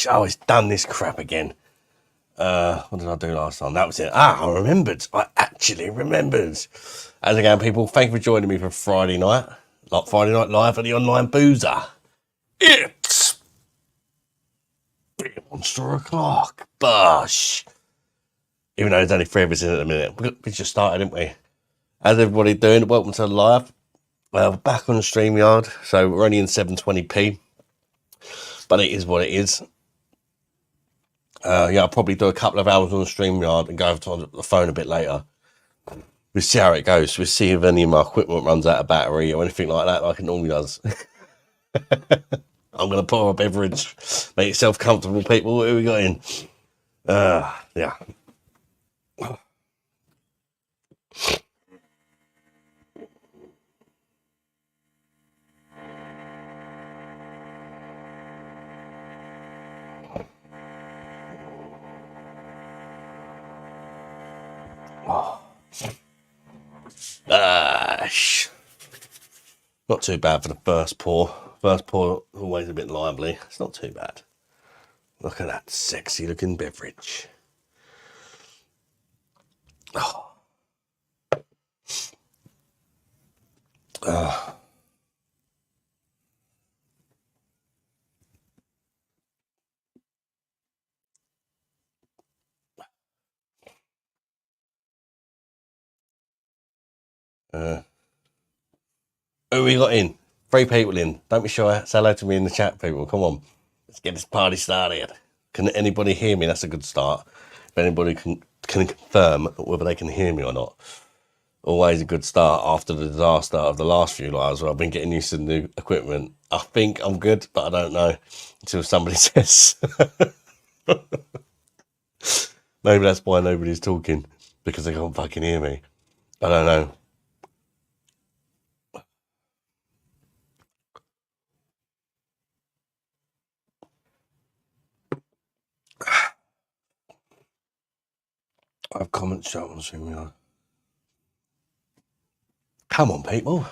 Oh, it's done this crap again. What did I do last time? That was it. I remembered. I actually remembered. How's it going, people? Thank you for joining me for Friday night. Like Friday Night Live at the Online Boozer. It's Monster o'clock. BOSH. Even though there's only 3 of us in at the minute. We just started, didn't we? How's everybody doing? Welcome to the live. Well, back on the StreamYard. So we're only in 720p. But it is what it is. Yeah, I'll probably do a couple of hours on the StreamYard and go over to the phone a bit later. We'll see how it goes. We'll see if any of my equipment runs out of battery or anything like that, like it normally does. I'm going to pour a beverage. Make yourself comfortable, people. Who we got in? Yeah. BOSH. Not too bad for the first pour. First pour, always a bit lively. It's not too bad. Look at that sexy looking beverage. Oh. Who we got in? 3 people in. Don't be shy. Say hello to me in the chat, people. Come on. Let's get this party started. Can anybody hear me? That's a good start. If anybody can confirm whether they can hear me or not. Always a good start after the disaster of the last few lives where I've been getting used to the new equipment. I think I'm good, but I don't know until somebody says. Maybe that's why nobody's talking, because they can't fucking hear me. I don't know. I have comments shown on StreamYard. Come on, people.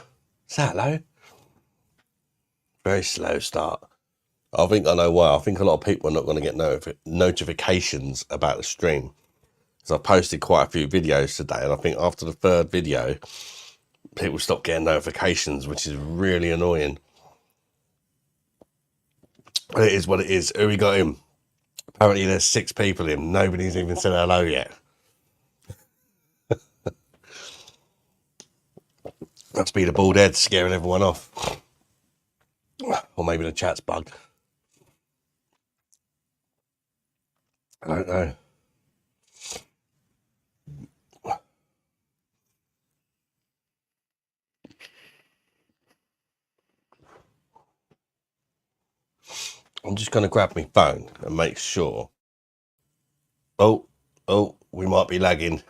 Say hello. Very slow start. I think I know why. I think a lot of people are not going to get notifications about the stream. Because I posted quite a few videos today, and I think after the 3rd video, people stopped getting notifications, which is really annoying. But it is what it is. Who we got in? Apparently there's 6 people in. Nobody's even said hello yet. Must be the bald head scaring everyone off. Or maybe the chat's bugged. I don't know. I'm just going to grab my phone and make sure. Oh, we might be lagging.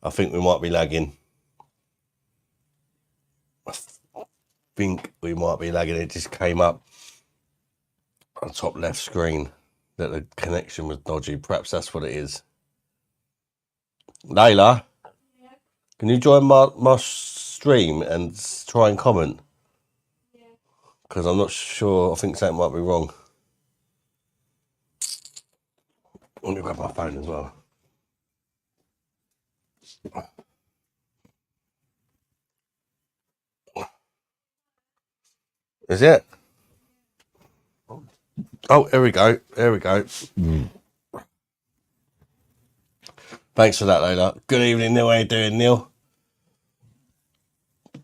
I think we might be lagging. I think we might be lagging. It just came up on the top left screen that the connection was dodgy. Perhaps that's what it is. Layla, can you join my stream and try and comment? Because I'm not sure. I think something might be wrong. Let me grab my phone as well. Is it? Oh, here we go. There we go. Thanks for that, Layla. Good evening, Neil. How you doing, Neil?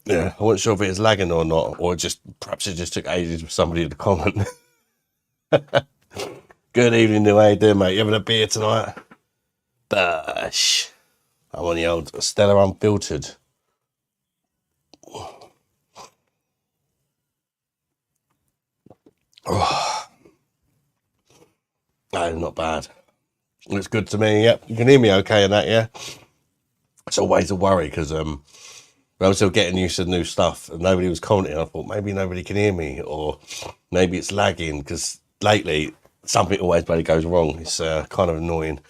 Yeah, I wasn't sure if it was lagging or not, or just perhaps it just took ages for somebody to comment. Good evening, Neil. How you doing, mate? You having a beer tonight? BOSH. I'm on the old Stella Unfiltered. Oh. No, not bad. Looks good to me. Yep, you can hear me okay in that, yeah? It's always a worry because I was still getting used to new stuff and nobody was commenting. I thought maybe nobody can hear me or maybe it's lagging because lately something always bloody goes wrong. It's kind of annoying.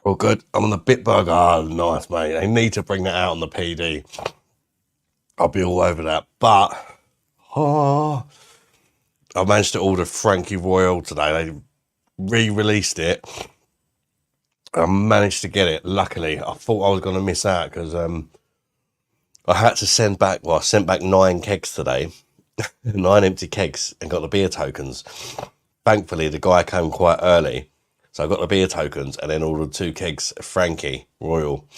All good. I'm on the Bitburger. Oh, nice, mate. They need to bring that out on the PD. I'll be all over that. But oh, I managed to order Frankie Royal today. They re-released it. I managed to get it. Luckily, I thought I was going to miss out because I had to send back. Well, I sent back 9 kegs today, 9 empty kegs, and got the beer tokens. Thankfully, the guy came quite early, so I got the beer tokens and then ordered 2 kegs of Frankie Royal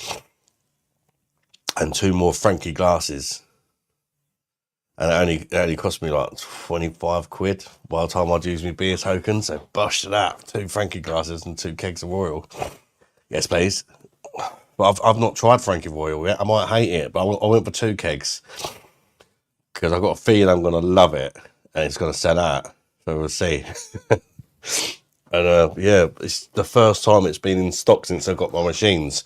and 2 more Frankie glasses. And it only cost me like 25 quid by the time I'd used my beer tokens. So BOSH to that, 2 Frankie glasses and 2 kegs of Royal. Yes, please. But I've not tried Frankie Royal yet. I might hate it, but I went for 2 kegs because I've got a feeling I'm going to love it and it's going to sell out. So we'll see. And yeah, it's the first time it's been in stock since I got my machines.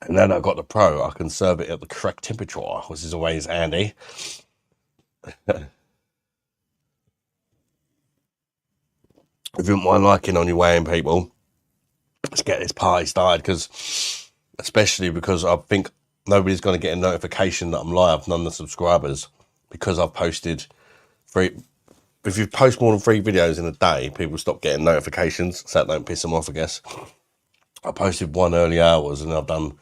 And now that I've got the Pro, I can serve it at the correct temperature, which is always handy. If you wouldn't mind liking on your way in, people, let's get this party started, especially because I think nobody's going to get a notification that I'm live, none of the subscribers, because I've posted 3. If you post more than 3 videos in a day, people stop getting notifications, so that don't piss them off, I guess. I posted 1 early hours and I've done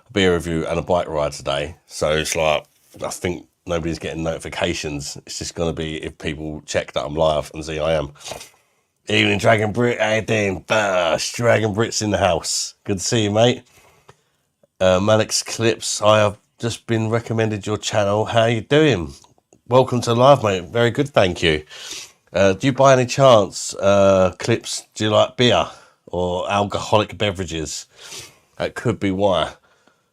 a beer review and a bike ride today. So it's like, I think nobody's getting notifications. It's just going to be if people check that I'm live and see I am. Evening, Dragon Brit. How you doing? BOSH. Dragon Brit's in the house. Good to see you, mate. Malik's Clips. I have just been recommended your channel. How you doing? Welcome to live, mate. Very good, thank you. Do you by any chance, Clips, do you like beer or alcoholic beverages? That could be why.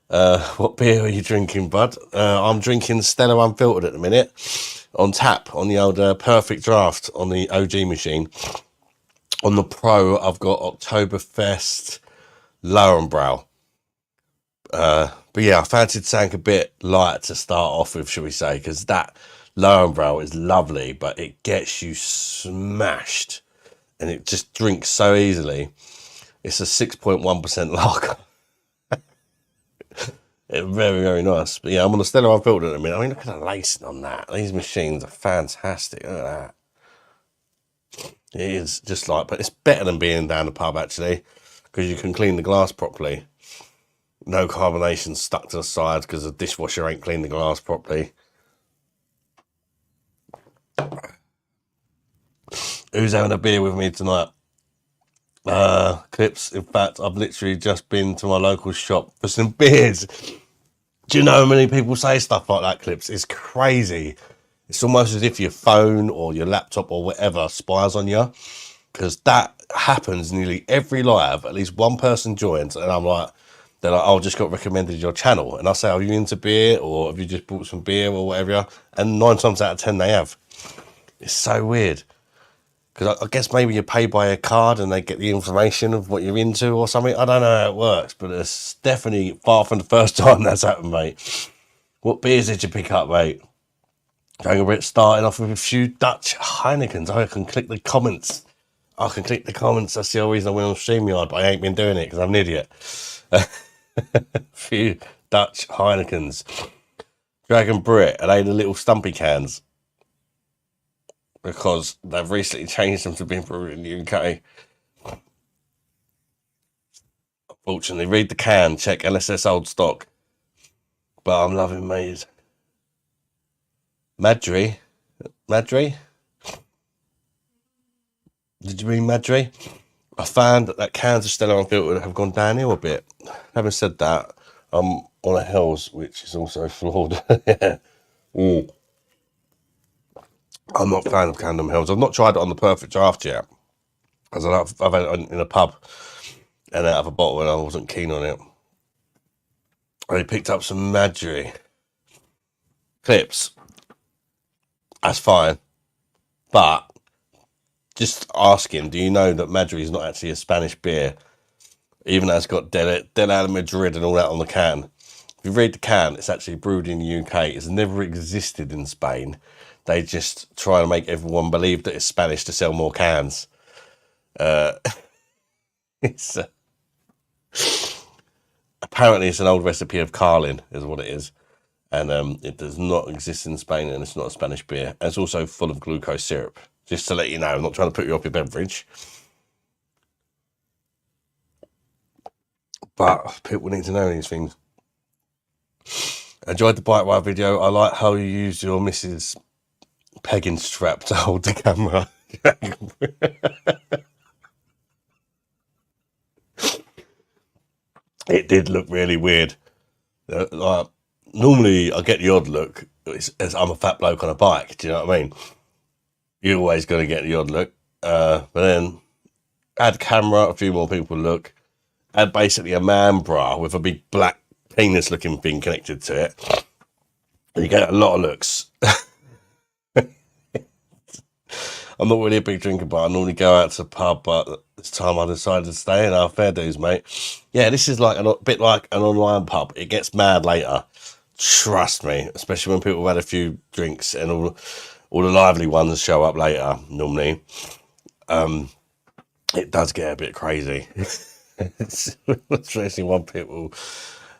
What beer are you drinking, bud? I'm drinking Stella Unfiltered at the minute, on tap, on the old Perfect Draft on the OG machine. On the Pro, I've got Oktoberfest Lauenbrau. But yeah, I fancied something a bit light to start off with, shall we say, because that Lauenbrau is lovely, but it gets you smashed and it just drinks so easily. It's a 6.1% lager. It's very, very nice. But yeah, I'm on the Stella Unfiltered at the minute. I mean, look at the lacing on that. These machines are fantastic. Look at that. It is just like, but it's better than being down the pub, actually, because you can clean the glass properly. No carbonation stuck to the side because the dishwasher ain't cleaned the glass properly. Who's having a beer with me tonight? Clips. In fact, I've literally just been to my local shop for some beers. Do you know how many people say stuff like that, Clips? It's crazy. It's almost as if your phone or your laptop or whatever spies on you, because that happens nearly every live. At least one person joins, and I'm like, they're like, "Oh, just got recommended your channel," and I say, "Are you into beer, or have you just bought some beer or whatever?" And 9 times out of 10 they have. It's so weird, because I guess maybe you pay by a card and they get the information of what you're into or something. I don't know how it works, but it's definitely far from the first time that's happened, mate. What beers did you pick up, mate? Dragon Brit starting off with a few Dutch Heinekens. I can click the comments. That's the only reason I went on StreamYard, but I ain't been doing it because I'm an idiot. A few Dutch Heinekens. Dragon Brit, are they the little stumpy cans? Because they've recently changed them to being brewed in the UK. Unfortunately, read the can, check LSS old stock. But I'm loving maize. Madry? Madry? Did you mean Madry? I found that cans of Stella Unfiltered have gone downhill a bit. Having said that, I'm on a Hells, which is also flawed. Yeah. I'm not a fan of Candom Hells. I've not tried it on the Perfect Draft yet, because I've had it in a pub and out of a bottle and I wasn't keen on it. I picked up some Madry. Clips. That's fine. But just asking, do you know that Madry is not actually a Spanish beer? Even though it's got Del de Madrid and all that on the can. If you read the can, it's actually brewed in the UK. It's never existed in Spain. They just try to make everyone believe that it's Spanish to sell more cans. It's apparently it's an old recipe of Carlin, is what it is, and it does not exist in Spain, and it's not a Spanish beer. And it's also full of glucose syrup. Just to let you know, I'm not trying to put you off your beverage, but people need to know these things. Enjoyed the bite wire video. I like how you used your missus' pegging strap to hold the camera. It did look really weird. Like, normally I get the odd look as I'm a fat bloke on a bike. Do you know what I mean? You're always going to get the odd look. But then add camera, a few more people look. Add basically a man bra with a big black penis looking thing connected to it. And you get a lot of looks. I'm not really a big drinker, but I normally go out to the pub, but this time I decided to stay in. Our fair dues, mate. Yeah, this is like a bit like an online pub. It gets mad later. Trust me, especially when people have had a few drinks and all the lively ones show up later, normally. It does get a bit crazy. Especially when people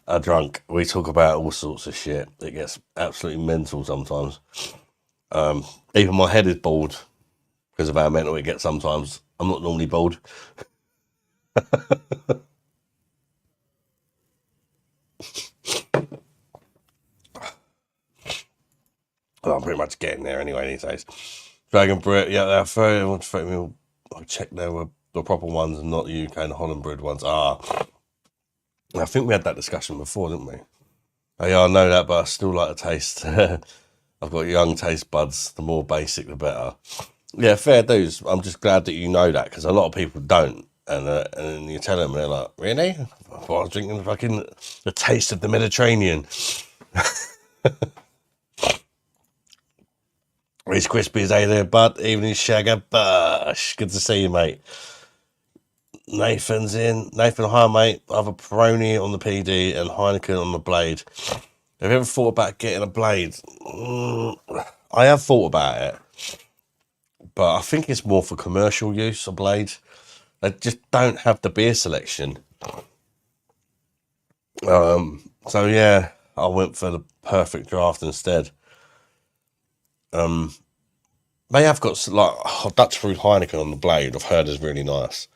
are drunk. We talk about all sorts of shit. It gets absolutely mental sometimes. Even my head is bald because of how mental it gets sometimes. I'm not normally bald. Well, I'm pretty much getting there anyway these days. Dragon Brit, yeah, they're very much. I'll check they were the proper ones and not the UK and Holland Bred ones. I think we had that discussion before, didn't we? Oh, yeah, I know that, but I still like the taste. I've got young taste buds. The more basic, the better. Yeah, fair dues. I'm just glad that you know that because a lot of people don't. And you tell them, and they're like, really? I thought I was drinking the taste of the Mediterranean. Reese Crispy is there, bud. Evening Shagger BOSH. Good to see you, mate. Nathan's in. Nathan, hi, mate. I have a Peroni on the PD and Heineken on the blade. Have you ever thought about getting a blade? I have thought about it, but I think it's more for commercial use, a blade. They just don't have the beer selection. So yeah, I went for the perfect draft instead. They have got like Dutch Fruit Heineken on the blade. I've heard is really nice.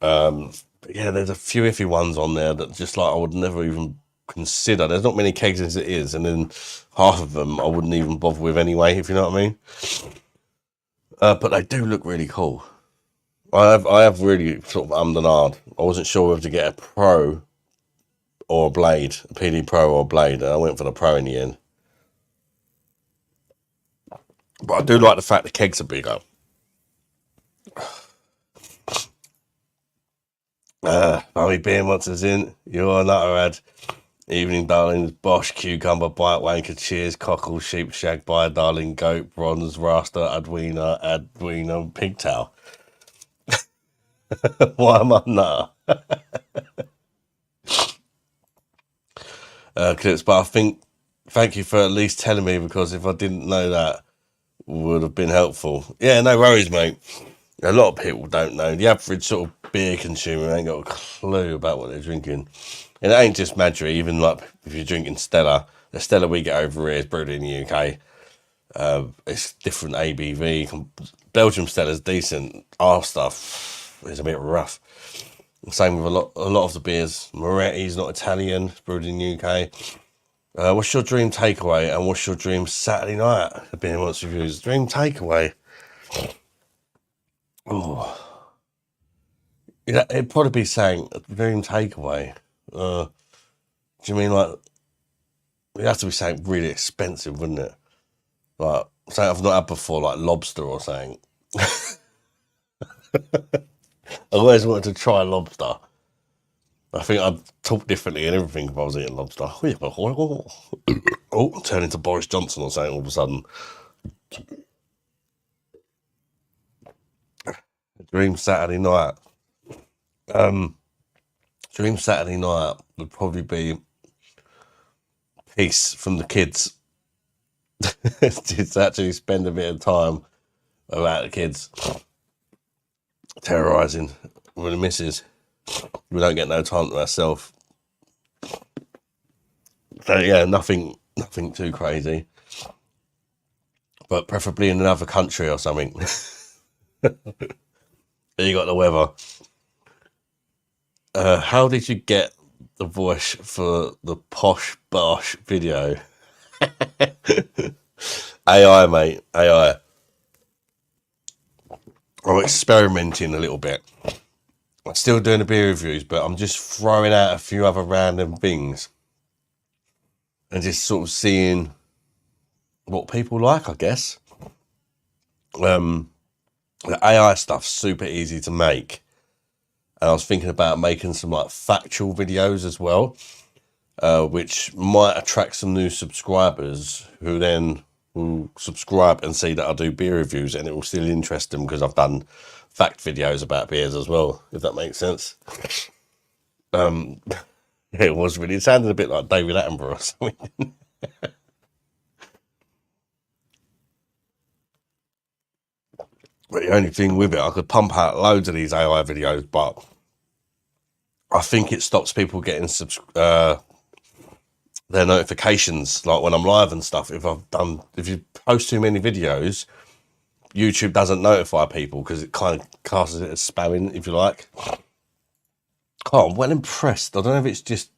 But yeah, there's a few iffy ones on there that just like I would never even consider. There's not many kegs as it is, and then half of them I wouldn't even bother with anyway, if you know what I mean. But they do look really cool. I have really sort of ummed and ahed. I wasn't sure whether to get a Pro or a Blade, a PD Pro or a Blade, and I went for the Pro in the end. But I do like the fact the kegs are bigger. Mummy Beer Monsters in. You're a nutterhead. Evening, darlings. Bosh, Cucumber, Bite, Wanker, Cheers, Cockle, Sheep, Shag, Bye, Darling, Goat, Bronze, Raster, Adwina, Pigtail. Why am I nutter? Clips, but I think, thank you for at least telling me, because if I didn't know that, would have been helpful. Yeah, no worries, mate. A lot of people don't know. The average sort of beer consumer ain't got a clue about what they're drinking. And it ain't just Madry, even like if you're drinking Stella. The Stella we get over here is brewed in the UK. It's different ABV. Belgium Stella's decent. Our stuff is a bit rough. Same with a lot of the beers. Moretti's not Italian, it's brewed in the UK. What's your dream takeaway and what's your dream Saturday night? The beer wants reviews. Dream takeaway. Oh, yeah, it'd probably be saying dream takeaway. Do you mean like it has to be something really expensive, wouldn't it? Like something I've not had before, like lobster or something. I always wanted to try lobster. I think I'd talk differently and everything if I was eating lobster. Oh, turn into Boris Johnson or something all of a sudden. Dream Saturday night. Dream Saturday night would probably be peace from the kids. Just actually spend a bit of time without the kids terrorising. with the missus. We don't get no time to ourselves. So yeah, nothing too crazy. But preferably in another country or something. You got the weather. How did you get the voice for the posh BOSH video? AI, mate. AI. I'm experimenting a little bit. I'm still doing the beer reviews, but I'm just throwing out a few other random things and just sort of seeing what people like, I guess. The AI stuff's super easy to make. And I was thinking about making some like factual videos as well, which might attract some new subscribers who then will subscribe and see that I do beer reviews, and it will still interest them because I've done fact videos about beers as well, if that makes sense. It was really, it sounded a bit like David Attenborough or something. But the only thing with it, I could pump out loads of these AI videos, but I think it stops people getting their notifications, like when I'm live and stuff. If you post too many videos, YouTube doesn't notify people because it kind of casts it as spamming, if you like. Oh, I'm well impressed. I don't know if it's just,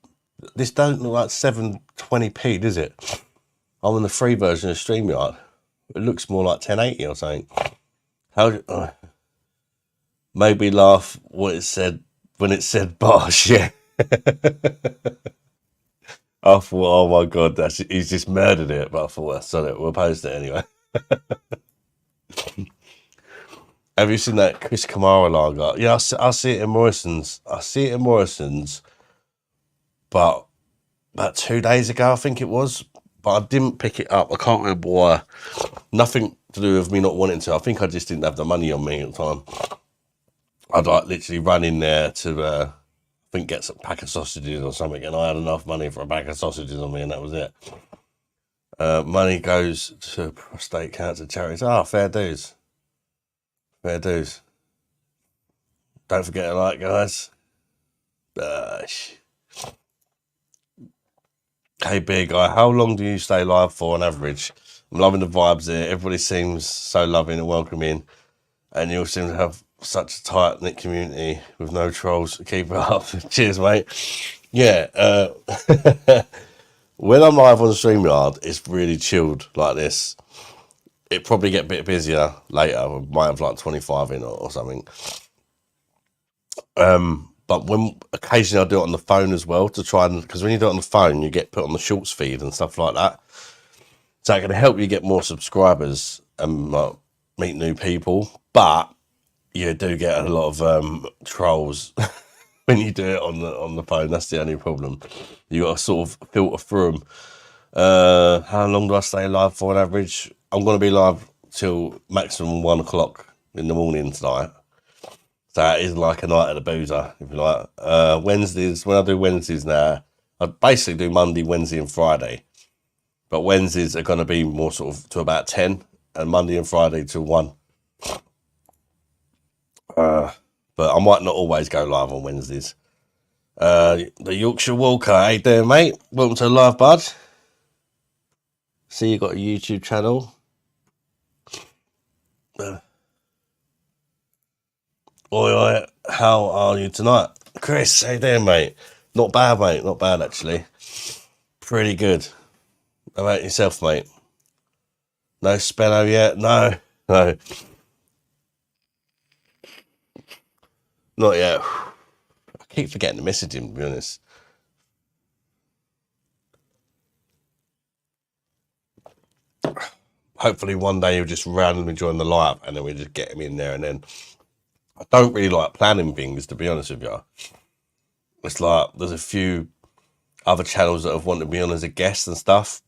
this don't look like 720p, does it? I'm on the free version of StreamYard. It looks more like 1080 or something. How? Made me laugh what it said when it said BOSH. Yeah. I thought, oh my god, he's just murdered it. But I thought, that's on it. We'll post it anyway. Have you seen that Chris Kamara lager? Yeah, I see it in Morrison's. But about 2 days ago, I think it was. But I didn't pick it up. I can't remember why. Nothing to do with me not wanting to. I think I just didn't have the money on me at the time. I'd like literally run in there to, I think, get some pack of sausages or something, and I had enough money for a bag of sausages on me, and that was it. Money goes to prostate cancer charities. Ah, fair dues. Fair dues. Don't forget to like, guys. BOSH. Hey, big guy, how long do you stay live for on average? I'm loving the vibes here. Everybody seems so loving and welcoming, and you all seem to have such a tight-knit community with no trolls. Keep it up. Cheers, mate. Yeah, when I'm live on StreamYard, it's really chilled like this. It probably get a bit busier later. We might have like 25 in or something. But when occasionally I do it on the phone as well to try and, because when you do it on the phone, you get put on the shorts feed and stuff like that. So it can help you get more subscribers and like, meet new people. But you do get a lot of trolls when you do it on the phone. That's the only problem. You got to sort of filter through them. How long do I stay live for on average? I'm going to be live till maximum 1 o'clock in the morning tonight. So that is like a night at the boozer, if you like. Wednesdays, when I do Wednesdays now, I basically do Monday, Wednesday and Friday. But Wednesdays are going to be more sort of to about 10, and Monday and Friday to 1. But I might not always go live on Wednesdays. The Yorkshire Walker, how you doing, mate? Welcome to the live, bud. See, you got a YouTube channel. Oi, how are you tonight? Chris, how you doing, mate? Not bad, mate. Not bad, actually. Pretty good. How about yourself, mate? No Spenno yet? No. Not yet. I keep forgetting to message him, to be honest. Hopefully one day he'll just randomly join the live and then we just get him in there, and then I don't really like planning things, to be honest with you. It's like there's a few other channels that have wanted me on as a guest and stuff.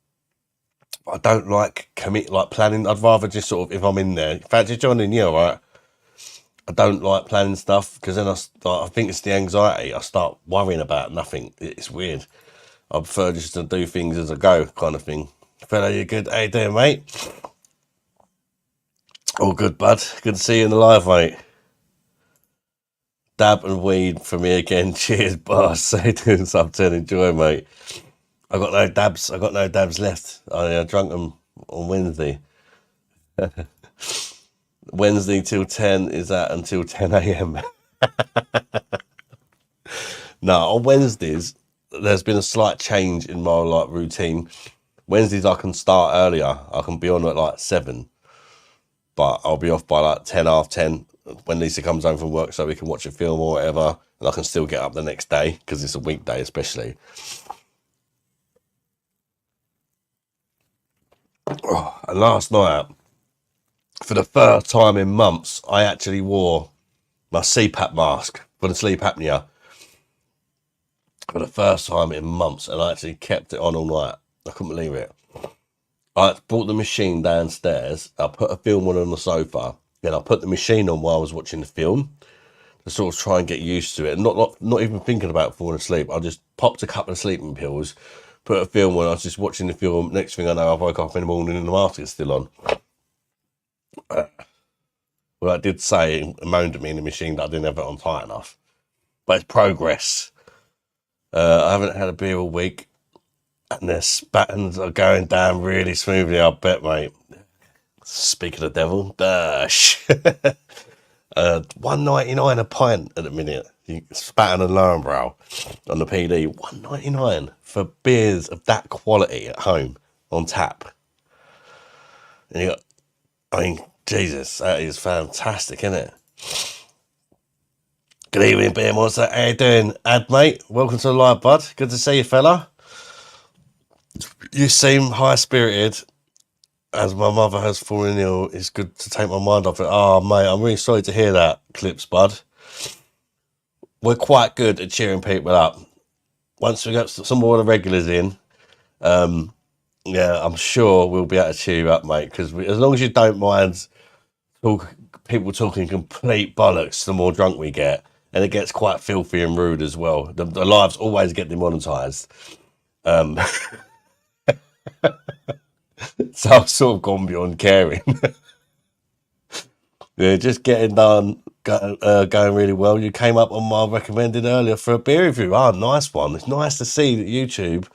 I don't like planning. I'd rather just sort of, if I'm in there, in fact, just joining you, all right? I don't like planning stuff because then I think it's the anxiety. I start worrying about nothing. It's weird. I prefer just to do things as I go, kind of thing. Fellow, you good? How you doing, mate? All good, bud. Good to see you in the live, mate. Dab and weed for me again. Cheers, boss. Say doing something. Enjoy, mate. I got no dabs. I got no dabs left. I drank them on Wednesday. Wednesday till 10 is that until 10 a.m. No, on Wednesdays there's been a slight change in my like routine. Wednesdays I can start earlier. I can be on at like 7, but I'll be off by like 10, half 10 when Lisa comes home from work, so we can watch a film or whatever, and I can still get up the next day because it's a weekday, especially. Oh, and last night, for the first time in months, I actually wore my CPAP mask for the sleep apnea for the first time in months, and I actually kept it on all night. I couldn't believe it. I brought the machine downstairs. I put a film on the sofa. Then I put the machine on while I was watching the film to sort of try and get used to it. And not even thinking about falling asleep. I just popped a couple of sleeping pills, put a film on. I was just watching the film. Next thing I know, I woke up in the morning and the mask is still on. Well, I did say it moaned at me in the machine that I didn't have it on tight enough. But it's progress. I haven't had a beer all week. And their spattens are going down really smoothly, I bet, mate. Speak of the devil, BOSH. $1.99 a pint at the minute. You Spatten and Lowenbrow on the PD. $1.99 for beers of that quality at home on tap. And you got, I mean, Jesus, that is fantastic, isn't it? Good evening, Beer Monster. How you doing, Ad, mate? Welcome to the live, bud. Good to see you, fella. You seem high-spirited. As my mother has fallen ill, it's good to take my mind off it. Oh, mate, I'm really sorry to hear that, Clips, bud. We're quite good at cheering people up. Once we get some more of the regulars in, yeah, I'm sure we'll be able to cheer you up, mate, because as long as you don't mind people talking complete bollocks, the more drunk we get, and it gets quite filthy and rude as well. The lives always get demonetised. So I've sort of gone beyond caring. Yeah, just getting done, going really well. You came up on my recommended earlier for a beer review. Ah, nice one. It's nice to see that YouTube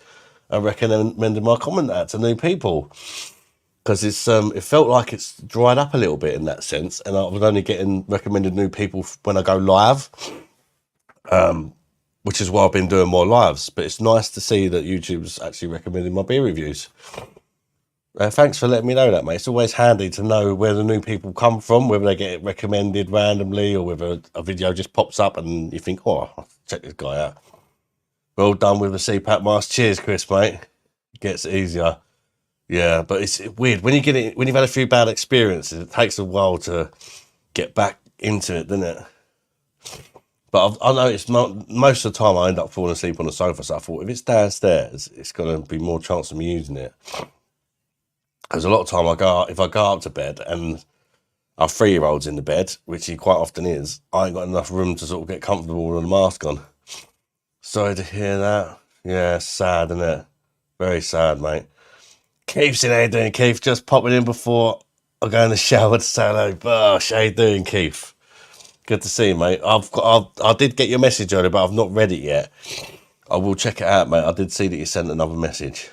are recommending my comment out to new people, because it felt like it's dried up a little bit in that sense, and I was only getting recommended new people when I go live, which is why I've been doing more lives. But it's nice to see that YouTube's actually recommending my beer reviews. Thanks for letting me know that, mate. It's always handy to know where the new people come from, whether they get it recommended randomly or whether a video just pops up and you think, oh, I'll check this guy out. Well done with the CPAP mask. Cheers, Chris, mate. It gets easier. Yeah, but it's weird. When you get it, when you've had a few bad experiences, it takes a while to get back into it, doesn't it? But I noticed most of the time I end up falling asleep on the sofa, so I thought if it's downstairs, it's going to be more chance of me using it. Because a lot of time if I go up to bed and our 3-year-old's in the bed, which he quite often is, I ain't got enough room to sort of get comfortable with the mask on. Sorry to hear that. Yeah, sad, isn't it? Very sad, mate. Keith's in. How you doing, Keith? Just popping in before I go in the shower to say hello. Bosh, how you doing, Keith? Good to see you, mate. I did get your message earlier, but I've not read it yet. I will check it out, mate. I did see that you sent another message.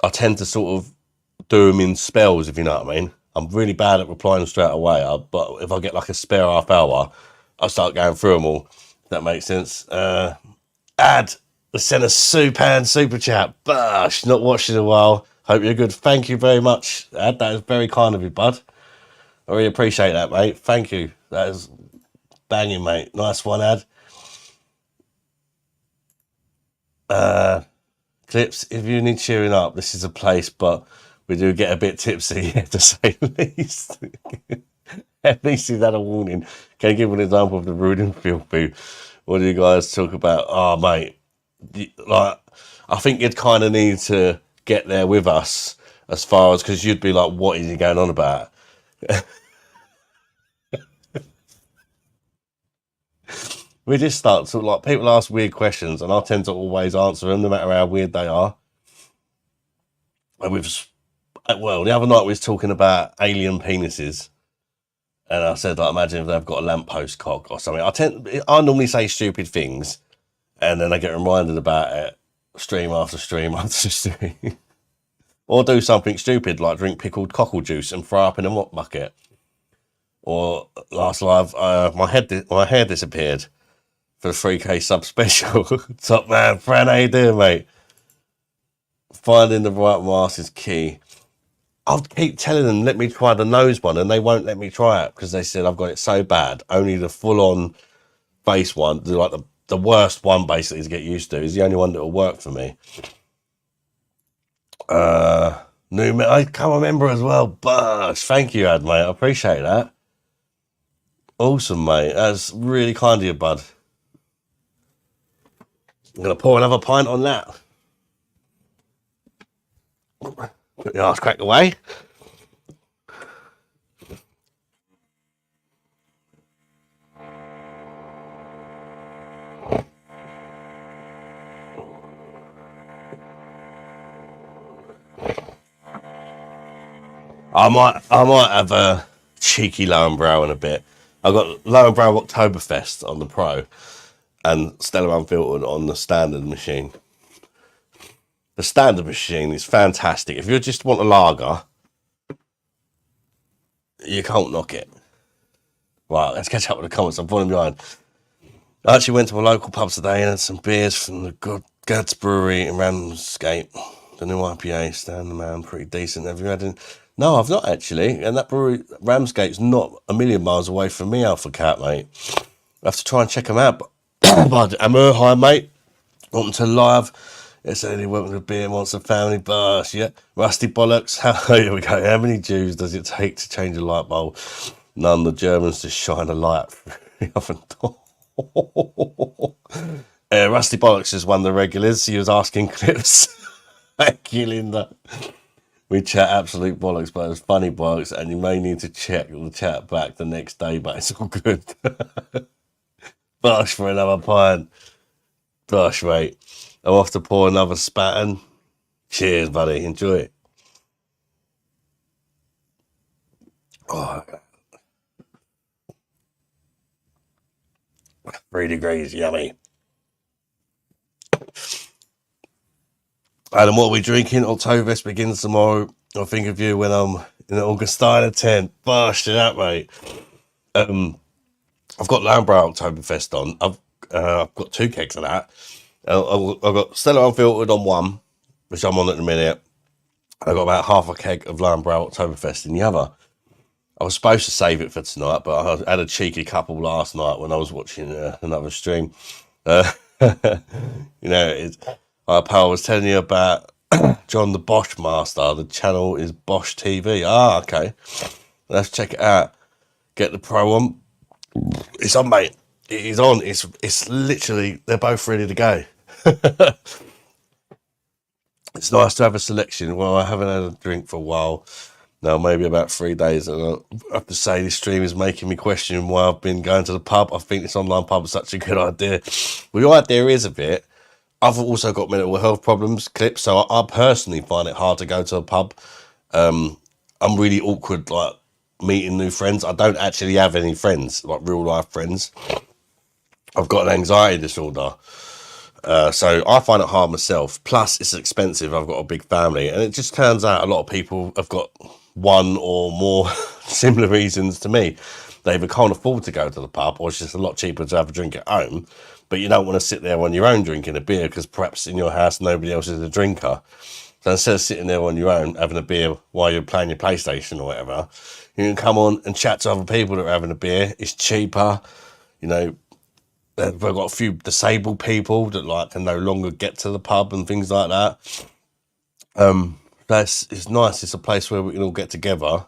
I tend to sort of do them in spells, if you know what I mean. I'm really bad at replying straight away, but if I get like a spare half hour, I start going through them all. If that makes sense. Ad, send a super chat. Bosh, not watched in a while. Hope you're good. Thank you very much, Ad. That is very kind of you, bud. I really appreciate that, mate. Thank you. That is banging, mate. Nice one, Ad. Clips, if you need cheering up, this is a place, but we do get a bit tipsy, to say the least. At least he's had a warning. Can you give an example of the rude and filthy? What do you guys talk about? Oh, mate, like, I think you'd kind of need to get there with us, as far as, because you'd be like, what is he going on about? We just start sort of like, people ask weird questions, and I tend to always answer them, no matter how weird they are. And the other night we was talking about alien penises, And I said, like, imagine if they've got a lamppost cock or something. I normally say stupid things, and then I get reminded about it stream after stream after stream. Or do something stupid like drink pickled cockle juice and throw up in a mop bucket. Or last live, my hair disappeared for the 3K sub special. Top man, Fran, how you doing, mate? Finding the right mask is key. I'll keep telling them, let me try the nose one, and they won't let me try it because they said I've got it so bad. Only the full-on face one, like the worst one basically to get used to, is the only one that will work for me. I can't remember as well. BOSH. Thank you, Ad, mate. I appreciate that. Awesome, mate. That's really kind of you, bud. I'm going to pour another pint on that. Put the arse crack away. I might have a cheeky Lowenbrow in a bit. I've got Lowenbrow Oktoberfest on the Pro and Stella Unfiltered on the standard machine. The standard machine is fantastic. If you just want a lager, you can't knock it. Right, let's catch up with the comments. I'm falling behind. I actually went to a local pub today and had some beers from the Gads Brewery in Ramsgate. The new IPA, stand the man, pretty decent. Have you had any? No, I've not actually. And that brewery, Ramsgate's not a million miles away from me, Alpha Cat, mate. I have to try and check them out. But Amur, hi, mate. Welcome to live. Yes, Eddie, welcome to Beer Monster Family. BOSH, yeah. Rusty Bollocks. Here we go. How many Jews does it take to change a light bulb? None. The Germans just shine a light through the oven door. Rusty Bollocks is one of the regulars. He was asking clips. Thank you, Linda. We chat absolute bollocks, but it's funny bollocks, and you may need to check the chat back the next day, but it's all good. BOSH for another pint. BOSH, mate. I'm off to pour another spatten. Cheers, buddy. Enjoy it. Oh, 3 degrees, yummy. Adam, what are we drinking? Oktoberfest begins tomorrow. I'll think of you when I'm in the Augustiner tent. BOSH to that, mate. I've got Lowenbrow Oktoberfest on. I've got 2 kegs of that. I've got Stella Unfiltered on one, which I'm on at the minute. I've got about half a keg of Lowenbrow Oktoberfest in the other. I was supposed to save it for tonight, but I had a cheeky couple last night when I was watching another stream. You know, I was telling you about John the BOSH Master. The channel is BOSH TV. Ah, okay. Let's check it out. Get the Pro on. It's on, mate. It is on. It's literally, they're both ready to go. It's nice to have a selection. Well, I haven't had a drink for a while now, maybe about 3 days, and I have to say this stream is making me question why I've been going to the pub. I think this online pub is such a good idea. Well, the idea is a bit. I've also got mental health problems, clips, so I personally find it hard to go to a pub. I'm really awkward, like meeting new friends. I don't actually have any friends, like real life friends. I've got an anxiety disorder. So I find it hard myself. Plus, it's expensive. I've got a big family. And it just turns out a lot of people have got one or more similar reasons to me. They either can't afford to go to the pub, or it's just a lot cheaper to have a drink at home. But you don't want to sit there on your own drinking a beer because perhaps in your house nobody else is a drinker. So instead of sitting there on your own having a beer while you're playing your PlayStation or whatever, you can come on and chat to other people that are having a beer. It's cheaper. You know, we've got a few disabled people that like can no longer get to the pub and things like that. It's nice. It's a place where we can all get together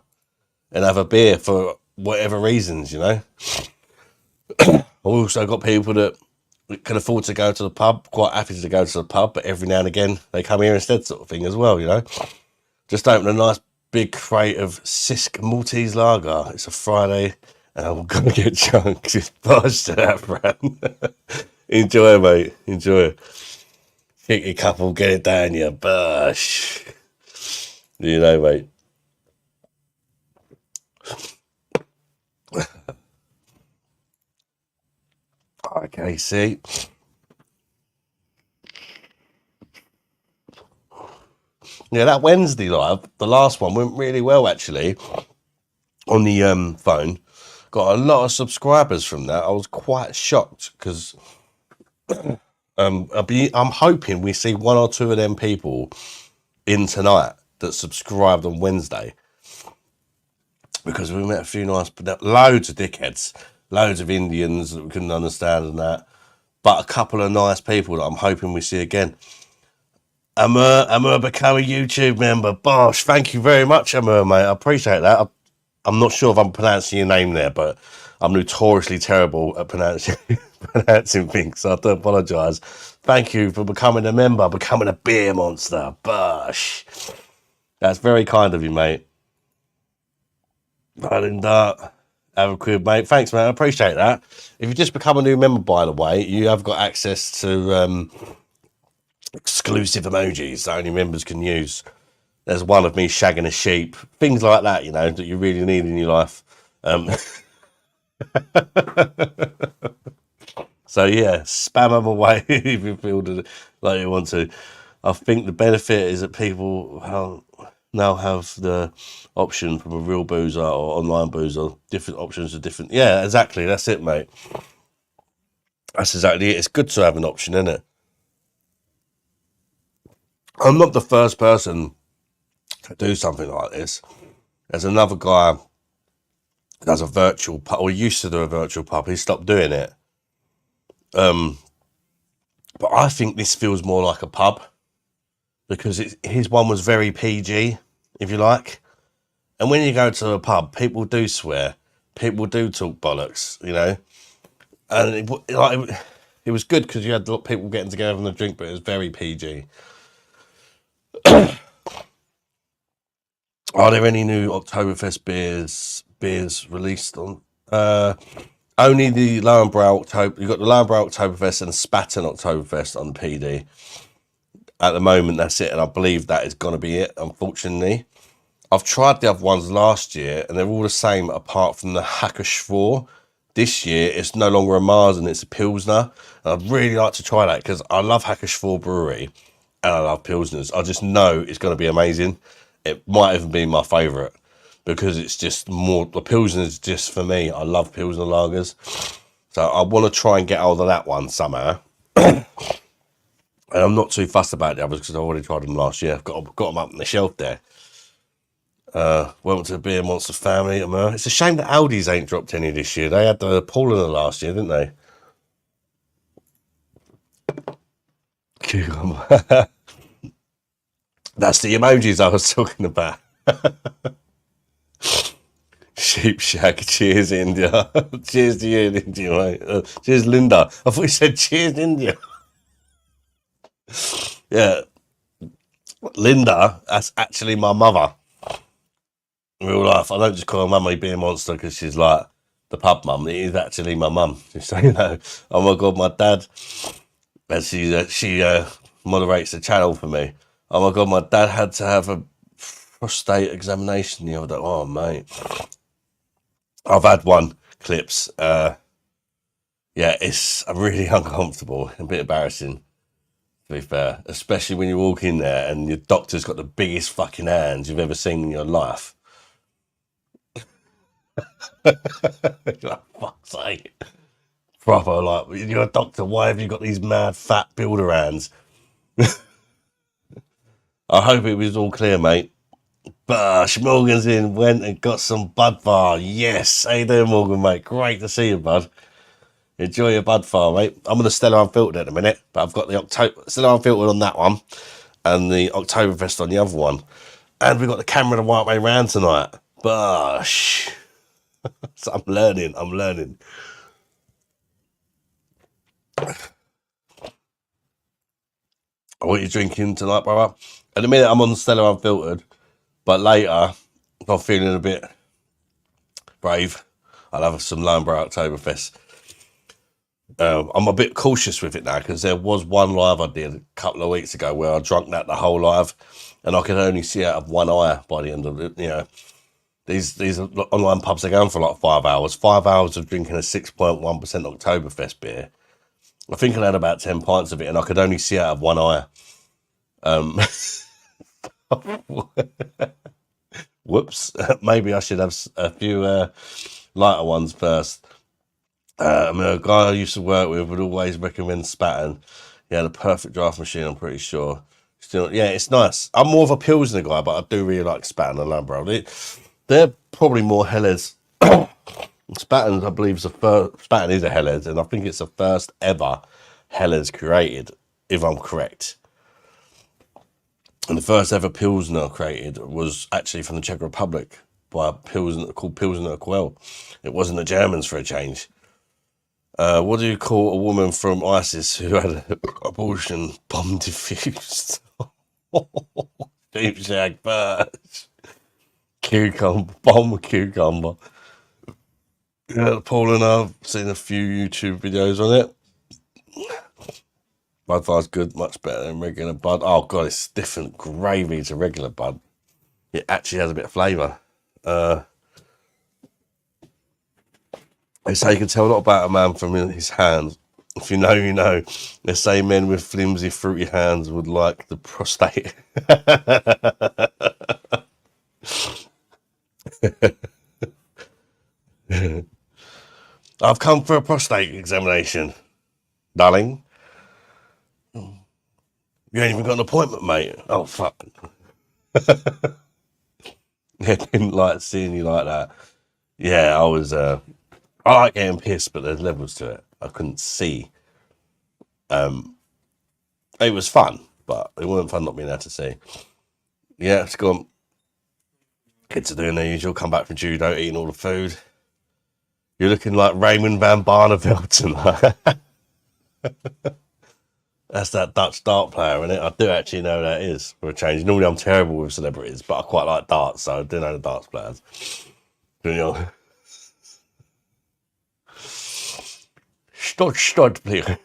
and have a beer for whatever reasons, you know. I've also got people that can afford to go to the pub, quite happy to go to the pub, but every now and again they come here instead, sort of thing as well, you know. Just opened a nice big crate of Sisk Maltese Lager. It's a Friday and I'm gonna get drunk. It's BOSH to that, Fran. Enjoy, mate. Enjoy. Pick your couple, get it down, you BOSH. You know, mate. KC. Yeah, that Wednesday live, the last one, went really well actually on the phone. Got a lot of subscribers from that. I was quite shocked because I'm hoping we see one or two of them people in tonight that subscribed on Wednesday, because we met a few nice, loads of dickheads, loads of Indians that we couldn't understand and that, but a couple of nice people that I'm hoping we see again. Amur become a YouTube member. Bosh, thank you very much, Amur, mate. I appreciate that. I'm not sure if I'm pronouncing your name there, but I'm notoriously terrible at pronouncing things, so I do apologise. Thank you for becoming a member, becoming a beer monster. Bosh. That's very kind of you, mate. Linda, have a quid, mate. Thanks, man. I appreciate that. If you just become a new member, by the way, you have got access to exclusive emojis that only members can use. There's one of me shagging a sheep, things like that, you know, that you really need in your life. So yeah, spam them away if you feel like you want to. I think the benefit is that people now have the option from a real boozer or online boozer, different options of different. Yeah, exactly. That's it, mate. That's exactly it. It's good to have an option, isn't it? I'm not the first person to do something like this. There's another guy that does a virtual pub, or used to do a virtual pub. He stopped doing it. But I think this feels more like a pub, because his one was very PG, if you like. And when you go to a pub, people do swear, people do talk bollocks, you know. And it was good because you had people getting together and a drink, but it was very PG. Are there any new Oktoberfest beers released on? Only the Lowenbrow October. You've got the Lowenbrow Oktoberfest and Spaten Oktoberfest on PD. At the moment, that's it, and I believe that is going to be it, unfortunately. I've tried the other ones last year, and they're all the same apart from the Hackerschwur. This year, it's no longer a Marzen, it's a Pilsner. And I'd really like to try that because I love Hackerschwur Brewery and I love Pilsners. I just know it's going to be amazing. It might even be my favourite because it's just more, the Pilsner's just for me. I love Pilsner lagers. So I want to try and get hold of that one somehow. And I'm not too fussed about the others because I already tried them last year. I've got them up on the shelf there. Welcome to the Beer Monster family. It's a shame that Aldi's ain't dropped any this year. They had the Paulaner last year, didn't they? That's the emojis I was talking about. Sheep shag. Cheers, India. Cheers to you, India, mate. Cheers, Linda. I thought you said cheers, India. Yeah. Linda, that's actually my mother. In real life, I don't just call her mummy Beer Monster because she's like the pub mum. It is actually my mum. Just so you know. Oh my god, my dad. And she moderates the channel for me. Oh my god, my dad had to have a prostate examination the other day. Oh mate, I've had one clips. Yeah, it's really uncomfortable, a bit embarrassing. To be fair, especially when you walk in there and your doctor's got the biggest fucking hands you've ever seen in your life. Like, fuck's sake. Proper, like, you're a doctor, why have you got these mad fat builder hands? I hope it was all clear, mate. Bosh, Morgan's in, went and got some Bud Bar. Yes, how you doing, Morgan, mate? Great to see you, bud. Enjoy your Bud Bar, mate. I'm on the Stella Unfiltered at the minute, but I've got the Stella Unfiltered on that one and the Oktoberfest on the other one. And we've got the camera the right way round tonight. Bosh. So I'm learning. What are you drinking tonight, brother? At the minute, I'm on the Stella Unfiltered, but later, if I'm feeling a bit brave, I'll have some Lowenbrow Oktoberfest. I'm a bit cautious with it now because there was one live I did a couple of weeks ago where I drunk that the whole live, and I could only see out of one eye by the end of it. You know, these online pubs are going for like 5 hours. 5 hours of drinking a 6.1% Oktoberfest beer. I think I had about 10 pints of it, and I could only see out of one eye. Whoops. Maybe I should have a few lighter ones first. I mean, a guy I used to work with would always recommend Spaten. He had a perfect draft machine, I'm pretty sure. Still, yeah, it's nice. I'm more of a Pilsner guy, but I do really like Spaten and Lambrou. They're probably more Helles. Spaten, I believe, Spaten is a Helles, and I think it's the first ever Helles created, if I'm correct. And the first ever Pilsner created was actually from the Czech Republic by a Pilsner called Pilsner Quell. It wasn't the Germans for a change. What do you call a woman from ISIS who had an abortion bomb defused? Deep shag birds. Cucumber, bomb cucumber. Yeah, Paul and I've seen a few YouTube videos on it. Bud's good, much better than regular Bud. Oh god, it's different gravy to regular Bud. It actually has a bit of flavour. They say you can tell a lot about a man from his hands. If you know, you know. They say men with flimsy, fruity hands would like the prostate. I've come for a prostate examination, darling. You ain't even got an appointment, mate. Oh, fuck. I didn't like seeing you like that. Yeah, I was, I like getting pissed, but there's levels to it. I couldn't see. It was fun, but it wasn't fun not being able to see. Yeah, it's gone. Kids are doing their usual, come back from judo, eating all the food. You're looking like Raymond van Barneveld tonight. That's that Dutch dart player, isn't it? I do actually know who that is for a change. Normally I'm terrible with celebrities, but I quite like darts, so I do know the darts players. You know. Stud player.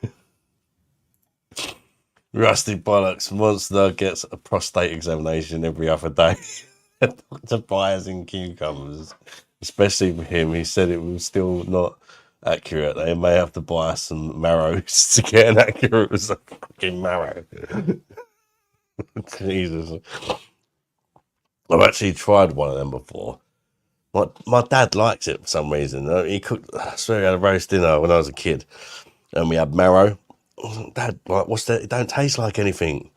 Rusty bollocks. Monster gets a prostate examination every other day. Dr. Byers and cucumbers. Especially for him, he said it was still not accurate. They may have to buy some marrows to get an accurate result. Fucking marrow. Jesus. I've actually tried one of them before. My dad likes it for some reason. He cooked, I swear he had a roast dinner when I was a kid, and we had marrow. Dad, like, what's that? It don't taste like anything.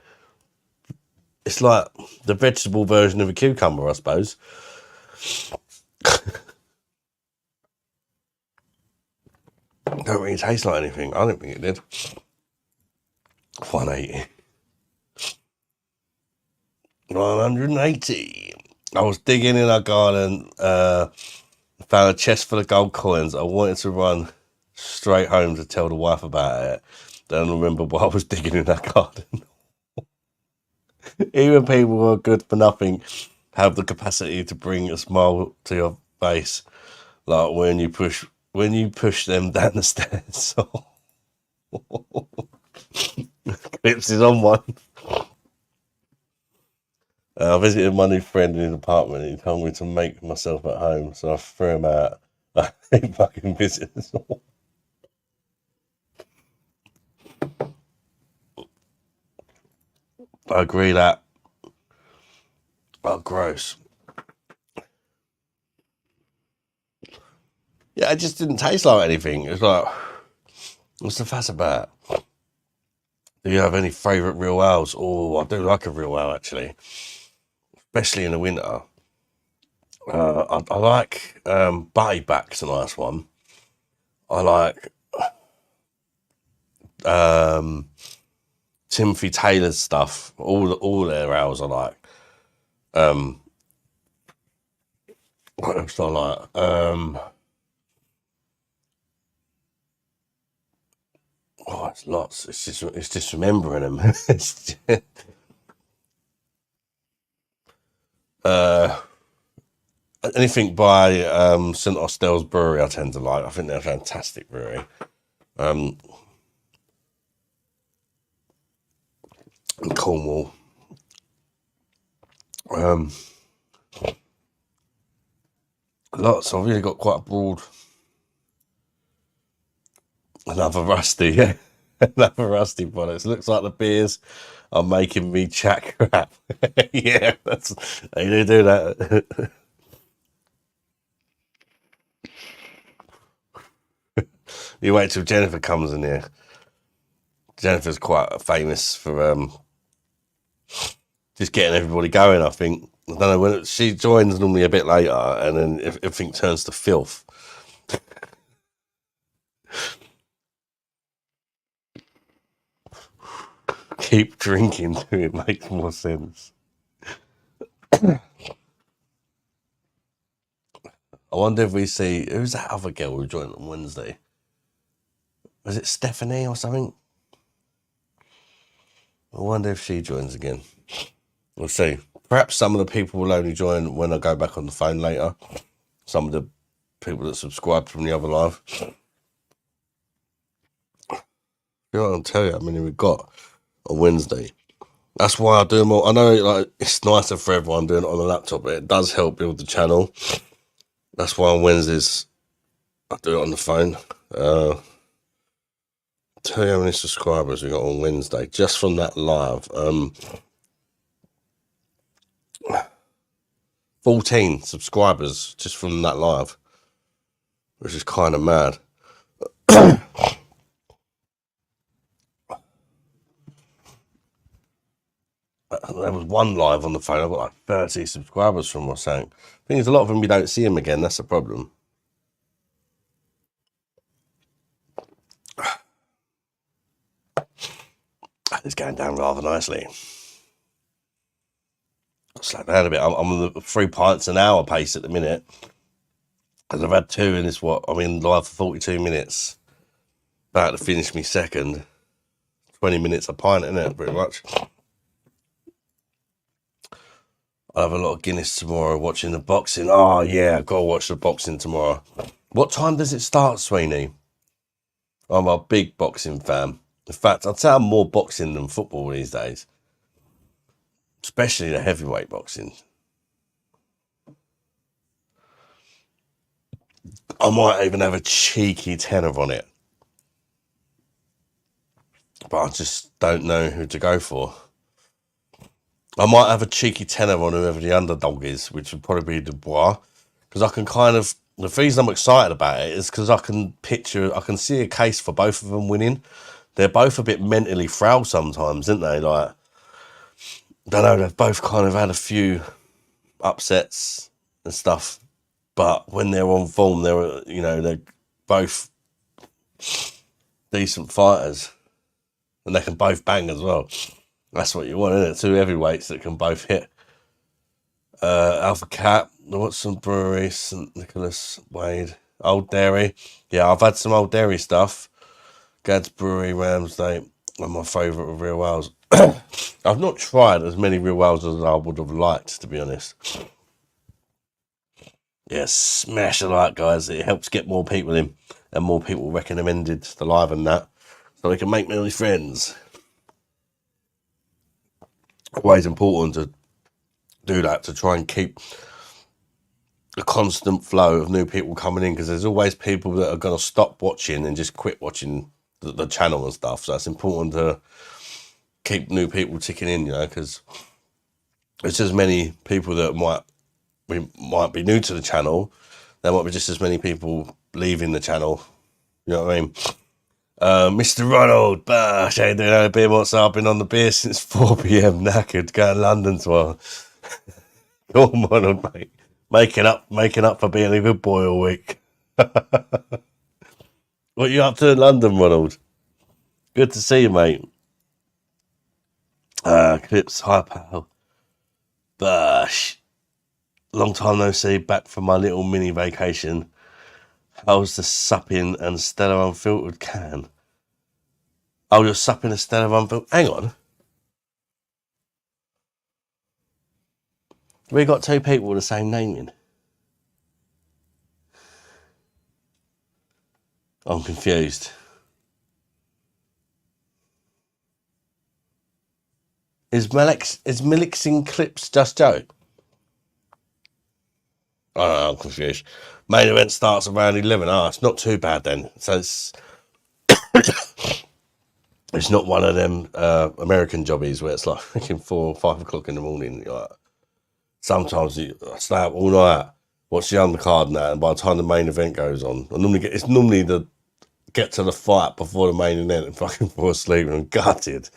It's like the vegetable version of a cucumber, I suppose. Don't really taste like anything. I don't think it did. 180. 180. I was digging in our garden, found a chest full of gold coins. I wanted to run straight home to tell the wife about it. Then I remember what I was digging in our garden. Even people who are good for nothing have the capacity to bring a smile to your face, like when you push them down the stairs. Clips is on one. I visited my new friend in his apartment. He told me to make myself at home, so I threw him out. I hate fucking visitors. I agree that. Oh, gross. Yeah, it just didn't taste like anything. It's like, what's the fuss about? Do you have any favourite real ales? Oh, I do like a real ale, actually. Especially in the winter. I like Butty Back's a nice one. I like Timothy Taylor's stuff. All their ales I like. What else do I like? Oh, it's lots. It's just remembering them. Anything by St Austell's Brewery I tend to like. I think they're a fantastic brewery. In Cornwall. Lots. I've really got quite a broad. Another rusty, yeah. Another rusty bollocks. Looks like the beers are making me chat crap. Yeah, they do that. You wait till Jennifer comes in here. Jennifer's quite famous for just getting everybody going, I think. I don't know, when she joins normally a bit later, and then everything turns to filth. Keep drinking till it makes more sense. I wonder if we see, who's that other girl who joined on Wednesday? Was it Stephanie or something? I wonder if she joins again. We'll see. Perhaps some of the people will only join when I go back on the phone later. Some of the people that subscribed from the other live. You know, I'll tell you how many we got on Wednesday. That's why I do them all. I know like it's nicer for everyone doing it on the laptop, but it does help build the channel. That's why on Wednesdays I do it on the phone. Tell you how many subscribers we got on Wednesday just from that live. 14 subscribers just from that live, which is kind of mad. There was one live on the phone. I got like 30 subscribers from or something. The thing is, a lot of them you don't see them again. That's the problem. It's going down rather nicely. I'll slow down a bit. I'm on the 3 pints an hour pace at the minute. Because I've had 2 in this, I'm in live for 42 minutes. About to finish me second. 20 minutes a pint, isn't it? Pretty much. I'll have a lot of Guinness tomorrow watching the boxing. Oh, yeah, I've got to watch the boxing tomorrow. What time does it start, Sweeney? I'm a big boxing fan. In fact, I'd say I'm more boxing than football these days. Especially the heavyweight boxing. I might even have a cheeky tenner on it. But I just don't know who to go for. I might have a cheeky tenner on whoever the underdog is, which would probably be Dubois. Because I can kind of, the reason I'm excited about it is because I can see a case for both of them winning. They're both a bit mentally frail sometimes, aren't they? Like, I don't know, they've both kind of had a few upsets and stuff. But when they're on form, they're both decent fighters. And they can both bang as well. That's what you want, isn't it? 2 heavyweights that can both hit. Alpha Cat, Watson Brewery, St Nicholas, Wade, Old Dairy. Yeah, I've had some Old Dairy stuff. Gad's Brewery, Ramsday, are my favourite of real whales. I've not tried as many real whales as I would have liked, to be honest. Yeah, smash a like, guys. It helps get more people in and more people recommended the live and that, so we can make many friends. Always important to do that, to try and keep a constant flow of new people coming in, because there's always people that are going to stop watching and just quit watching the channel and stuff. So it's important to keep new people ticking in, because there's as many people that might be new to the channel. There might be just as many people leaving the channel. You know what I mean? Mr. Ronald, Bosh, how you doing? How beer? What's up? Been on the beer since 4 p.m. Knackered, going to London tomorrow. Come on, Ronald, mate. Making up for being a good boy all week. What are you up to in London, Ronald? Good to see you, mate. Clips, hi, pal. Bosh. Long time no see, back from my little mini vacation. How's the supping and Stella Unfiltered can? Oh, you're supping a Stella Unfiltered? Hang on. We got 2 people with the same name in. I'm confused. Is Milix Clips just Joe? Oh, I'm confused. Main event starts around 11. Oh, it's not too bad then. So it's It's not one of them American jobbies where it's like freaking 4 or 5 o'clock in the morning. Like, sometimes I stay up all night, watch the undercard now, and by the time the main event goes on, it's normally the get to the fight before the main event and fucking fall asleep and I'm gutted.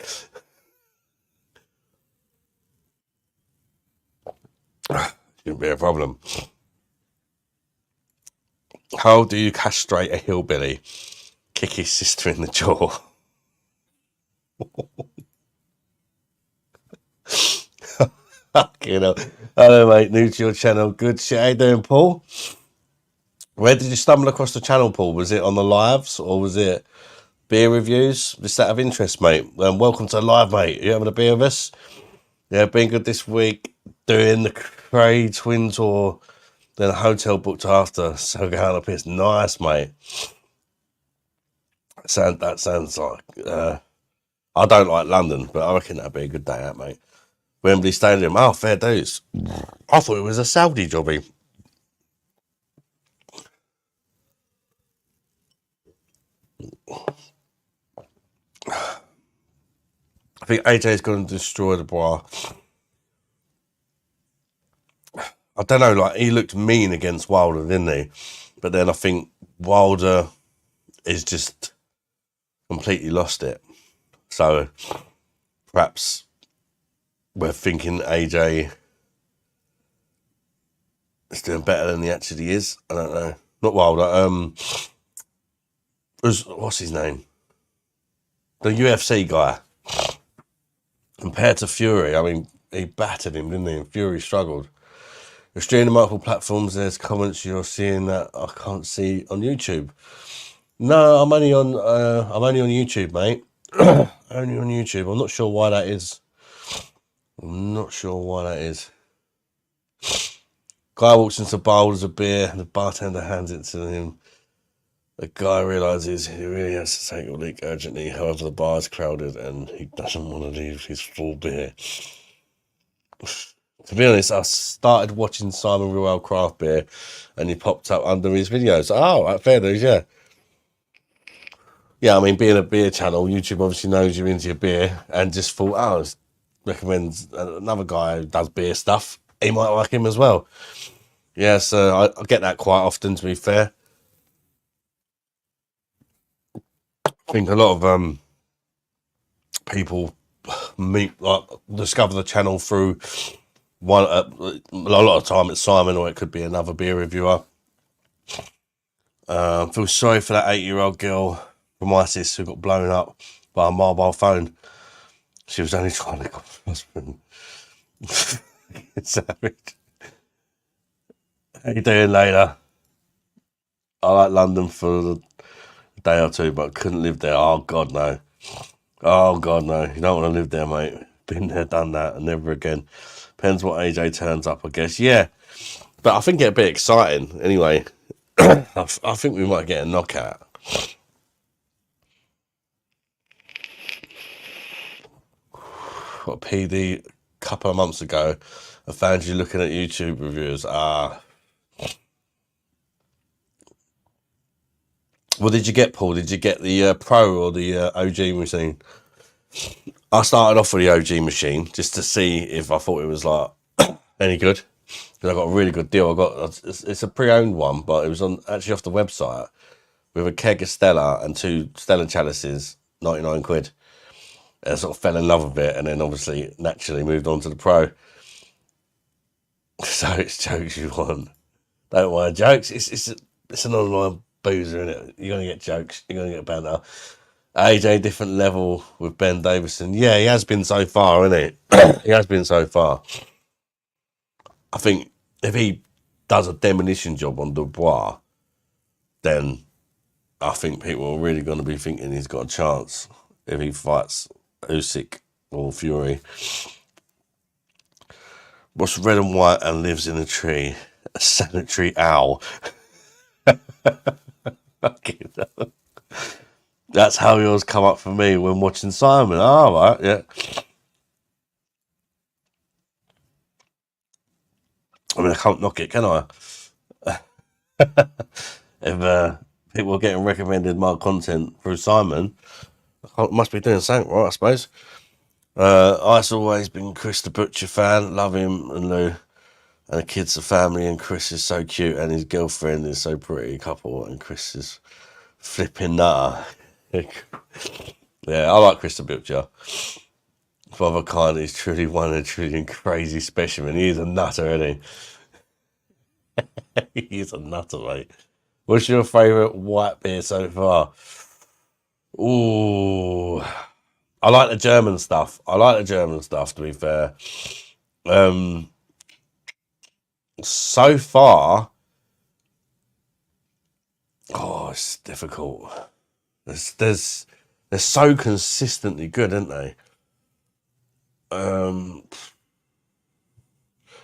Shouldn't be a problem. How do you castrate a hillbilly? Kick his sister in the jaw. Fucking hell. Hello, mate. New to your channel. Good shit. How you doing, Paul? Where did you stumble across the channel, Paul? Was it on the lives or was it beer reviews? Just out of interest, mate. Welcome to the live, mate. You having a beer with us? Yeah, been good this week. Doing the Cray Twin Tour. Then a hotel booked after. So going up. It's nice, mate. That sounds like... I don't like London, but I reckon that'd be a good day out, mate. Wembley Stadium. Oh, fair dues. I thought it was a Saudi jobby. I think AJ's going to destroy the bar. I don't know, like, he looked mean against Wilder, didn't he? But then I think Wilder is just completely lost it. So perhaps we're thinking AJ is doing better than he actually is. I don't know. Not Wilder. What's his name? The UFC guy. Compared to Fury, I mean, he battered him, didn't he? And Fury struggled. You're streaming multiple platforms. There's comments you're seeing that I can't see on YouTube. No, I'm only on YouTube, mate. Only on YouTube. I'm not sure why that is. Guy walks into a bar, orders a beer, and the bartender hands it to him. The guy realises he really has to take a leak urgently. However, the bar is crowded and he doesn't want to leave his full beer. To be honest, I started watching Simon Ruel Craft Beer and he popped up under his videos. Oh, right, fair dues, yeah. Yeah, I mean, being a beer channel, YouTube obviously knows you're into your beer and just thought, oh, recommends another guy who does beer stuff. He might like him as well. Yeah, so I get that quite often, to be fair. I think a lot of people discover the channel through one. A lot of time it's Simon, or it could be another beer reviewer. Feel sorry for that 8-year-old girl from ISIS who got blown up by a mobile phone. She was only trying to call her husband. Savage. How you doing, later? I like London for a day or two, but I couldn't live there. Oh God, no. Oh God, no. You don't want to live there, mate. Been there, done that, and never again. Depends what AJ turns up, I guess. Yeah, but I think it'd be exciting anyway. I think we might get a knockout. What PD a couple of months ago, I found you looking at YouTube reviews. What did you get, Paul? Did you get the Pro or the OG machine? I started off with the OG machine just to see if I thought it was like any good. Because I got a really good deal. It's a pre-owned one, but it was actually off the website with a keg of Stella and 2 Stella chalices, 99 quid. And I sort of fell in love with it, and then obviously naturally moved on to the Pro. So it's jokes you want. Don't want jokes. It's an online boozer, isn't it? You're gonna get jokes. You're gonna get banter. AJ different level with Ben Davison. Yeah, he has been so far, isn't he? He has been so far. I think if he does a demolition job on Dubois, then I think people are really going to be thinking he's got a chance if he fights Usyk or Fury. What's red and white and lives in a tree? A sanitary owl. That's how yours come up for me when watching Simon. Oh, right, yeah. I mean, I can't knock it, can I? If people are getting recommended my content through Simon, I Must be doing something right, I suppose. I've always been Chris the Butcher fan. Love him and Lou. And the kids are family, and Chris is so cute, and his girlfriend is so pretty couple, and Chris is flipping nutter. Yeah, I like Chris the Butcher. Father Khan is truly one and truly crazy specimen. He is a nutter, isn't he? He's a nutter, mate. What's your favourite white beer so far? Ooh, I like the German stuff. To be fair. So far, it's difficult. They're so consistently good, aren't they?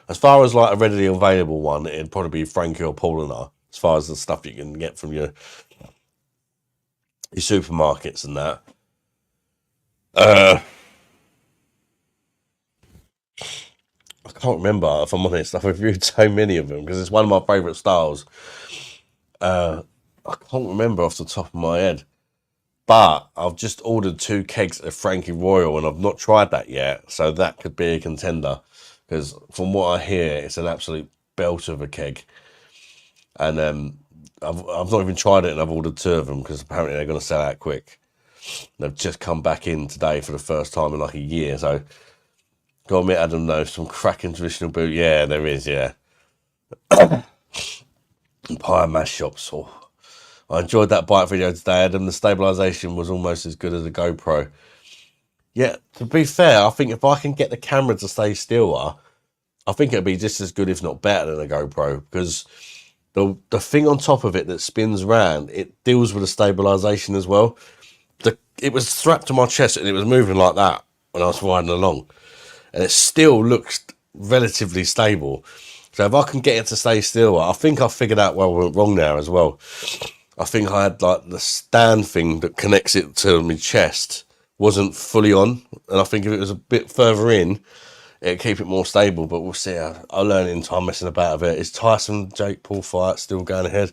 As far as like a readily available one, it'd probably be Frankie or Paulina. As far as the stuff you can get from your supermarkets and that. I can't remember, if I'm honest. I've reviewed so many of them because it's one of my favourite styles. I can't remember off the top of my head. But I've just ordered 2 kegs of Frankie Royal and I've not tried that yet. So that could be a contender. Because from what I hear, it's an absolute belt of a keg. And I've not even tried it and I've ordered 2 of them because apparently they're going to sell out quick. They've just come back in today for the first time in like a year. So, go admit, Adam, knows some cracking traditional beer. Yeah, there is, yeah. And pie and mash shops. Oh. I enjoyed that bike video today, Adam. The stabilisation was almost as good as a GoPro. Yeah, to be fair, I think if I can get the camera to stay stiller, I think it'd be just as good, if not better, than a GoPro. Because the thing on top of it that spins round, it deals with the stabilisation as well. It was strapped to my chest and it was moving like that when I was riding along. And it still looks relatively stable. So if I can get it to stay still, I think I figured out where I went wrong now as well. I think I had like the stand thing that connects it to my chest wasn't fully on. And I think if it was a bit further in, it'd keep it more stable. But we'll see. I'll learn in time messing about with it. Is Tyson Jake Paul fight still going ahead?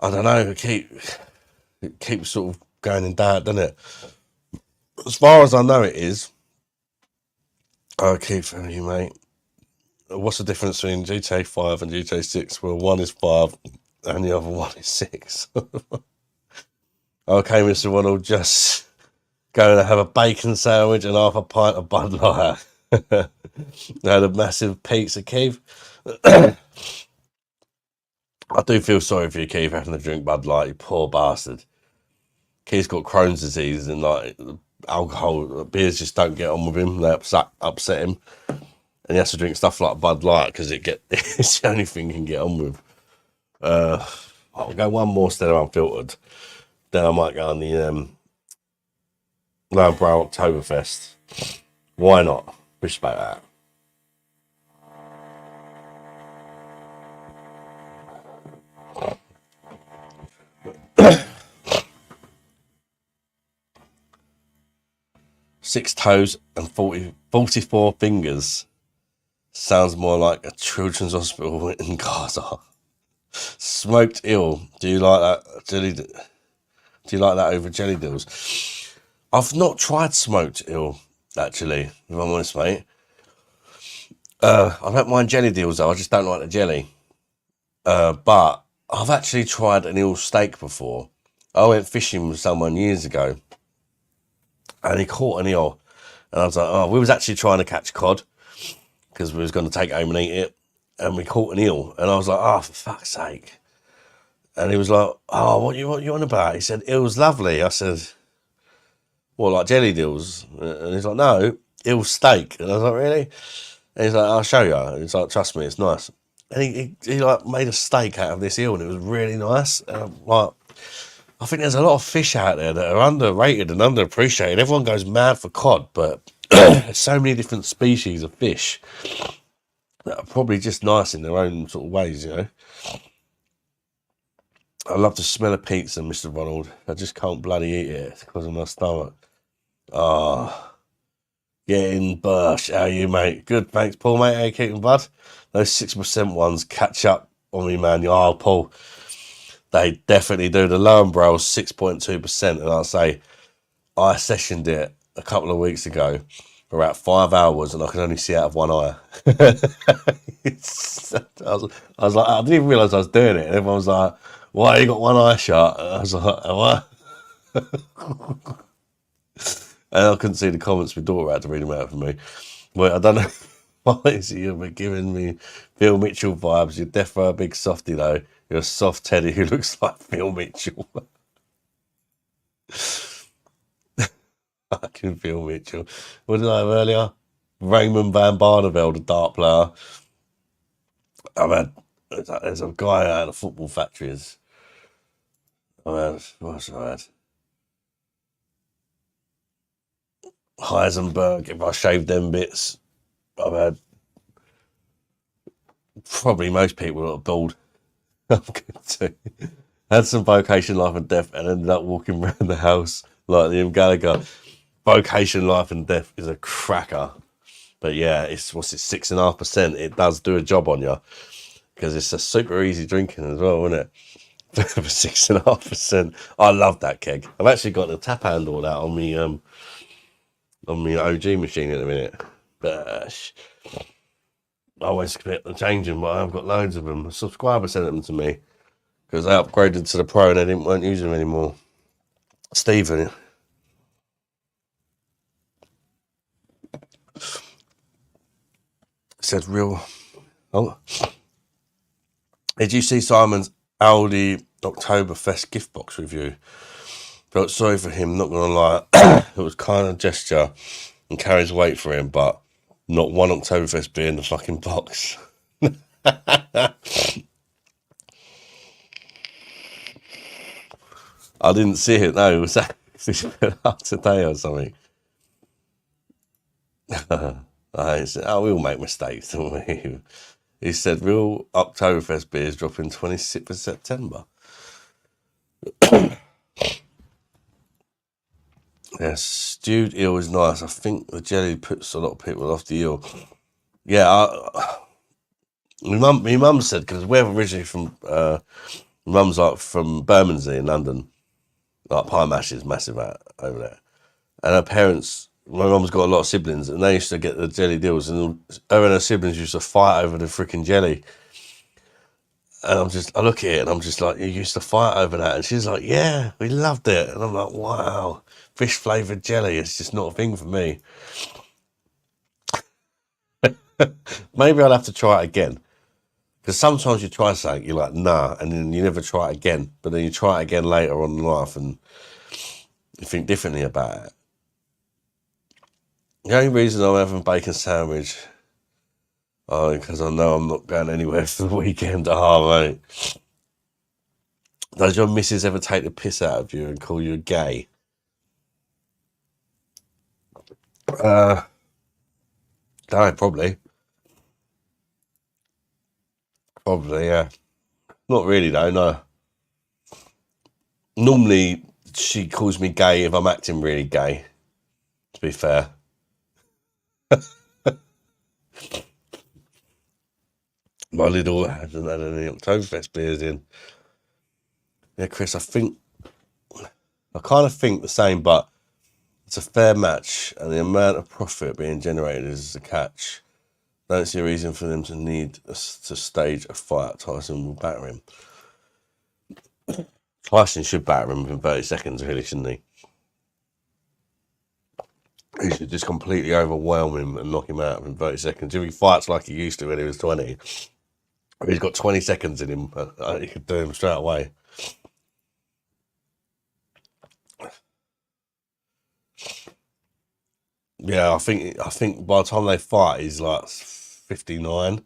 I don't know. It keeps sort of going in doubt, doesn't it? As far as I know, it is. I'll keep for you, mate. What's the difference between GTA 5 and GTA 6? Well, one is 5 and the other one is 6. Okay, Mr. Ronald, just going to have a bacon sandwich and half a pint of Bud Light. Had a massive pizza, Keith. I do feel sorry for you, Keith, having to drink Bud Light, you poor bastard. Keith's got Crohn's disease and like alcohol, beers just don't get on with him. They upset him. And he has to drink stuff like Bud Light because it's the only thing he can get on with. I'll go one more instead of unfiltered. Then I might go on the Low Brow Oktoberfest. Why not? Respect that. Six toes and 44 fingers. Sounds more like a children's hospital in Gaza. Smoked eel. Do you like that jelly? Do you like that over jelly deals? I've not tried smoked eel, actually, if I'm honest, mate. I don't mind jelly deals though, I just don't like the jelly. But I've actually tried an eel steak before. I went fishing with someone years ago and he caught an eel. And I was like, we was actually trying to catch cod because we was going to take it home and eat it. And we caught an eel. And I was like, for fuck's sake. And he was like, what you on about? He said, eel's lovely. I said, what, like jelly deals? And he's like, no, eel steak. And I was like, really? And he's like, I'll show you. And he's like, trust me, it's nice. And he like made a steak out of this eel and it was really nice. And I'm like, I think there's a lot of fish out there that are underrated and underappreciated. Everyone goes mad for cod, but there's so many different species of fish that are probably just nice in their own sort of ways, you know. I love the smell of pizza, Mr. Ronald. I just can't bloody eat it because of my stomach. Getting BOSH. How are you, mate? Good, thanks, Paul, mate. How you keeping, bud? Those 6% ones catch up on me, man. Paul, they definitely do. The Lowenbrow's 6.2%, and I'll say I sessioned it a couple of weeks ago for about 5 hours, and I could only see out of one eye. I was like, I didn't even realise I was doing it. And everyone was like, "Why you got one eye shut?" And I was like, "What?" And I couldn't see the comments. My daughter had to read them out for me. Well, I don't know why is you're giving me Phil Mitchell vibes. You're definitely a big softy though. You're a soft Teddy who looks like Phil Mitchell. Fucking Phil Mitchell. What did I have earlier? Raymond Van Barneveld, the dart player. I've had there's a guy out of the football factories. I've had what's I had? Heisenberg. If I shaved them bits, I've had probably most people that are bald. I'm good too. Had some vocation, life and death, and ended up walking around the house like Liam Gallagher. Vocation, life and death is a cracker. But yeah, it's what's it, 6.5%. It does do a job on you because it's a super easy drinking as well, isn't it? For 6.5%. I love that keg. I've actually got the tap handle out on me OG machine at the minute. But I always forget to change them, but I've got loads of them. A subscriber sent them to me because they upgraded to the Pro and they weren't using them anymore. Stephen. Said real. Oh, did you see Simon's Aldi Oktoberfest gift box review? Felt sorry for him, not gonna lie. It was kind of gesture and carries weight for him, but not one Oktoberfest beer in the fucking box. I didn't see it, no. It was actually up today or something. I said, oh, we all make mistakes, don't we? He said, real Oktoberfest beers dropping 26th of September. Yeah, stewed eel is nice. I think the jelly puts a lot of people off the eel. Yeah, my mum said, because we're originally from, my mum's like from Bermondsey in London. Like pie mash is massive out over there. And her parents, my mum's got a lot of siblings, and they used to get the jelly deals, and her and her siblings used to fight over the freaking jelly. And I look at it, and I'm just like, you used to fight over that, and she's like, yeah, we loved it, and I'm like, wow, fish flavored jelly, it's just not a thing for me. Maybe I'll have to try it again, because sometimes you try something, you're like, nah, and then you never try it again, but then you try it again later on in life, and you think differently about it. The only reason I'm having a bacon sandwich, because I know I'm not going anywhere for the weekend. Oh, mate. Does your missus ever take the piss out of you and call you gay? No, probably. Probably, yeah. Not really, though, no. Normally, she calls me gay if I'm acting really gay, to be fair. My little hasn't had any Oktoberfest beers in. Yeah, Chris, I kind of think the same, but it's a fair match, and the amount of profit being generated is a catch. Don't see a reason for them to need us to stage a fight. Tyson will batter him. Tyson should batter him within 30 seconds, really, shouldn't he? He should just completely overwhelm him and knock him out within 30 seconds. If he fights like he used to when he was 20, if he's got 20 seconds in him, he could do him straight away. Yeah, I think by the time they fight, he's like 59,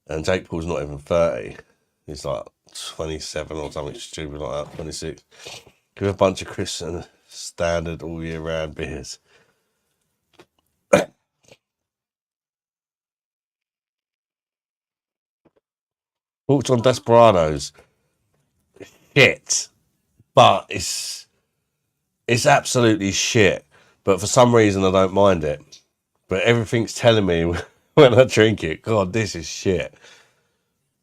and Jake Paul's not even 30. He's like 27 or something stupid like that, 26. Give a bunch of Chris and standard all year round beers. Thoughts on Desperados? Shit, but it's absolutely shit. But for some reason, I don't mind it. But everything's telling me when I drink it, God, this is shit.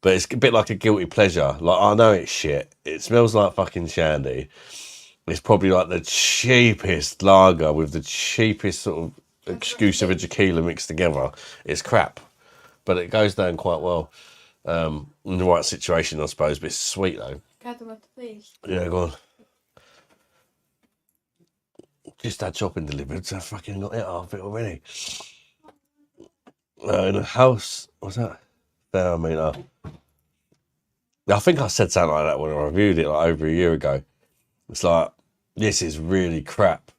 But it's a bit like a guilty pleasure. Like, I know it's shit. It smells like fucking shandy. It's probably like the cheapest lager with the cheapest sort of excuse of a tequila mixed together. It's crap, but it goes down quite well in the right situation, I suppose. But it's sweet though. Yeah, go on. Just had shopping delivered, so I fucking got it half it already. In a house, what's that? Thermometer. I think I said something like that when I reviewed it like over a year ago. It's like, this is really crap.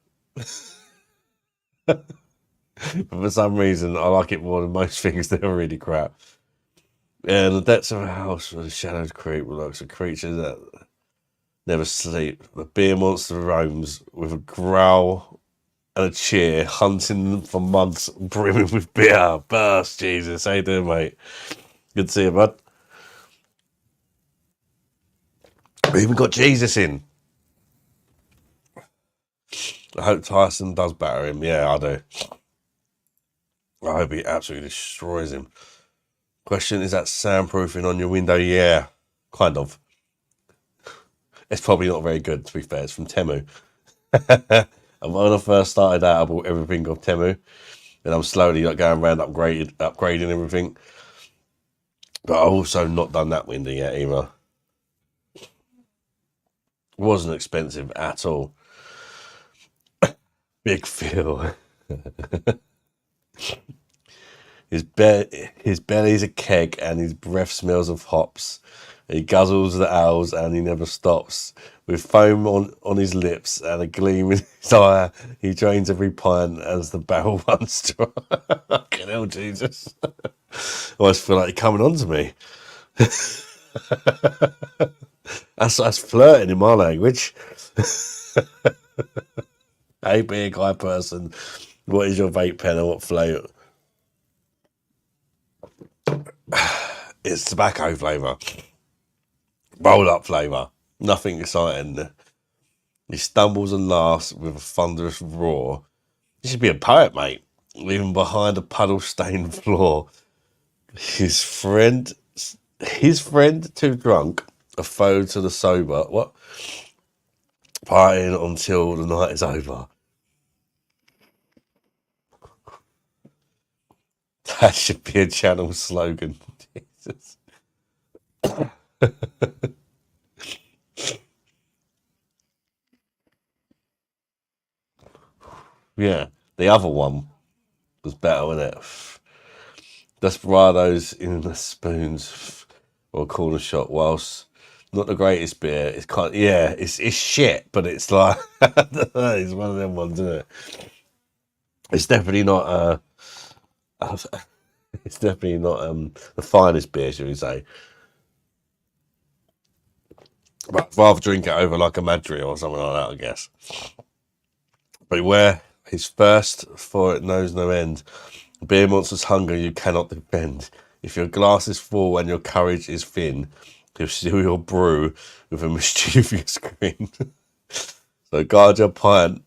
But for some reason, I like it more than most things that are really crap. And the depths of a house where the shadows creep with looks of creatures that never sleep. The beer monster roams with a growl and a cheer, hunting them for months, brimming with beer. BOSH, Jesus. How you doing, mate? Good to see you, bud. We even got Jesus in. I hope Tyson does batter him. Yeah, I do. I hope he absolutely destroys him. Question, is that soundproofing on your window? Yeah, kind of. It's probably not very good, to be fair. It's from Temu. And when I first started out, I bought everything off Temu. And I'm slowly like going around upgrading everything. But I've also not done that window yet either. It wasn't expensive at all. Big Phil. His belly's a keg and his breath smells of hops. He guzzles the owls and he never stops. With foam on his lips and a gleam in his eye, he drains every pint as the barrel runs dry. Fucking hell, Jesus. I always feel like you're coming on to me. That's flirting in my language. Hey, big guy person, what is your vape pen and what flavour? It's tobacco flavour. Roll up flavour. Nothing exciting. He stumbles and laughs with a thunderous roar. You should be a poet, mate. Leaving behind a puddle-stained floor. His friend, too drunk, a foe to the sober. What? Partying until the night is over. That should be a channel slogan. Jesus. Yeah, the other one was better, wasn't it? Desperados in the spoons or a corner shop, whilst not the greatest beer. It's kind of, yeah, it's shit, but it's like it's one of them ones, isn't it? It's definitely not it's definitely not the finest beer, shall we say? But I'd rather drink it over like a Madri or something like that, I guess. Beware his thirst, for it knows no end. Beer monster's hunger you cannot defend. If your glass is full and your courage is thin, he'll steal your brew with a mischievous grin. So guard your pint,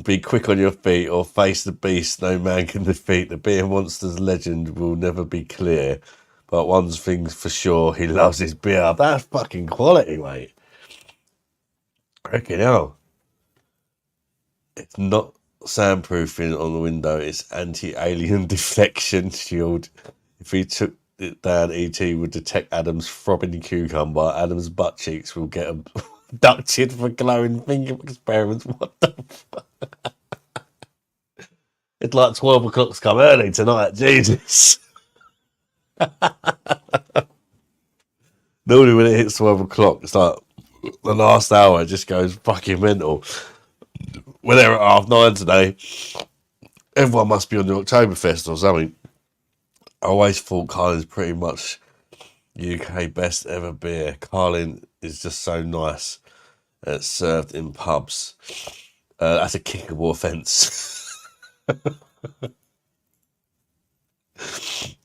be quick on your feet, or face the beast no man can defeat. The beer monster's legend will never be clear, but one thing's for sure, he loves his beer. That's fucking quality, mate. Freaking hell. It's not soundproofing on the window, it's anti-alien deflection shield. If he took it down, ET would detect Adam's throbbing cucumber. Adam's butt cheeks will get abducted for glowing finger experiments. What the fuck? It's like 12 o'clock's come early tonight. Jesus. Normally when it hits 12 o'clock, it's like the last hour just goes fucking mental. We're there at 9:30 today. Everyone must be on the Oktoberfest or something. I always thought Carlin's pretty much UK best ever beer. Carlin is just so nice. It's served in pubs. That's a kickable offence.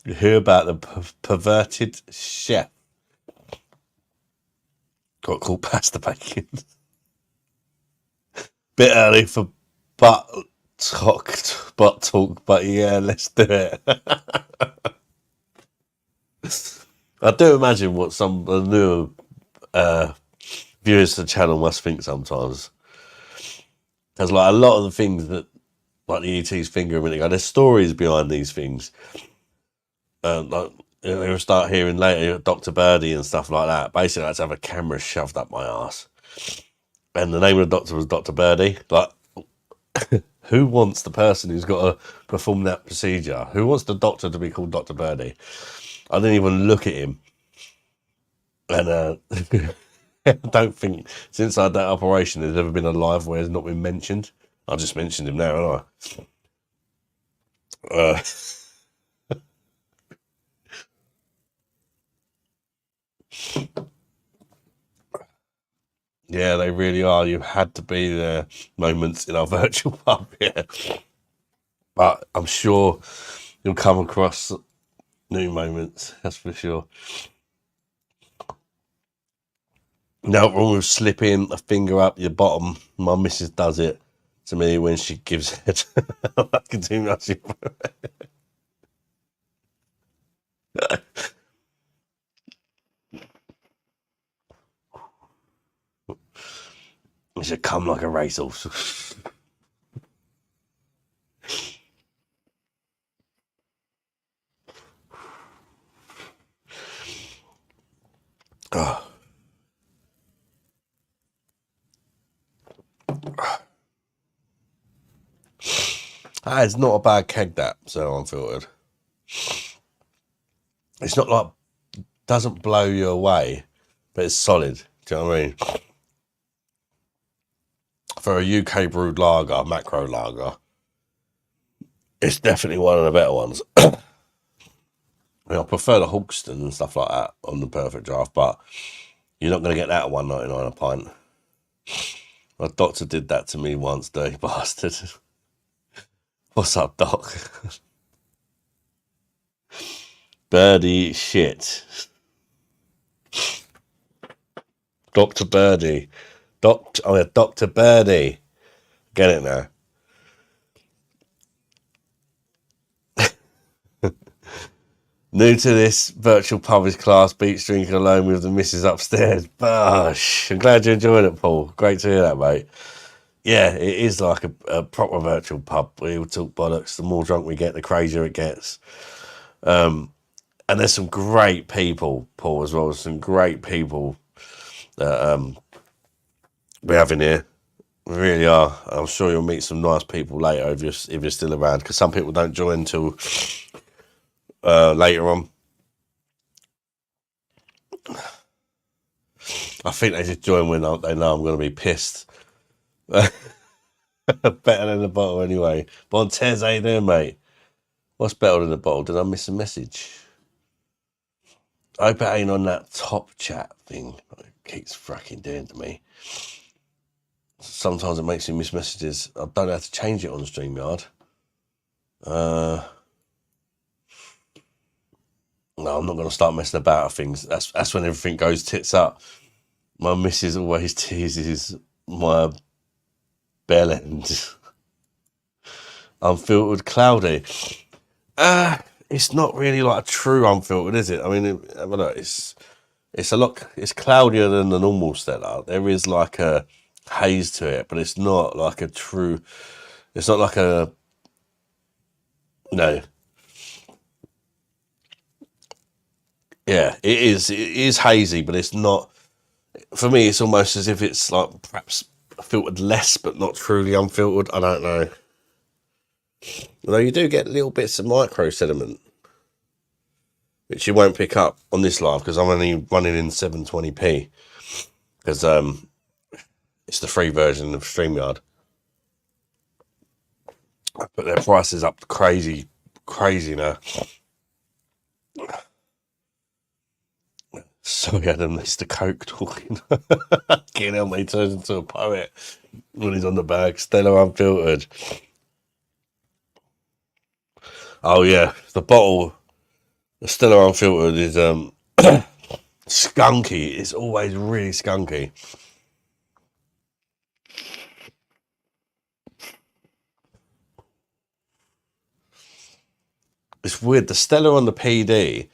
You hear about the perverted chef. Got called pasta bacon. Bit early for butt talk, but yeah, let's do it. I do imagine what some of the newer viewers to the channel must think sometimes. There's like a lot of the things that, like the ET's finger a minute ago, there's stories behind these things. Like you'll start hearing later Dr. Birdie and stuff like that. Basically, I had to have a camera shoved up my ass. And the name of the doctor was Dr. Birdie. Like, who wants the person who's got to perform that procedure? Who wants the doctor to be called Dr. Birdie? I didn't even look at him. And I don't think since I had that operation there's ever been a live where it's not been mentioned. I just mentioned him now, haven't I? Yeah, they really are. You've had to be there moments in our virtual pub, yeah. But I'm sure you'll come across new moments, that's for sure. No wrong with slipping a finger up your bottom. My missus does it to me when she gives it. I can do nothing. It should come like a racehorse. Oh. Ah, it's not a bad keg, that, so unfiltered. It's not like, doesn't blow you away, but it's solid. Do you know what I mean? For a UK brewed lager, macro lager, it's definitely one of the better ones. I mean, I prefer the Hawkston and stuff like that on the Perfect Draft, but you're not going to get that at $1.99 a pint. My doctor did that to me once, dirty bastard. What's up, doc? Birdie shit. Dr. Birdie. Dr. Birdie. Get it now. New to this virtual pub is class beach drinking alone with the missus upstairs. Bosh. I'm glad you enjoyed it, Paul. Great to hear that, mate. Yeah, it is like a proper virtual pub. We all talk bollocks. The more drunk we get, the crazier it gets. And there's some great people, Paul, as well. Some great people that we have in here. We really are. I'm sure you'll meet some nice people later if you're still around, because some people don't join until later on. I think they just join when they know I'm going to be pissed. Better than the bottle anyway. Bontez, how you doing, mate? What's better than the bottle? Did I miss a message? I hope it ain't on that top chat thing. It keeps fucking doing to me. Sometimes it makes me miss messages. I don't have to change it on StreamYard. No, I'm not going to start messing about with things. That's when everything goes tits up. My missus always teases my bell end. Unfiltered cloudy. It's not really like a true unfiltered, is it? I mean, it's a lot. It's cloudier than the normal Stella. There is like a haze to it, but it's not like a true. It's not like a. No. Yeah, it is. It is hazy, but it's not. For me, it's almost as if it's like perhaps filtered less, but not truly unfiltered. I don't know. Although you do get little bits of micro sediment, which you won't pick up on this live because I'm only running in 720p. Because it's the free version of StreamYard. I put their prices up crazy now. Sorry, Adam, it's the Coke talking. Getting hell, he turns into a poet when he's on the bag. Stella Unfiltered. Oh yeah, the bottle, the Stella Unfiltered is skunky. It's always really skunky. It's weird. The Stella on the PD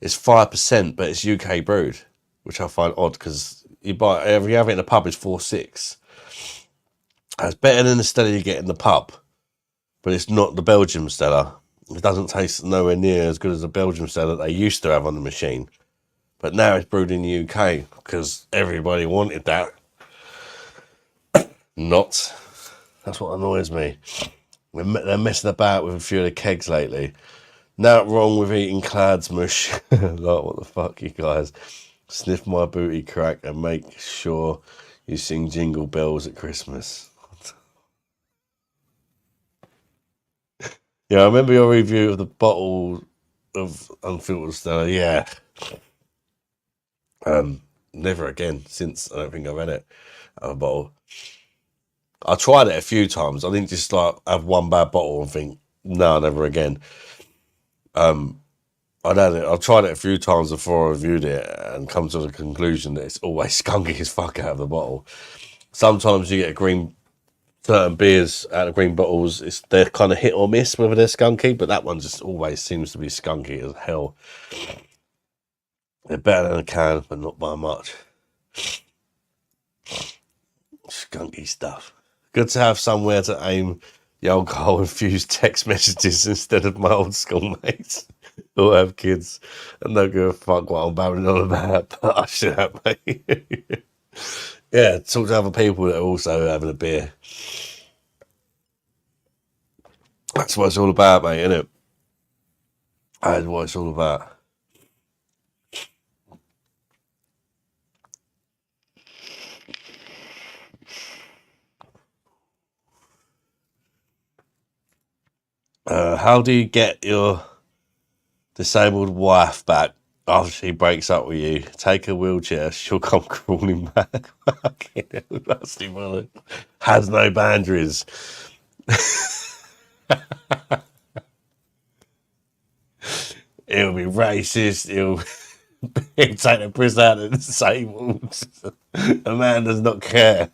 is 5%, but it's UK brewed, which I find odd because if you have it in a pub, it's 4.6. It's better than the Stella you get in the pub, but it's not the Belgium Stella. It doesn't taste nowhere near as good as the Belgium Stella that they used to have on the machine. But now it's brewed in the UK because everybody wanted that. Not. That's what annoys me. They're messing about with a few of the kegs lately. Nothing wrong with eating Clad's mush. Like, what the fuck, you guys? Sniff my booty crack and make sure you sing Jingle Bells at Christmas. Yeah, I remember your review of the bottle of unfiltered Stella. Yeah. Never again since. I don't think I've had it out of a bottle. I tried it a few times. I didn't just like have one bad bottle and think, no, never again. I've tried it a few times before I reviewed it and come to the conclusion that it's always skunky as fuck out of the bottle. Sometimes you get certain beers out of green bottles, they're kind of hit or miss whether they're skunky, but that one just always seems to be skunky as hell. They're better than a can, but not by much. Skunky stuff. Good to have somewhere to aim the alcohol-infused text messages instead of my old schoolmates who have kids and don't give a fuck what I'm babbling on about, but I should have, mate. Yeah, talk to other people that are also having a beer. That's what it's all about, mate, isn't it? That's what it's all about. How do you get your disabled wife back after she breaks up with you? Take a wheelchair, she'll come crawling back. Fucking hell, nasty mother. Has no boundaries. He'll be racist. He'll take the piss out of the disabled. A man does not care.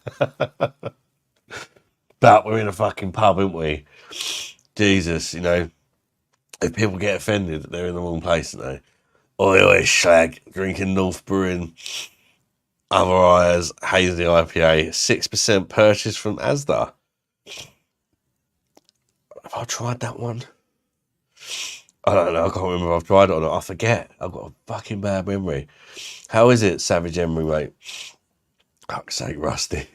But we're in a fucking pub, aren't we? Jesus, if people get offended, they're in the wrong place, aren't they? Oi, oi, slag, drinking North Brewing, Other Eyes, Hazy IPA, 6% purchase from Asda. Have I tried that one? I don't know, I can't remember if I've tried it or not. I forget. I've got a fucking bad memory. How is it, Savage Emery, mate? Fuck's sake, Rusty.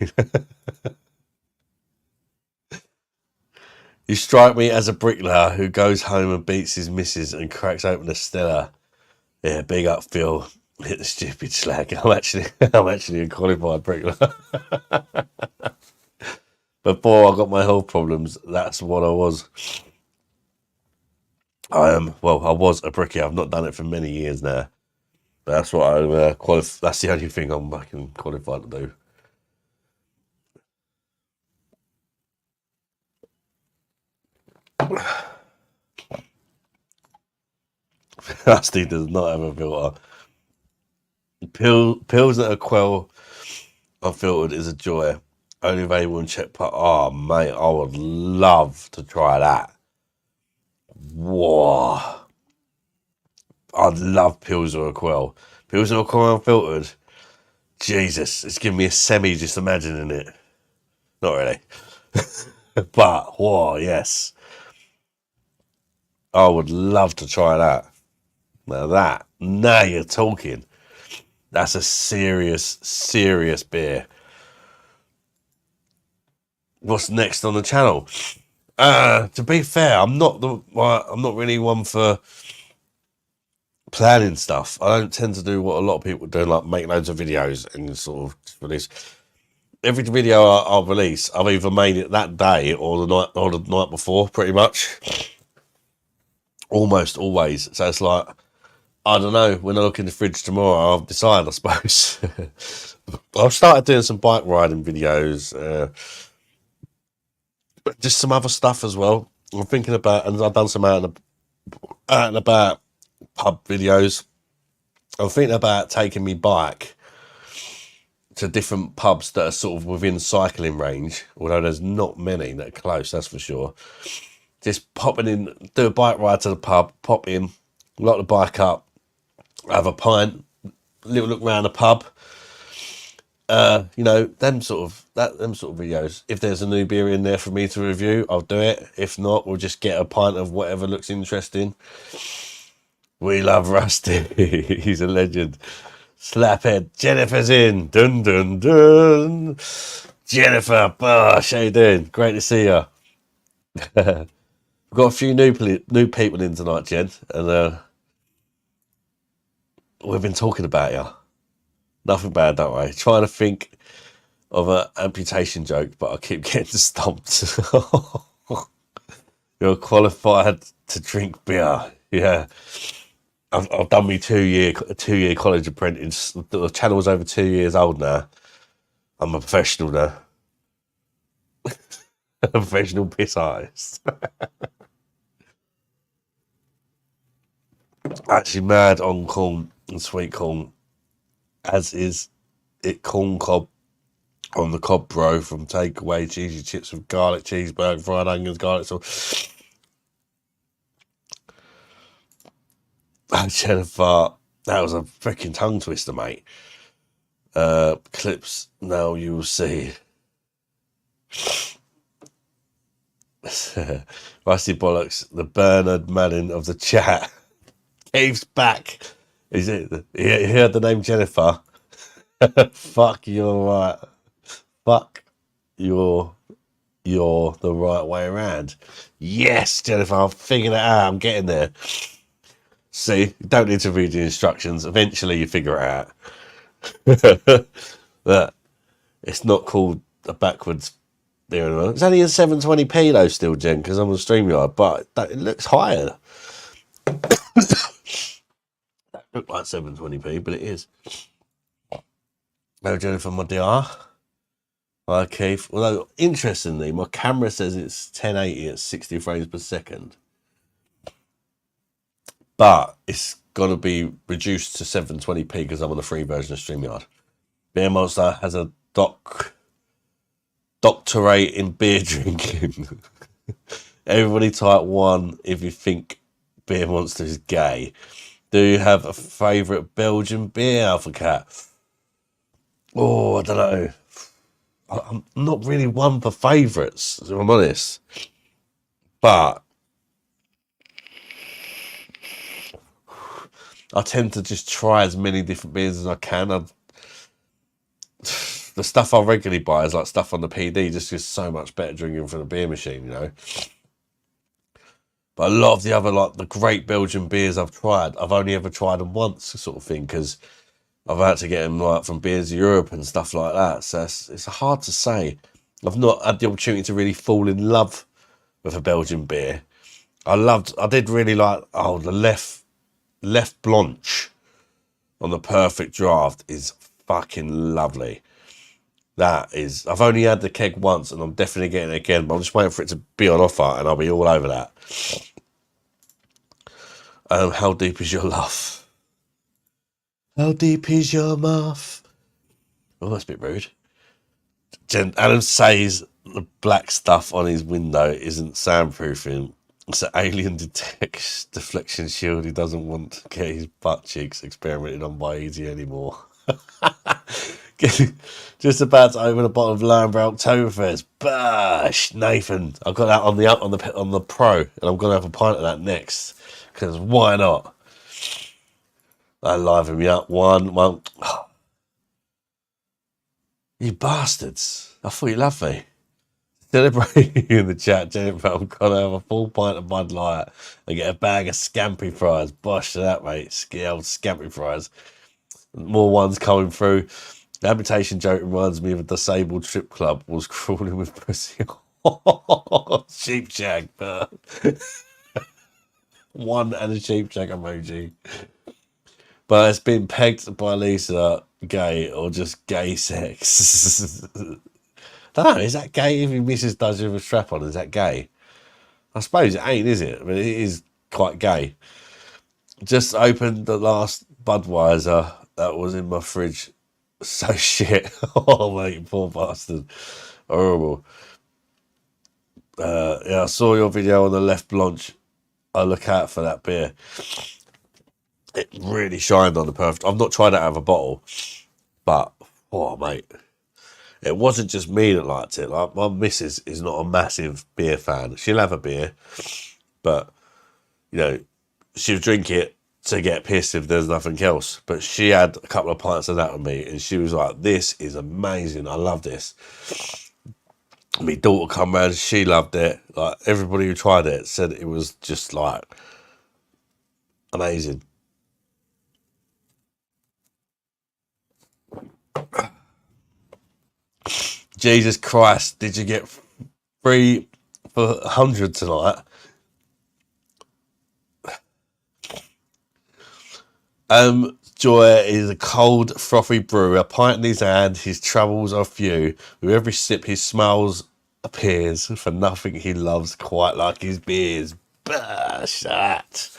You strike me as a bricklayer who goes home and beats his missus and cracks open a Stella. Yeah, big up, Phil. Hit the stupid slag. I'm actually a qualified bricklayer. Before I got my health problems, that's what I was. I was a bricklayer. I've not done it for many years now. But that's what I'm that's the only thing I'm fucking qualified to do. Rusty does not have a filter. Pills that are quell unfiltered is a joy. Only available in Czech Pub. Oh, mate, I would love to try that. Whoa. I'd love Pilsner or Quell. Pilsner or Quell unfiltered. Jesus, it's giving me a semi just imagining it. Not really. But, whoa, yes. I would love to try that. Now you're talking. That's a serious, serious beer. What's next on the channel? To be fair, I'm not really one for planning stuff. I don't tend to do what a lot of people do, like make loads of videos and sort of release. Every video I'll release, I've either made it that day or the night before, pretty much. Almost always. So it's like, I don't know. When I look in the fridge tomorrow, I'll decide, I suppose. I've started doing some bike riding videos, but just some other stuff as well. I'm thinking about, and I've done some out and about pub videos. I'm thinking about taking me bike to different pubs that are sort of within cycling range, although there's not many that are close, that's for sure. Just popping in, do a bike ride to the pub, pop in, lock the bike up, have a pint, little look around the pub, You know, them sort of videos. If there's a new beer in there for me to review, I'll do it. If not, we'll just get a pint of whatever looks interesting. We love Rusty. He's a legend. Slaphead. Jennifer's in. Dun dun dun. Jennifer Bosh, how you doing? Great to see you. We've got a few new people in tonight, Jen, and we've been talking about you. Nothing bad, don't worry. Trying to think of an amputation joke, but I keep getting stumped. You're qualified to drink beer. Yeah. I've done me 2 year college apprentice. The channel's over 2 years old now. I'm a professional now. A professional piss artist. Actually mad on corn and sweet corn, as is it corn cob on the cob bro from Takeaway, cheesy chips with garlic, cheeseburger, fried onions, garlic sauce. Jennifer, that was a freaking tongue twister, mate. Clips, now you will see. Rusty Bollocks, the Bernard Manning of the chat. Cave's back. Is it? You heard the name Jennifer? Fuck, you're right. Fuck, you're the right way around. Yes, Jennifer, I'm figuring it out. I'm getting there. See, you don't need to read the instructions. Eventually, you figure it out. But it's not called a backwards there. It's only a 720p though, still, Jen, because I'm on StreamYard, but it looks higher. That looked like 720p, but it is. No, Jennifer, my dear. Hi, Keith. Although, interestingly, my camera says it's 1080 at 60 frames per second. But it's going to be reduced to 720p because I'm on the free version of StreamYard. Beer Monster has a doctorate in beer drinking. Everybody type 1 if you think Beer Monster is gay. Do you have a favourite Belgian beer, Alpha Cat? Oh, I don't know. I'm not really one for favourites, if I'm honest. But I tend to just try as many different beers as I can. The stuff I regularly buy is like stuff on the PD, just is so much better drinking from the beer machine, you know. But a lot of the other, like the great Belgian beers I've tried, I've only ever tried them once, sort of thing, because I've had to get them like from Beers Europe and stuff like that. So it's hard to say. I've not had the opportunity to really fall in love with a Belgian beer. I did really like, the Left Blanche on the Perfect Draft is fucking lovely. That is, I've only had the keg once and I'm definitely getting it again, but I'm just waiting for it to be on offer and I'll be all over that. How deep is your love? How deep is your muff? Oh, that's a bit rude. Adam says the black stuff on his window isn't soundproofing. It's an alien deflection shield. He doesn't want to get his butt cheeks experimented on by Easy anymore. Just about to open a bottle of Lambert Oktoberfest. Bosh, Nathan. I've got that on the Pro, and I'm gonna have a pint of that next. Because why not? I liven me up. One. You bastards! I thought you loved me. Celebrating in the chat, Jennifer. I'm gonna have a full pint of Bud Light and get a bag of Scampi fries. Bosh to that, mate. Old Scampi fries. More ones coming through. The amputation joke reminds me of a disabled strip club was crawling with pussy. Sheep shag. One and a sheep shag emoji. But it's been pegged by Lisa, gay or just gay sex. Don't know, is that gay if your missus does you with a strap on? Is that gay? I suppose it ain't, is it? But it is quite gay. Just opened the last Budweiser that was in my fridge. So shit. Oh, mate, poor bastard. Horrible. Yeah, I saw your video on the Left Blanche. I look out for that beer. It really shined on the Perfect. I've not tried it out of a bottle, but Oh, mate. It wasn't just me that liked it. Like, my missus is not a massive beer fan. She'll have a beer, but, you know, she'll drink it to get pissed if there's nothing else. But she had a couple of pints of that with me, and she was like, "This is amazing. I love this." My daughter come round, she loved it. Like, everybody who tried it said it was just like amazing. Jesus Christ, did you get free for 100 tonight? Joy is a cold, frothy brew, a pint in his hand, his troubles are few. With every sip, his smiles appears, for nothing he loves quite like his beers. Bash that.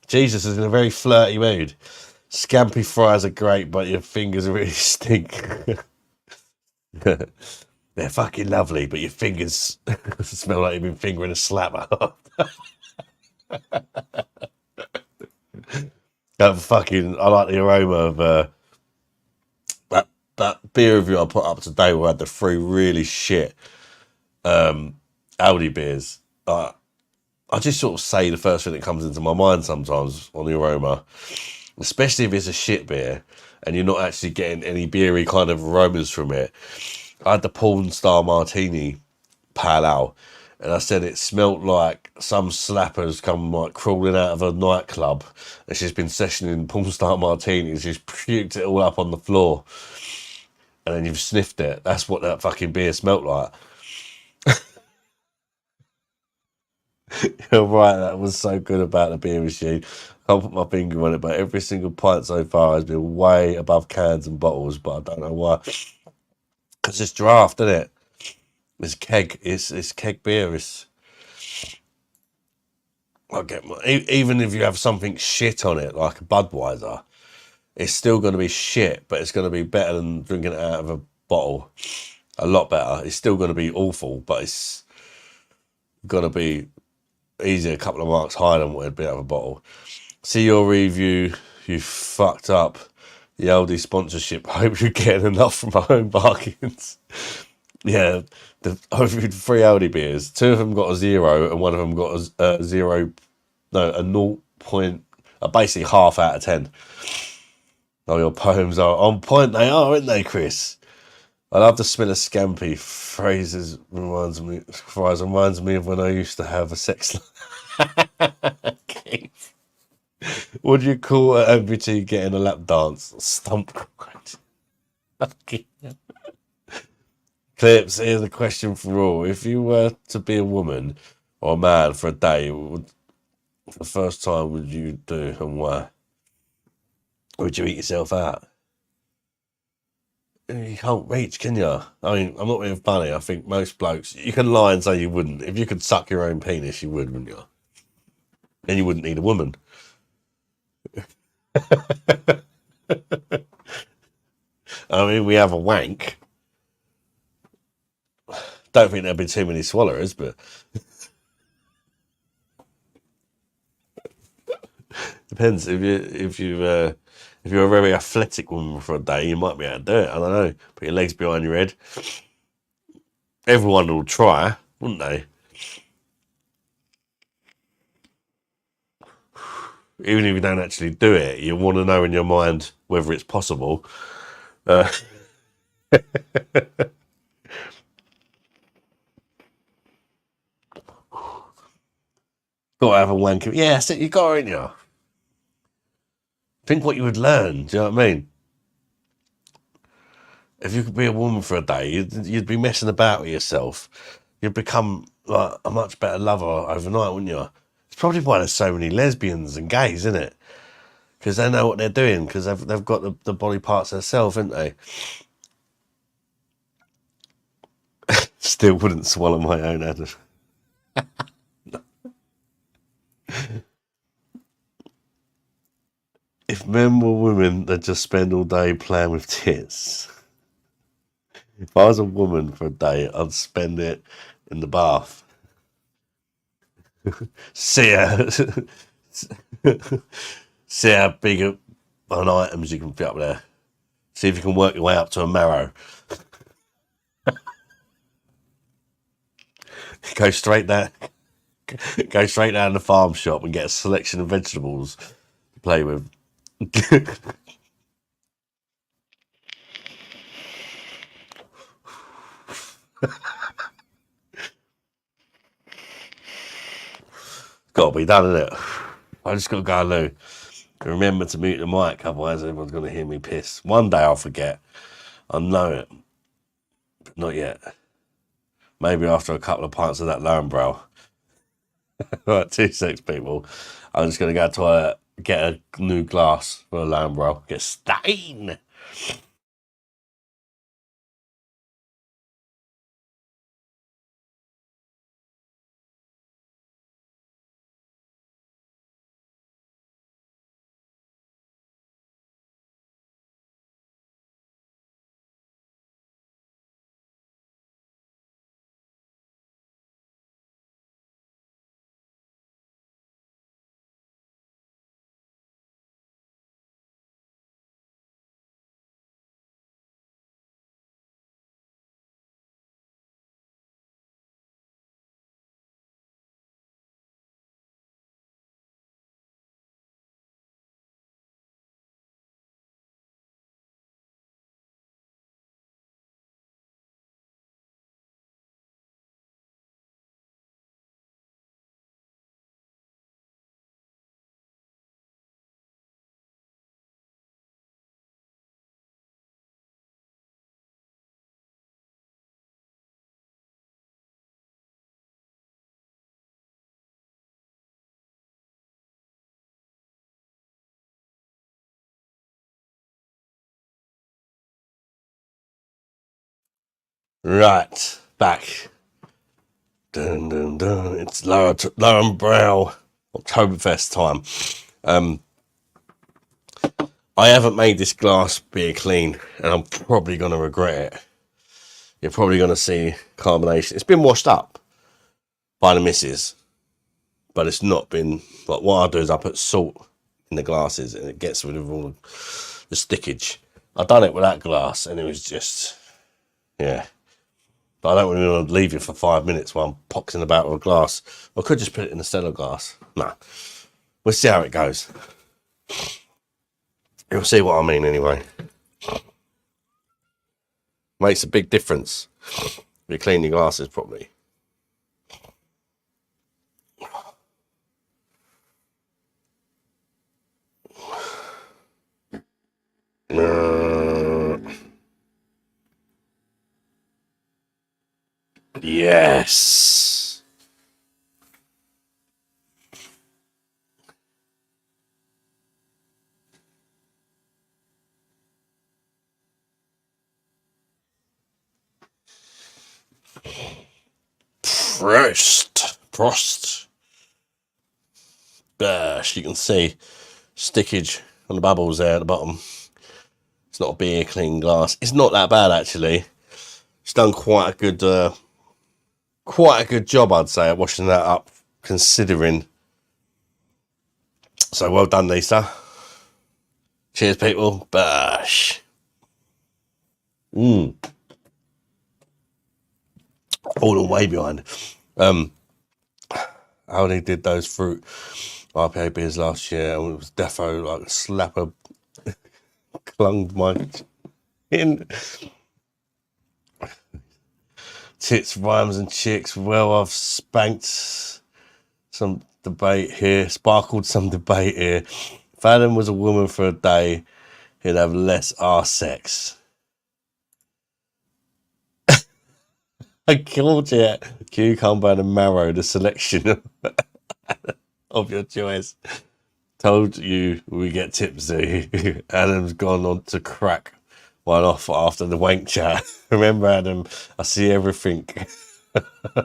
Jesus is in a very flirty mood. Scampi fries are great, but your fingers really stink. They're fucking lovely, but your fingers smell like you've been fingering a slapper. I like the aroma of that beer review I put up today where I had the three really shit Aldi beers. I just sort of say the first thing that comes into my mind sometimes on the aroma, especially if it's a shit beer and you're not actually getting any beery kind of aromas from it. I had the Porn Star Martini Pale Ale, and I said it smelt like some slappers come like crawling out of a nightclub and she's been sessioning Porn Star Martinis. She's puked it all up on the floor, and then you've sniffed it. That's what that fucking beer smelt like. You're right, that was so good about the beer machine. I can't put my finger on it, but every single pint so far has been way above cans and bottles, but I don't know why. Because it's draft, isn't it? It's keg. It's keg beer. Even if you have something shit on it, like a Budweiser, it's still going to be shit, but it's going to be better than drinking it out of a bottle. A lot better. It's still going to be awful, but it's going to be easy, a couple of marks higher than what it'd be out of a bottle. See your review. You fucked up the Aldi sponsorship. Hope you're getting enough from my own bargains. Yeah, over 3 Aldi beers. 2 of them got a 0, and 1 of them got a 0. No, a 0 point. Basically half out of 10. Oh, your poems are on point. They are, aren't they, Chris? I love the smell of scampi. Fries reminds me of when I used to have a sex life. What do you call an amputee getting a lap dance? Stump. Clips, here's a question for all. If you were to be a woman or a man for a day, what the first time would you do and why? Would you eat yourself out? You can't reach, can you? I mean, I'm not being funny. I think most blokes, you can lie and say you wouldn't. If you could suck your own penis, you would, wouldn't you? Then you wouldn't need a woman. I mean, we have a wank. Don't think there'd be too many swallowers, but depends. If you're a very athletic woman for a day, you might be able to do it. I don't know. Put your legs behind your head. Everyone will try, wouldn't they? Even if you don't actually do it, you want to know in your mind whether it's possible. Uh, Got to have a wank. Yeah, so you got, ain't you? Think what you would learn. Do you know what I mean? If you could be a woman for a day, you'd be messing about with yourself. You'd become like a much better lover overnight, wouldn't you? It's probably why there's so many lesbians and gays, isn't it? Because they know what they're doing, because they've got the body parts themselves, haven't they? Still wouldn't swallow my own head. If men were women, they'd just spend all day playing with tits. If I was a woman for a day, I'd spend it in the bath. See how, see how big an items you can fit up there. See if you can work your way up to a marrow. Go straight down. Go straight down the farm shop and get a selection of vegetables to play with. Got to be done, isn't it? I just got to go loo. Remember to mute the mic, otherwise everyone's going to hear me piss. One day I'll forget. I know it. But not yet. Maybe after a couple of pints of that Lowenbrow. Right, 2 secs, people. I'm just going to go to the toilet, get a new glass for a Lowenbrow. Get stain. Right, back. Dun, dun, dun. It's Lowenbrow Oktoberfest time. I haven't made this glass beer clean, and I'm probably going to regret it. You're probably going to see carbonation. It's been washed up by the missus, but it's not been. But what I do is I put salt in the glasses, and it gets rid of all the stickage. I done it with that glass, and it was just, yeah. But I don't really want to leave it for 5 minutes while I'm poxing about with a glass. I could just put it in a cellar glass. No, we'll see how it goes. You'll see what I mean anyway. Makes a big difference if you clean your glasses properly. Yes. Prost. BOSH. You can see stickage on the bubbles there at the bottom. It's not a beer clean glass. It's not that bad actually. It's done quite a good job, I'd say, at washing that up, considering. So well done, Lisa. Cheers, people. BOSH. Falling way behind. How they did those fruit IPA beers last year, and it was defo like a slapper clung my chin. Tits, rhymes and chicks. Well, I've spanked some debate here, sparkled some debate here. If Adam was a woman for a day, he'd have less arse sex. I called it cucumber and marrow, the selection of your choice. Told you we get tipsy. Adam's gone on to crack one off after the wank chat. Remember, Adam, I see everything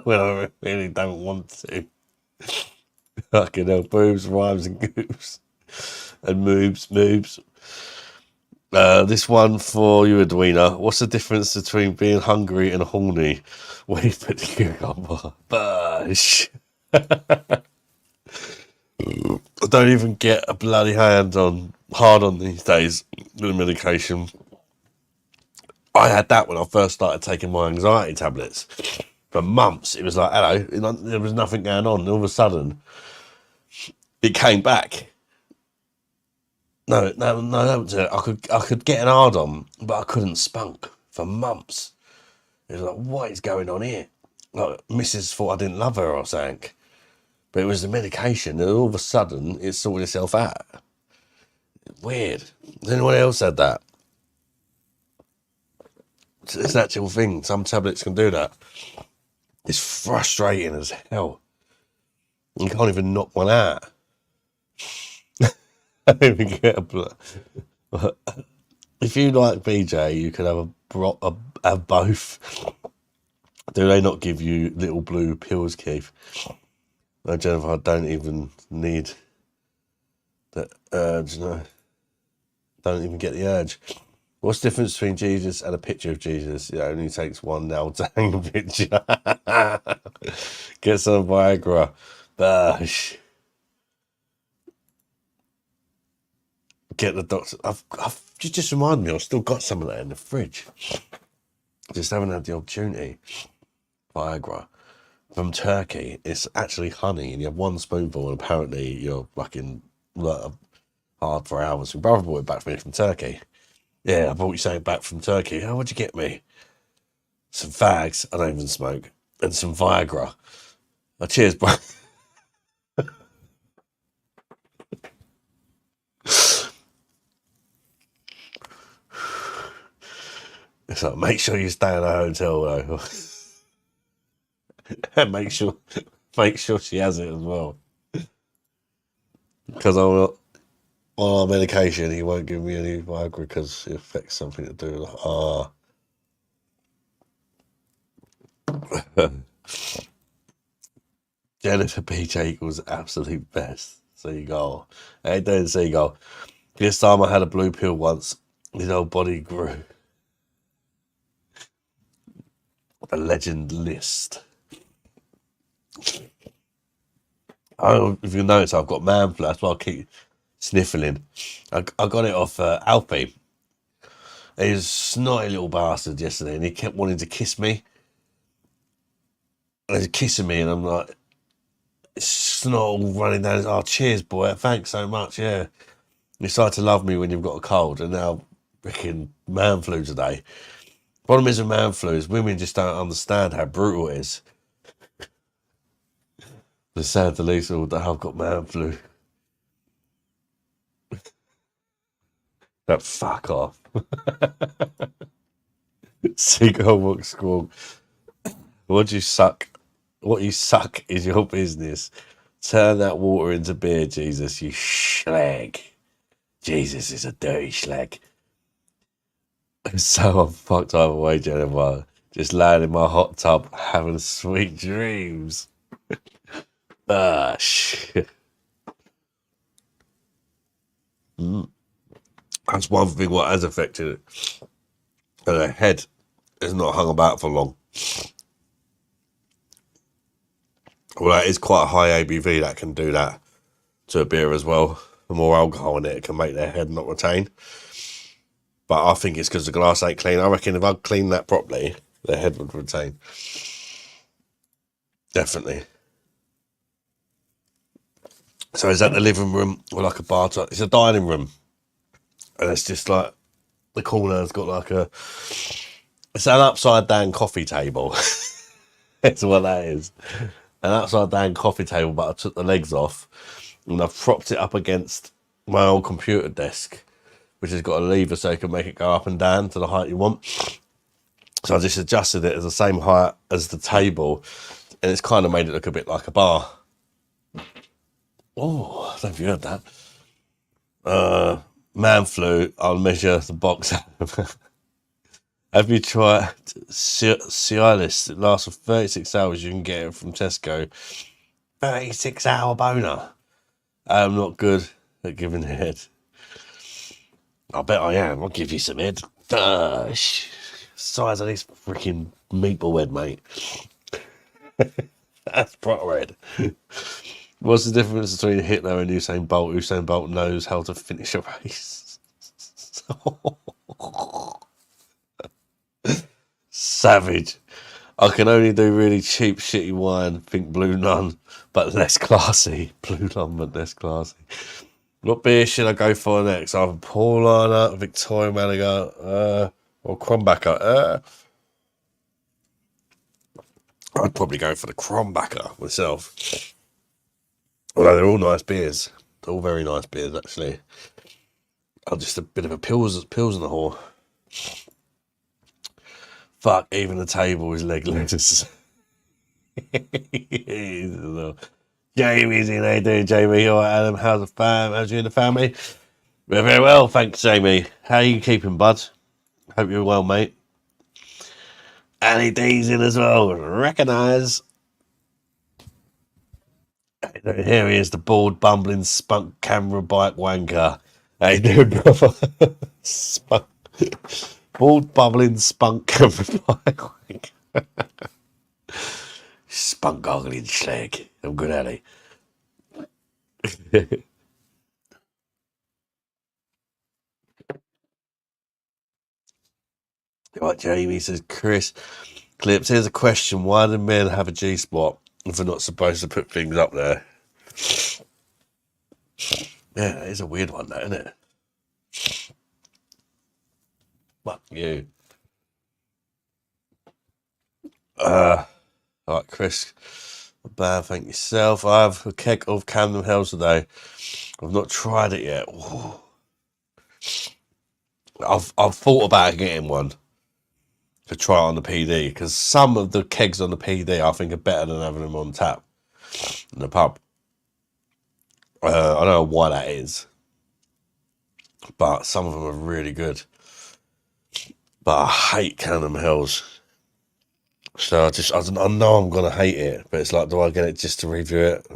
when I really don't want to. Fucking hell, boobs, rhymes and goofs. And moobs. This one for you, Edwina. What's the difference between being hungry and horny? Where you put the cucumber? BOSH. I don't even get a bloody hard on these days with the medication. I had that when I first started taking my anxiety tablets. For months, it was like, hello, there was nothing going on. And all of a sudden, it came back. No, that was it. I could get an hard on, but I couldn't spunk for months. It was like, what is going on here? Like, Mrs. thought I didn't love her or something. But it was the medication, and all of a sudden, it sorted itself out. Weird. Has anyone else had that? It's an actual thing. Some tablets can do that. It's frustrating as hell. You can't even knock one out. I don't even get if you like BJ, you could have both. Do they not give you little blue pills, Keith? No, Jennifer, I don't even need the urge. No, don't even get the urge. What's the difference between Jesus and a picture of Jesus? It only takes one nail to hang a picture. Get some Viagra. BOSH. Get the doctor. You just reminded me, I've still got some of that in the fridge. Just haven't had the opportunity. Viagra. From Turkey. It's actually honey, and you have one spoonful, and apparently you're fucking hard for hours. My brother brought it back for me from Turkey. Yeah, I brought you something back from Turkey. Oh, what'd you get me? Some fags. I don't even smoke. And some Viagra. Oh, cheers, bro. It's like, make sure you stay in a hotel, though. And make sure she has it as well. Because on our medication, he won't give me any Viagra because it affects something to do with Jennifer BJ equals absolute best. So you go. Hey, don't say you go. This time I had a blue pill once. His whole body grew. The legend list. If you notice, I've got man flu. That's why I keep sniffling. I got it off Alfie. He was a snotty little bastard yesterday, and he kept wanting to kiss me. And he's kissing me, and I'm like, snot all running down his, oh, cheers, boy. Thanks so much, yeah. You started to love me when you've got a cold, and now freaking man flu today. Problem is with man flu is women just don't understand how brutal it is. The sad to least all that I've got man flu. That fuck off. Seagull walk squawk. What you suck is your business. Turn that water into beer, Jesus, you schlag. Jesus is a dirty schlag. So I'm fucked either way, Jennifer. Just laying in my hot tub, having sweet dreams. Shit. That's one thing what has affected it. And the head has not hung about for long. Well, that is quite a high ABV that can do that to a beer as well. The more alcohol in it can make their head not retain. But I think it's because the glass ain't clean. I reckon if I'd clean that properly, the head would retain. Definitely. So is that the living room or like a bar top? It's a dining room. And it's just like, the corner's got like it's an upside down coffee table. That's what that is. An upside down coffee table, but I took the legs off and I've propped it up against my old computer desk, which has got a lever so you can make it go up and down to the height you want. So I just adjusted it as the same height as the table, and it's kind of made it look a bit like a bar. Oh, I don't know if you heard that. Man flu, I'll measure the box. Have you tried Cialis? It lasts for 36 hours. You can get it from Tesco. 36-hour boner. I'm not good at giving head. I bet I am. I'll give you some head. Size of this freaking meatball head, mate. That's proper head. What's the difference between Hitler and Usain Bolt? Usain Bolt knows how to finish a race. Savage. I can only do really cheap, shitty wine. Think Blue Nun, but less classy. Blue Nun, but less classy. What beer should I go for next? Either Paulaner, Victoria Malaga, or Krombacher. I'd probably go for the Krombacher myself. Although they're all nice beers. They're all very nice beers, actually. I'm just a bit of a pills in the whore. Fuck, even the table is legless. Jamie's in. How you doing, Jamie? All right, Adam? How's the fam? How's you and the family? We're very well, thanks, Jamie. How are you keeping, bud? Hope you're well, mate. Annie D's in as well. Recognise. Here he is, the bald, bumbling, spunk camera bike wanker. How you doing, brother? Spunk. Bald, bubbling, spunk camera bike wanker. Spunk goggling slag. I'm good at it. Right, Jamie says, Chris Clips, here's a question. Why do men have a G-spot if they're not supposed to put things up there? Yeah, it's a weird one, that, isn't it? Fuck you. All right, Chris. Bad, thank yourself. I have a keg of Camden Hells today. I've not tried it yet. Ooh. I've thought about getting one to try on the PD, because some of the kegs on the PD I think are better than having them on tap in the pub. I don't know why that is, but some of them are really good. But I hate Camden Hells. So I know I'm gonna hate it, but it's like, do I get it just to review it?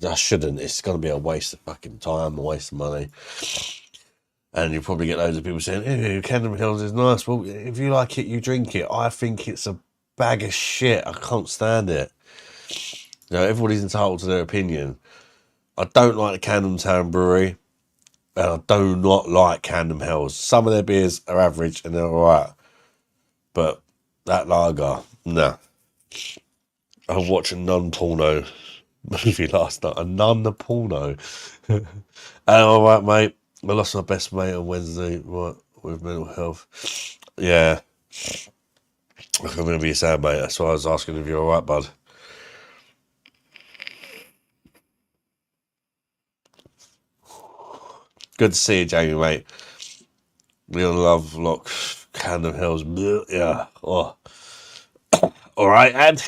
I shouldn't. It's gonna be a waste of fucking time, a waste of money. And you probably get loads of people saying, "Ew, Camden Hills is nice." Well, if you like it, you drink it. I think it's a bag of shit. I can't stand it. You know, everybody's entitled to their opinion. I don't like the Camden Town Brewery, and I do not like Camden Hells. Some of their beers are average and they're alright, but that lager, nah. I watched a non-porno movie last night. A non-porno. Alright, mate. I lost my best mate on Wednesday, right, with mental health. Yeah. I'm going to be sad, mate. That's why I was asking if you're alright, bud. Good to see you, Jamie, mate. Real love, lock, Camden Hills. Yeah. Oh. Alright, Ed.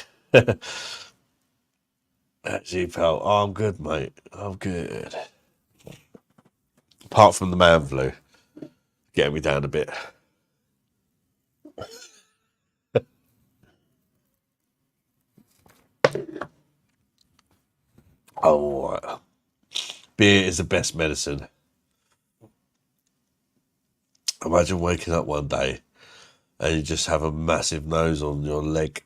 Actually, pal. Oh, I'm good, mate. I'm good. Apart from the man flu. Getting me down a bit. Oh, beer is the best medicine. Imagine waking up one day and you just have a massive nose on your leg.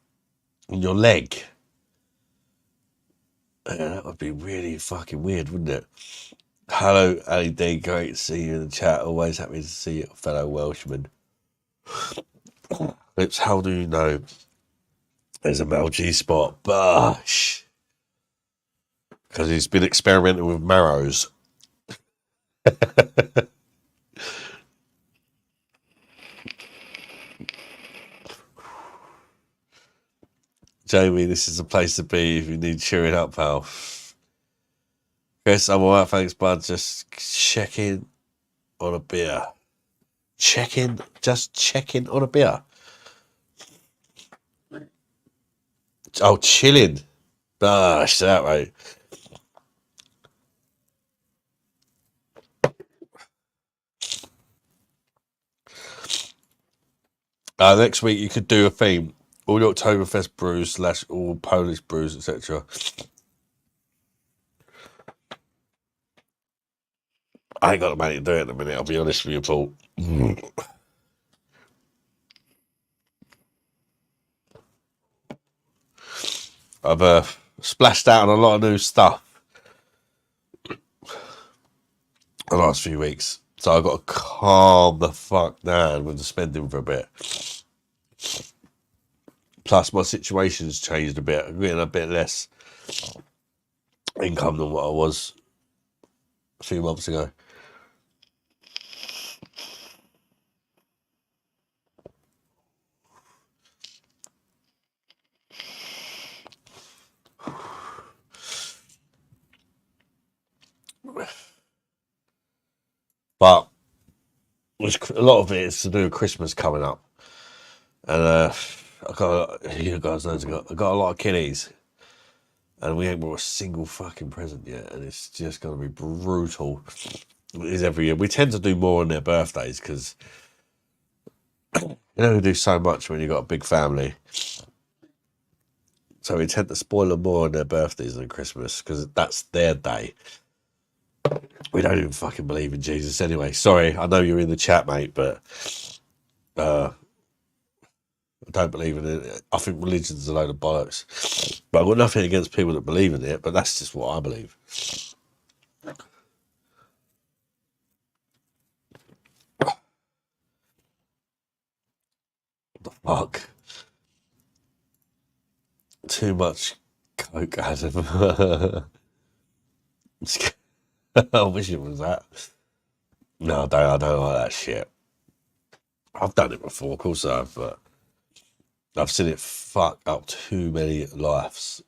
On your leg. Yeah, that would be really fucking weird, wouldn't it? Hello, Ali D. Great to see you in the chat. Always happy to see you, fellow Welshman. Lips, how do you know there's a male G spot? Bosh. Because he's been experimenting with marrows. Jamie, this is the place to be if you need cheering up, pal. Chris, I'm alright, thanks, bud. Just checking on a beer. Just checking on a beer. Oh, chilling. Bosh, that right. Next week you could do a theme. All the Oktoberfest brews / all Polish brews, etc. I ain't got the money to do it at the minute, I'll be honest with you, Paul. I've splashed out on a lot of new stuff the last few weeks. So I've got to calm the fuck down with the spending for a bit. Plus, my situation's changed a bit. I'm getting a bit less income than what I was a few months ago. But a lot of it is to do with Christmas coming up. And you guys know, I got a lot of kiddies. And we ain't bought a single fucking present yet. And it's just going to be brutal. It is every year. We tend to do more on their birthdays because you only do so much when you've got a big family. So we tend to spoil them more on their birthdays than Christmas because that's their day. We don't even fucking believe in Jesus anyway. Sorry, I know you're in the chat, mate, but I don't believe in it. I think religion's a load of bollocks. But I've got nothing against people that believe in it, but that's just what I believe. Fuck. Too much coke, Adam. I wish it was that. No, I don't like that shit. I've done it before, of course I have, but I've seen it fuck up too many lives.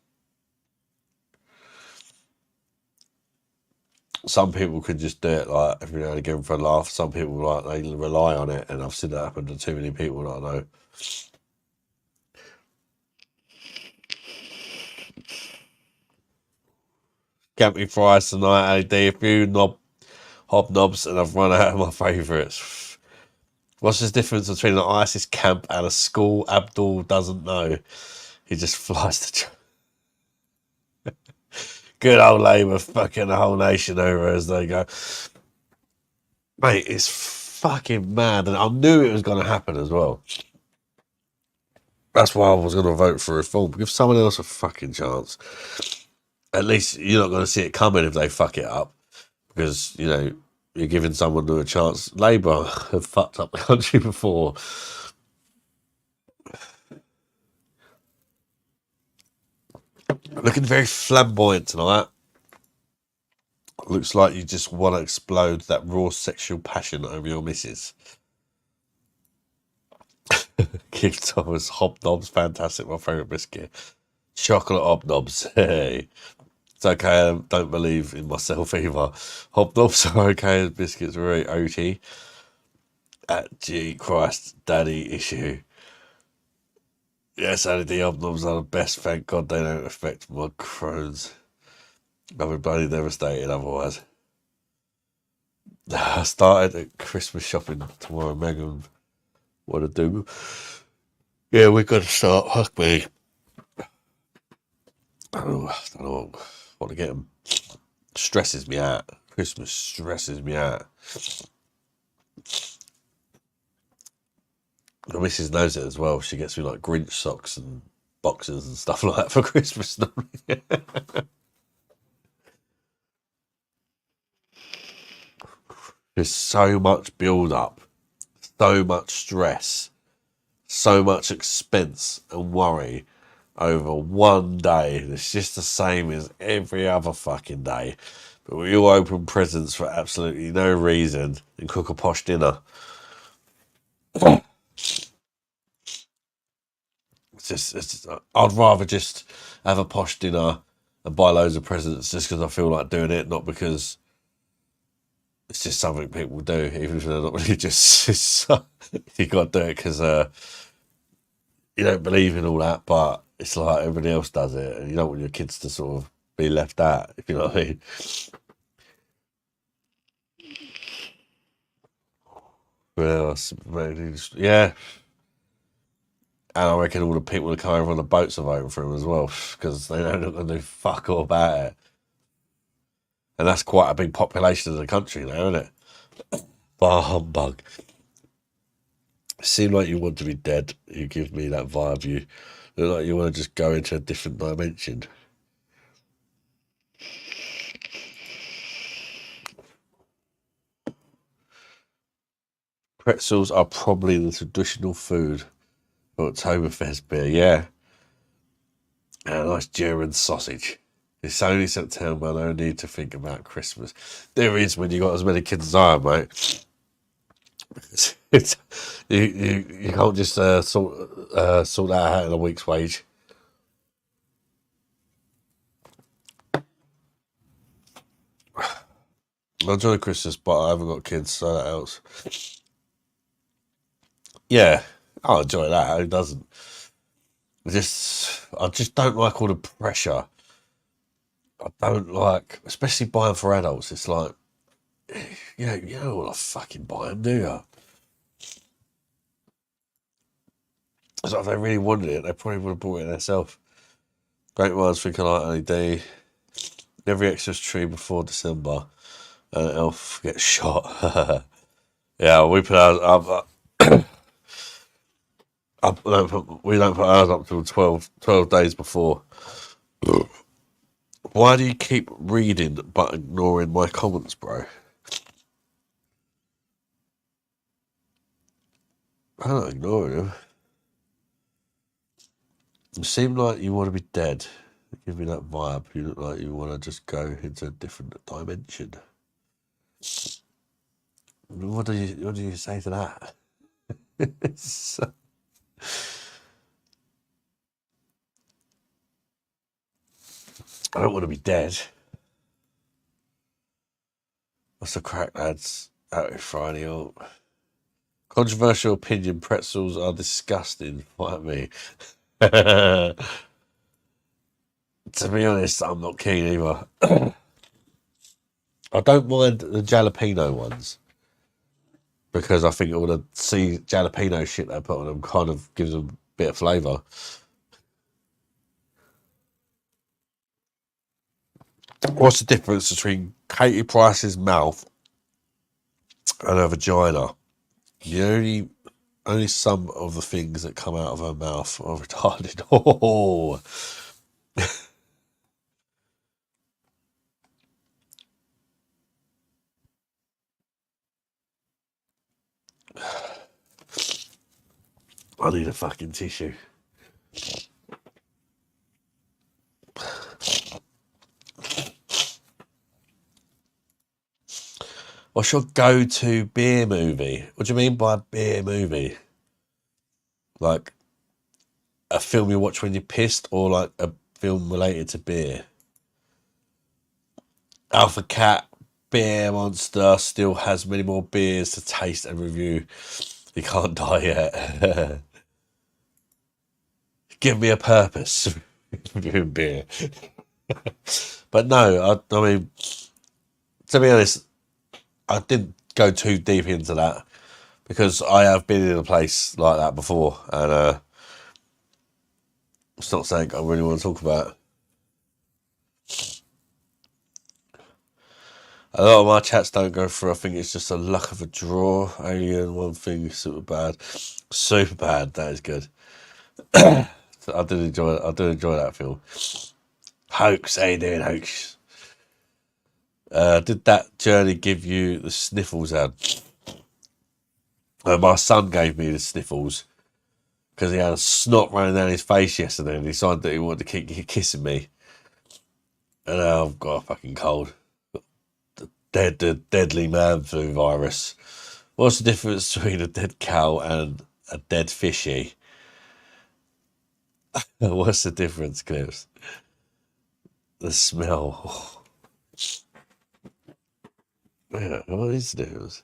Some people could just do it like every now and again for a laugh. Some people like they rely on it, and I've seen that happen to too many people that I know. Get me fries tonight, AD. A few hobnobs, and I've run out of my favourites. What's the difference between an ISIS camp and a school? Abdul doesn't know. He just flies to. Good old Labour fucking the whole nation over as they go. Mate, it's fucking mad, and I knew it was going to happen as well. That's why I was going to vote for reform. Give someone else a fucking chance. At least you're not going to see it coming if they fuck it up, because you know you're giving someone a chance. Labour have fucked up the country before. Looking very flamboyant tonight. Looks like you just want to explode that raw sexual passion over your missus. Keith Thomas, hobnobs, fantastic. My favourite biscuit. Chocolate hobnobs. Hey. It's okay, I don't believe in myself either. Hobnobs are okay as biscuits are very oaty. At G Christ, daddy issue. Yes, Andy, the hobnobs are the best. Thank God they don't affect my Crohn's. I'll be bloody devastated otherwise. I started at Christmas shopping tomorrow, Megan. What to do? Yeah, we're going to start. Fuck me. I don't know what to get them. Stresses me out. Christmas stresses me out. My missus knows it as well. She gets me like Grinch socks and boxes and stuff like that for Christmas. There's so much build up, so much stress, so much expense and worry over one day. It's just the same as every other fucking day. But we all open presents for absolutely no reason and cook a posh dinner. It's just, I'd rather just have a posh dinner and buy loads of presents just because I feel like doing it, not because it's just something people do, even if they're not religious. You got to do it because you don't believe in all that, but it's like everybody else does it, and you don't want your kids to sort of be left out, if you know what I mean. Well, yeah. And I reckon all the people that come over on the boats are voting for him as well, because they know they're not going to do fuck all about it. And that's quite a big population of the country now, isn't it? Bar humbug. Seem like you want to be dead. You give me that vibe. You look like you want to just go into a different dimension. Pretzels are probably the traditional food Oktoberfest beer, yeah. And a nice German sausage. It's only September, no need to think about Christmas. There is when you got as many kids as I have, mate. It's, you can't just sort that out in a week's wage. I enjoy Christmas, but I haven't got kids, so that helps. Yeah, I enjoy that. Who doesn't? I just don't like all the pressure. I don't like, especially buying for adults. It's like, you don't want to fucking buy them, do you? So if they really wanted it, they probably would have bought it themselves. Great minds think alike, LED. Every Xmas tree before December, and an elf gets shot. Yeah, we put ours we don't put ours up till 12 days before. Why do you keep reading but ignoring my comments, bro? I don't ignore them. You seem like you want to be dead. You give me that vibe. You look like you want to just go into a different dimension. What do you say to that? I don't want to be dead. What's the crack, lads? Out with Friday. Oh. Controversial opinion: pretzels are disgusting. Fight me. To be honest, I'm not keen either. I don't mind the jalapeno ones because I think all the jalapeno shit they put on them kind of gives them a bit of flavour. What's the difference between Katie Price's mouth and her vagina? The only some of the things that come out of her mouth are retarded. Oh, I need a fucking tissue. What's your go-to beer movie? What do you mean by beer movie? Like a film you watch when you're pissed, or like a film related to beer? Alpha Cat, Beer Monster still has many more beers to taste and review. He can't die yet. Give me a purpose. Reviewing beer. But no, I mean, to be honest, I didn't go too deep into that because I have been in a place like that before, and it's not something I really want to talk about. A lot of my chats don't go through. I think it's just a luck of a draw. Alien, one thing, super bad. Super bad, that is good. So I did enjoy that film. Hoax, how you doing, Hoax? Did that journey give you the sniffles, Ad? My son gave me the sniffles because he had a snot running down his face yesterday and he decided that he wanted to keep kissing me. And now I've got a fucking cold. The deadly man flu virus. What's the difference between a dead cow and a dead fishy? What's the difference, Clips? The smell. Yeah, what is the difference?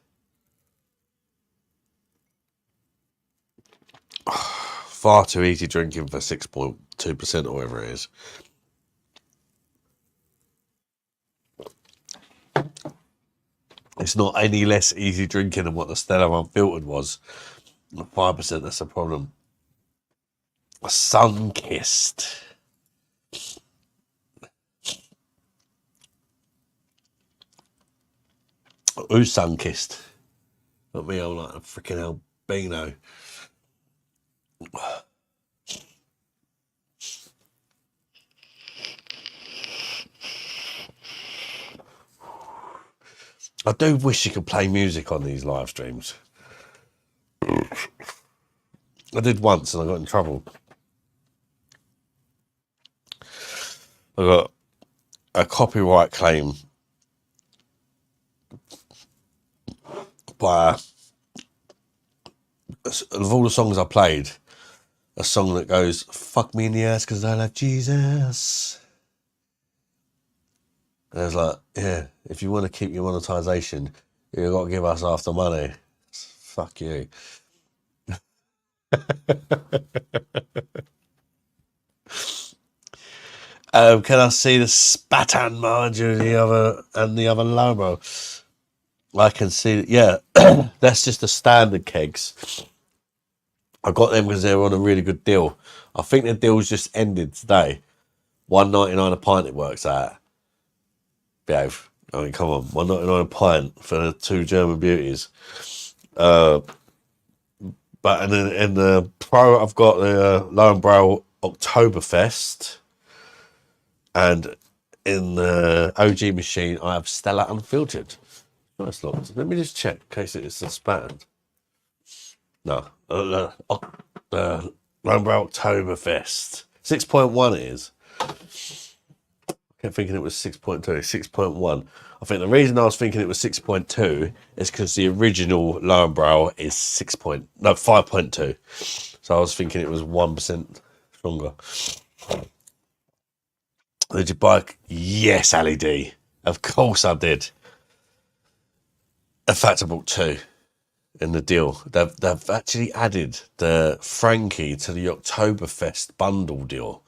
Far too easy drinking for 6.2% or whatever it is. It's not any less easy drinking than what the Stella Unfiltered was. 5%, that's a problem. Sun-kissed. Who's sun-kissed? Not me, I'm like a freaking albino. I do wish you could play music on these live streams. I did once and I got in trouble. I got a copyright claim by, of all the songs I played, a song that goes, fuck me in the ass because I love Jesus. And I was like, yeah, if you want to keep your monetization, you've got to give us half the money. Fuck you. Can I see the Spatan margin and the other logo? I can see, yeah, that's just the standard kegs. I got them because they were on a really good deal. I think the deal's just ended today. $1.99 a pint it works out. Behave. I mean, come on, $1.99 a pint for the two German beauties. But in the Pro, I've got the Lowenbrow Oktoberfest. And in the OG machine, I have Stella Unfiltered. Nice look. Let me just check in case it's a span. No. The Lowenbrow Oktoberfest. 6.1 it is. I kept thinking it was 6.2. 6.1. I think the reason I was thinking it was 6.2 is because the original Lowenbrow is 5.2. So I was thinking it was 1% stronger. Did you buy? Yes, Ali D. Of course I did. In fact, I bought two in the deal. They've actually added the Frankie to the Oktoberfest bundle deal.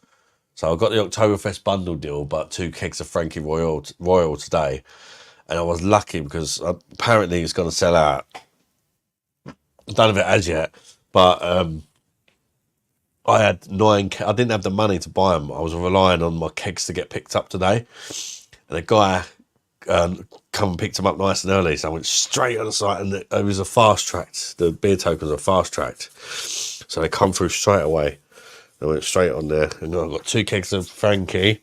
So I got the Oktoberfest bundle deal, but 2 kegs of Frankie Royal today. And I was lucky because apparently it's going to sell out. I don't know if it has yet, but I had 9. I didn't have the money to buy them. I was relying on my kegs to get picked up today. And a guy come and picked them up nice and early. So I went straight on the site, and it was a fast tracked. The beer tokens are fast tracked. So they come through straight away. I went straight on there. And I've got 2 kegs of Frankie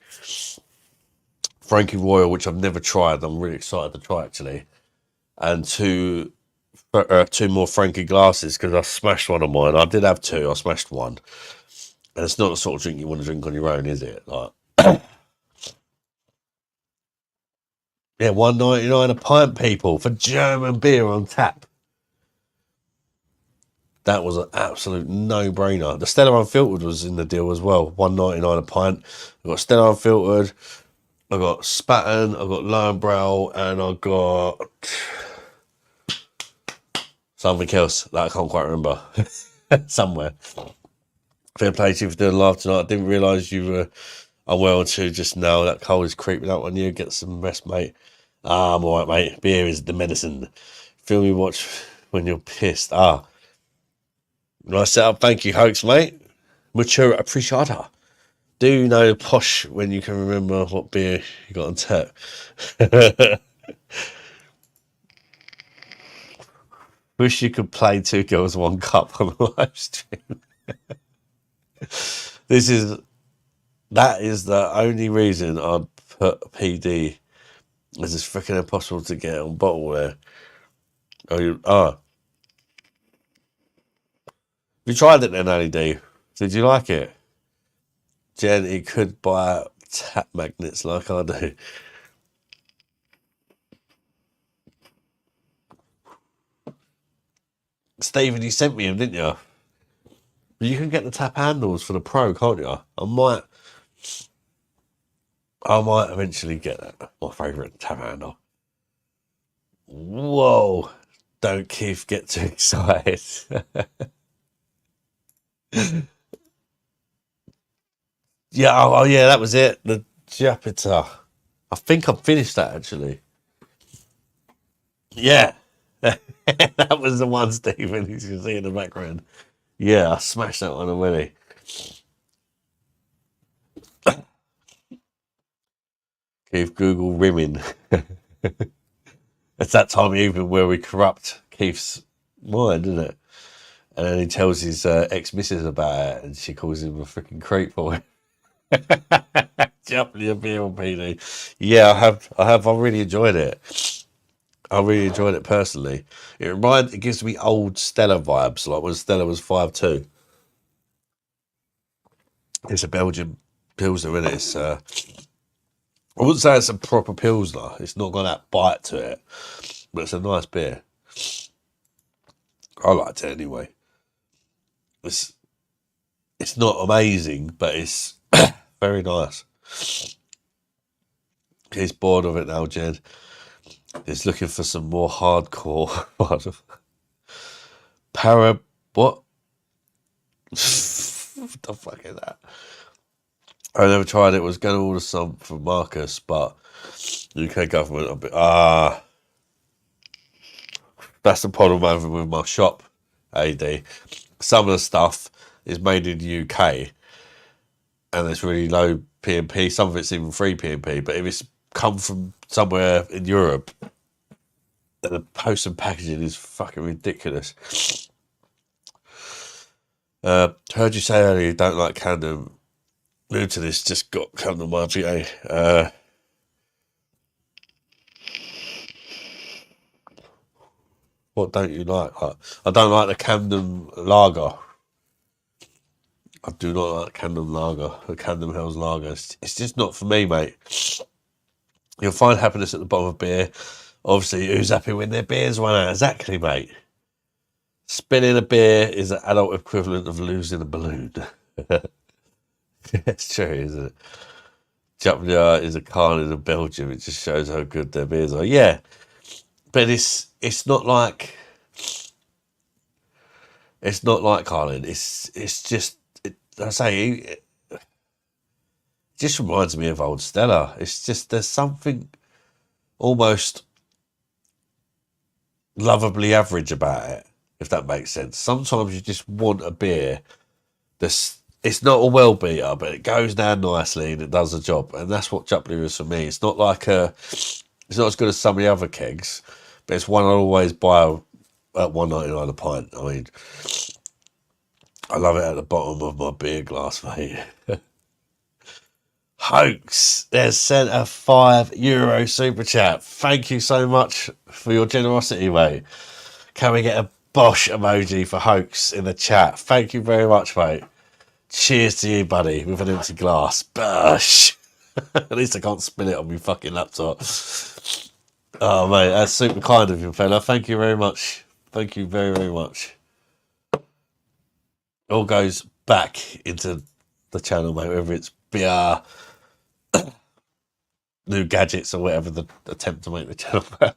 Royal, which I've never tried. I'm really excited to try actually. And 2 more Frankie glasses because I smashed one of mine. I did have 2. I smashed one. And it's not the sort of drink you want to drink on your own, is it? Like, yeah, $1.99 a pint, people, for German beer on tap. That was an absolute no-brainer. The Stella Unfiltered was in the deal as well. $1.99 a pint. I got Stella Unfiltered. I got Spaten. I got Lowenbrow, and I got something else that I can't quite remember. Somewhere. Fair play to you for doing live tonight. I didn't realise you were unwell too just now. That cold is creeping up on you. Get some rest, mate. I'm alright, mate. Beer is the medicine. Film you watch when you're pissed. Nice setup. Thank you, Hoax, mate. Mature appreciata. Do you know posh when you can remember what beer you got on tap? Wish you could play 2 girls, 1 cup on the live stream. That is the only reason I'd put PD, as it's freaking impossible to get on bottle there. Have you tried it then, Ali D? Did you like it? Jen, he could buy tap magnets like I do. Stephen, you sent me him, didn't you? You can get the tap handles for the Pro, can't you? I might eventually get that. My favourite tap handle. Whoa. Don't, Keith, get too excited. Yeah, yeah, that was it. The Japita. I think I've finished that, actually. Yeah. That was the one, Stephen, you can see in the background. Yeah, I smashed that one already. Keith, Google rimming. It's that time of evening where we corrupt Keith's mind, isn't it? And then he tells his ex-missus about it, and she calls him a freaking creep for it. Jumping your beer on PD. Yeah, I have. I really enjoyed it. I really enjoyed it personally. It gives me old Stella vibes, like when Stella was 5.2. It's a Belgian Pilsner, isn't it? It's, I wouldn't say it's a proper Pilsner. It's not got that bite to it, but it's a nice beer. I liked it anyway. It's not amazing, but it's very nice. He's bored of it now, Jed. He's looking for some more hardcore. Para what? What the fuck is that? I never tried it. Was going to order some from Marcus, but UK government a bit. That's the problem over with my shop. AD. Some of the stuff is made in the UK, and it's really low P&P. Some of it's even free P&P. But if it's come from somewhere in Europe, the post and packaging is fucking ridiculous. Heard you say earlier you don't like Camden. New to this, just got Camden YGA. What don't you like? I don't like the Camden Lager. I do not like Camden Lager, the Camden Hills Lager. It's just not for me, mate. You'll find happiness at the bottom of beer. Obviously, who's happy when their beers run out? Exactly, mate. Spinning a beer is an adult equivalent of losing a balloon. It's true, isn't it? Jupiler is a carlin in Belgium. It just shows how good their beers are. Yeah, but it's not like carlin. It's just I say it just reminds me of Old Stella. It's just there's something almost lovably average about it, if that makes sense. Sometimes you just want a beer that's it's not a well beater, but it goes down nicely and it does the job. And that's what Jupiler is for me. It's not it's not as good as some of the other kegs, but it's one I always buy at $1.99 a pint. I mean, I love it at the bottom of my beer glass, mate. Hoax, there's sent a €5 super chat. Thank you so much for your generosity, mate. Can we get a BOSH emoji for Hoax in the chat? Thank you very much, mate. Cheers to you, buddy, with an empty glass. BOSH. At least I can't spill it on my fucking laptop. Oh, mate, that's super kind of you, fella. Thank you very much. Thank you very, very much. It all goes back into the channel, mate, whether it's beer, new gadgets, or whatever the attempt to make the channel better.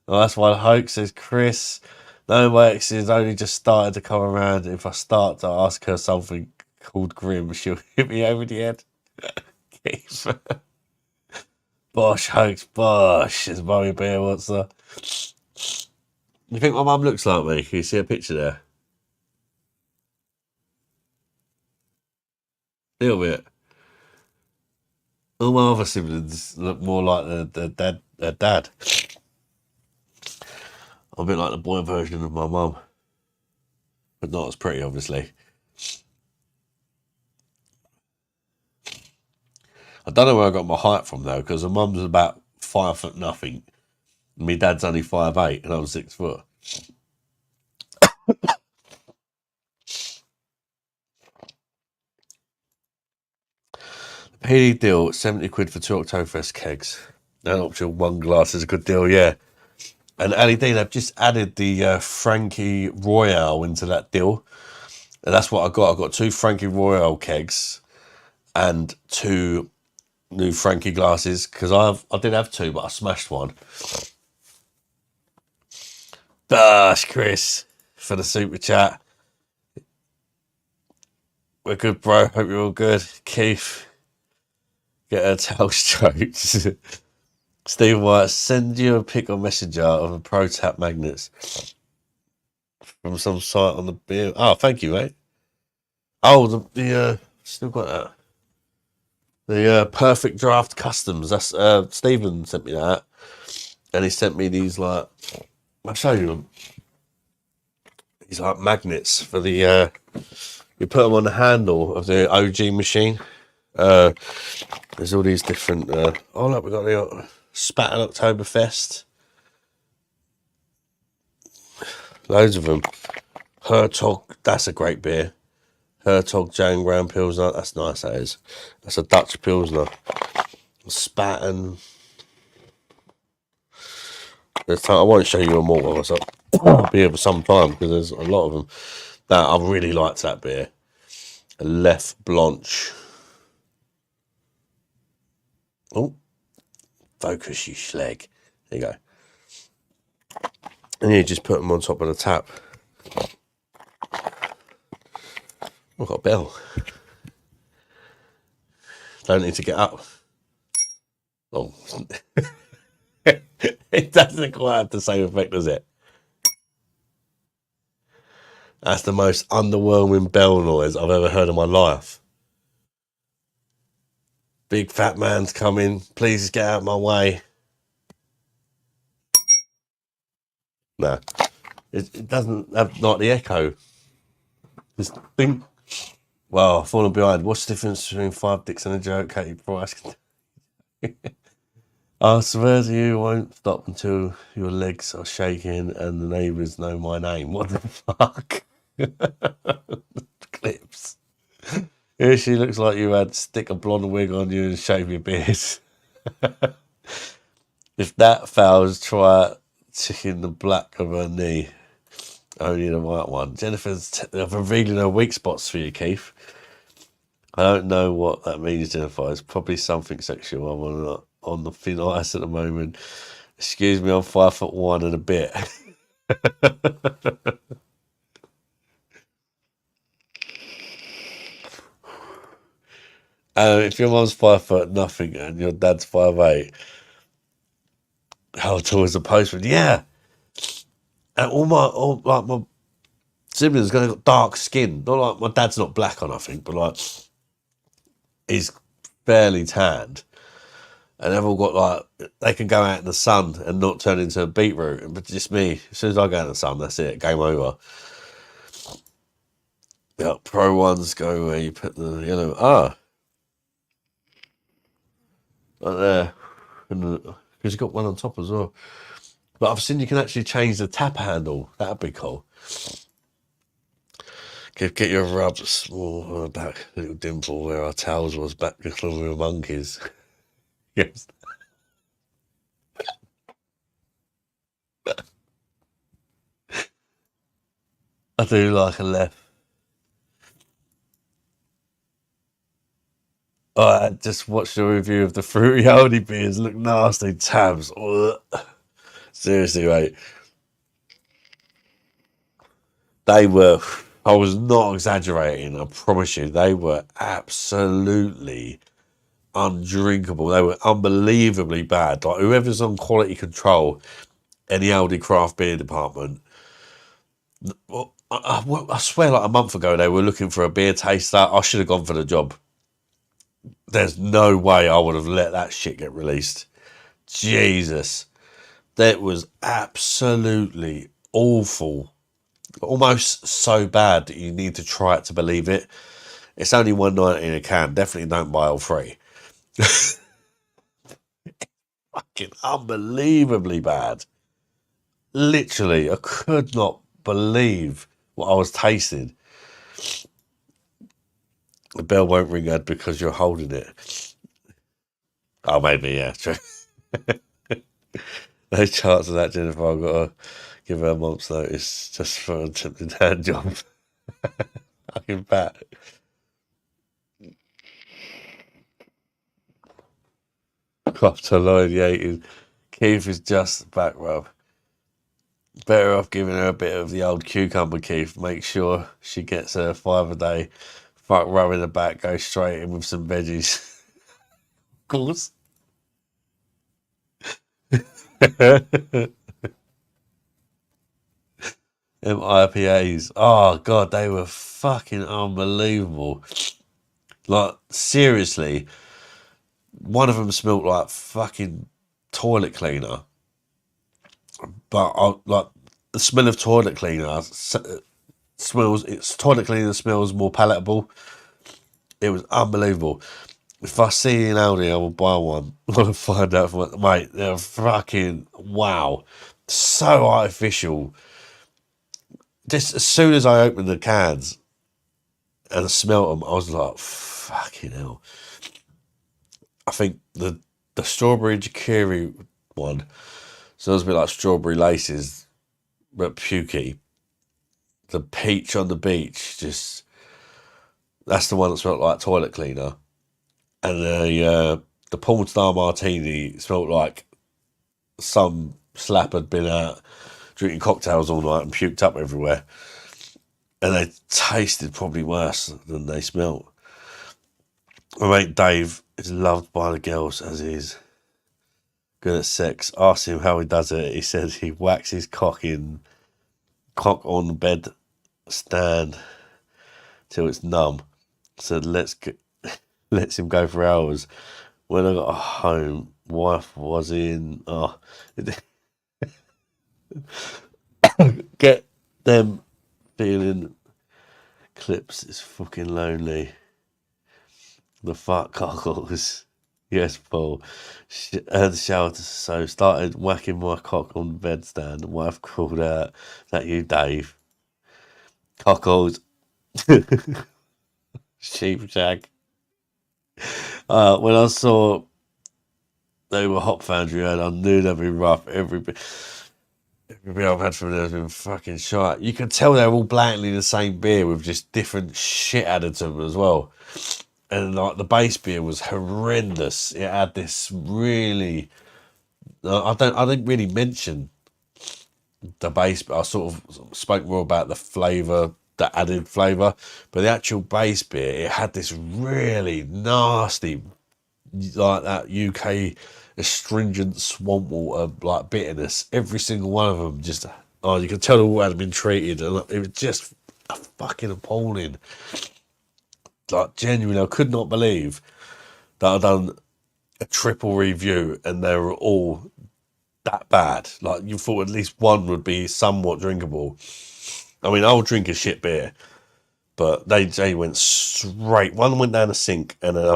Well, that's why Hoax says, Chris, no, my ex has only just started to come around. If I start to ask her something called Grim, she'll hit me over the head. BOSH, Hoax, BOSH. As Mummy Bear wants to. You think my mum looks like me? Can you see a picture there? A little bit. All my other siblings look more like their dad. I'm a bit like the boy version of my mum, but not as pretty, obviously. I don't know where I got my height from though, because my mum's about 5 foot nothing, and my dad's only 5'8", and I'm 6 foot. PD deal, 70 quid for 2 Oktoberfest kegs. An optional 1 glass is a good deal, yeah. And LED, they've just added the Frankie Royale into that deal. And that's what I got. I got 2 Frankie Royale kegs and 2 new Frankie glasses, because I did have 2, but I smashed one. BOSH, Chris, for the super chat. We're good, bro. Hope you're all good. Keith, get a towel stroked. Stephen White, send you a pic on Messenger of a Pro Tap magnets from some site on the beer. Oh, thank you, mate. Oh, the still got that. The Perfect Draft Customs. That's Stephen sent me that, and he sent me these like I'll show you them. These like magnets for the you put them on the handle of the OG machine. There's all these different. Oh look, we got the Spatten Oktoberfest. Loads of them. Hertog, that's a great beer. Hertog Jan Grand Pilsner. That's nice, that is. That's a Dutch Pilsner. Spaten. I won't show you them all. I'll be here for some time because there's a lot of them. That I really liked that beer. Lef Blanche. Oh, focus, you schleg. There you go. And you just put them on top of the tap. I've got a bell. Don't need to get up. Oh, it doesn't quite have the same effect, does it? That's the most underwhelming bell noise I've ever heard in my life. Big fat man's coming. Please get out of my way. No, it doesn't have like the echo. This thing. Well, I've fallen behind. What's the difference between 5 dicks and a joke, Katie Price? I swear to you, won't stop until your legs are shaking and the neighbours know my name. What the fuck? Clips. Here she looks like you had stick a blonde wig on you and shave your beard. If that fails, try ticking the black of her knee. Only the white one. Jennifer's revealing her weak spots for you, Keith. I don't know what that means, Jennifer. It's probably something sexual. I'm on the thin ice at the moment. Excuse me, I'm 5'1" and a bit. If your mum's 5'0" and your dad's 5'8", how tall is the postman? Yeah. And all my siblings got dark skin. Not like my dad's not black on, I think, but like he's fairly tanned. And they've all got like they can go out in the sun and not turn into a beetroot. But just me, as soon as I go out in the sun, that's it. Game over. Yeah, pro ones go where you put the yellow right there, because you've got one on top as well. But I've seen you can actually change the tap handle. That'd be cool. Get your rub small back little dimple where our towels was back when we were monkeys. Yes. I do like a left. I just watched a review of the fruity oldie beers. Look nasty. Tabs. Ugh. Seriously, mate. They were, I was not exaggerating, I promise you, they were absolutely undrinkable. They were unbelievably bad. Like whoever's on quality control in the Aldi craft beer department, well, I swear like a month ago they were looking for a beer taster. I should have gone for the job. There's no way I would have let that shit get released. Jesus. That was absolutely awful. Almost so bad that you need to try it to believe it. It's only $1.90 in a can. Definitely don't buy all three. Fucking unbelievably bad. Literally, I could not believe what I was tasting. The bell won't ring, Ed, because you're holding it. Oh, maybe, yeah, true. No chance of that, Jennifer. I've got to give her a month's notice just for an attempted hand job. Fucking bat. After Lloyd Yates, Keith is just back rub. Better off giving her a bit of the old cucumber, Keith. Make sure she gets her 5 a day. Fuck rub in the back, go straight in with some veggies. Of course. Them IPAs. Oh, God, they were fucking unbelievable. Like, seriously, one of them smelled like fucking toilet cleaner. But like the smell of toilet cleaner toilet cleaner smells more palatable. It was unbelievable. If I see an Aldi, I will buy one. I want to find out from mate. They're fucking wow, so artificial. Just as soon as I opened the cans, and I smelt them. I was like, fucking hell. I think the strawberry jacquerie one smells a bit like strawberry laces, but pukey. The peach on the beach, just that's the one that smelled like toilet cleaner. And the porn star martini smelled like some slap had been out drinking cocktails all night and puked up everywhere. And they tasted probably worse than they smelled. My mate Dave is loved by the girls as he is good at sex. Asked him how he does it. He said he whacks his cock on the bed stand till it's numb. Said lets him go for hours. When I got home, wife was in. Oh, get them feeling clips is fucking lonely. The fuck cockles. Yes, Paul. Had the shower, so started whacking my cock on the bedstand. Wife called out, "Is that you, Dave?" Cockles. Sheep shag. When I saw they were Hop Foundry, and I knew they'd be rough. Every beer I've had from them has been fucking shite. You can tell they're all blatantly the same beer with just different shit added to them as well. And like the base beer was horrendous. It had this really. I didn't really mention the base, but I sort of spoke more about the flavour, the added flavour. But the actual base beer, it had this really nasty, like that UK astringent swamp water, like bitterness. Every single one of them just, oh, you could tell they all had been treated, and it was just fucking appalling. Like genuinely, I could not believe that I'd done a triple review and they were all that bad. Like you thought at least one would be somewhat drinkable. I mean, I'll drink a shit beer, but they went straight. One went down the sink, and then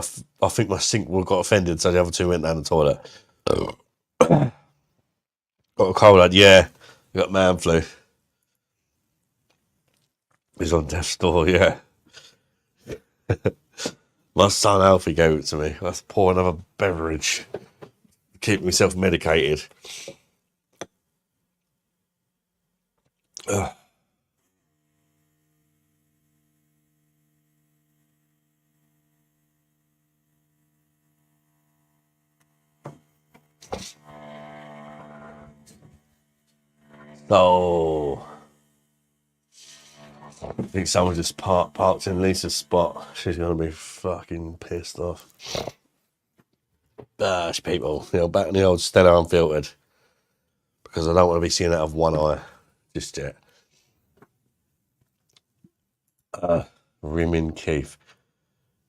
I think my sink got offended, so the other two went down the toilet. Got a cold lad, yeah. Got man flu. He's on death's door, yeah. My son Alfie gave it to me. Let's pour another beverage. Keep myself medicated. Ugh. So, I think someone just parked in Lisa's spot. She's going to be fucking pissed off. Bash people. You know, back in the old Stella Unfiltered. Because I don't want to be seeing out of one eye just yet. Rimming Keith.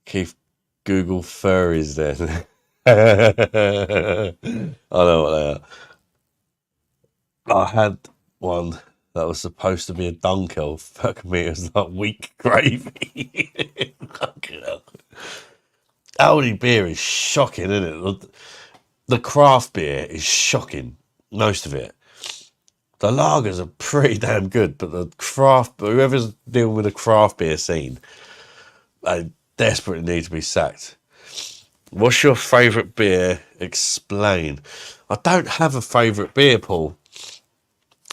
Keith Google furries then. I know what they are. I had one that was supposed to be a dunkel. Fuck me, it was like weak gravy. Fucking hell. Aldi beer is shocking, isn't it? The craft beer is shocking, most of it. The lagers are pretty damn good, but whoever's dealing with the craft beer scene, they desperately need to be sacked. What's your favourite beer? Explain. I don't have a favourite beer, Paul.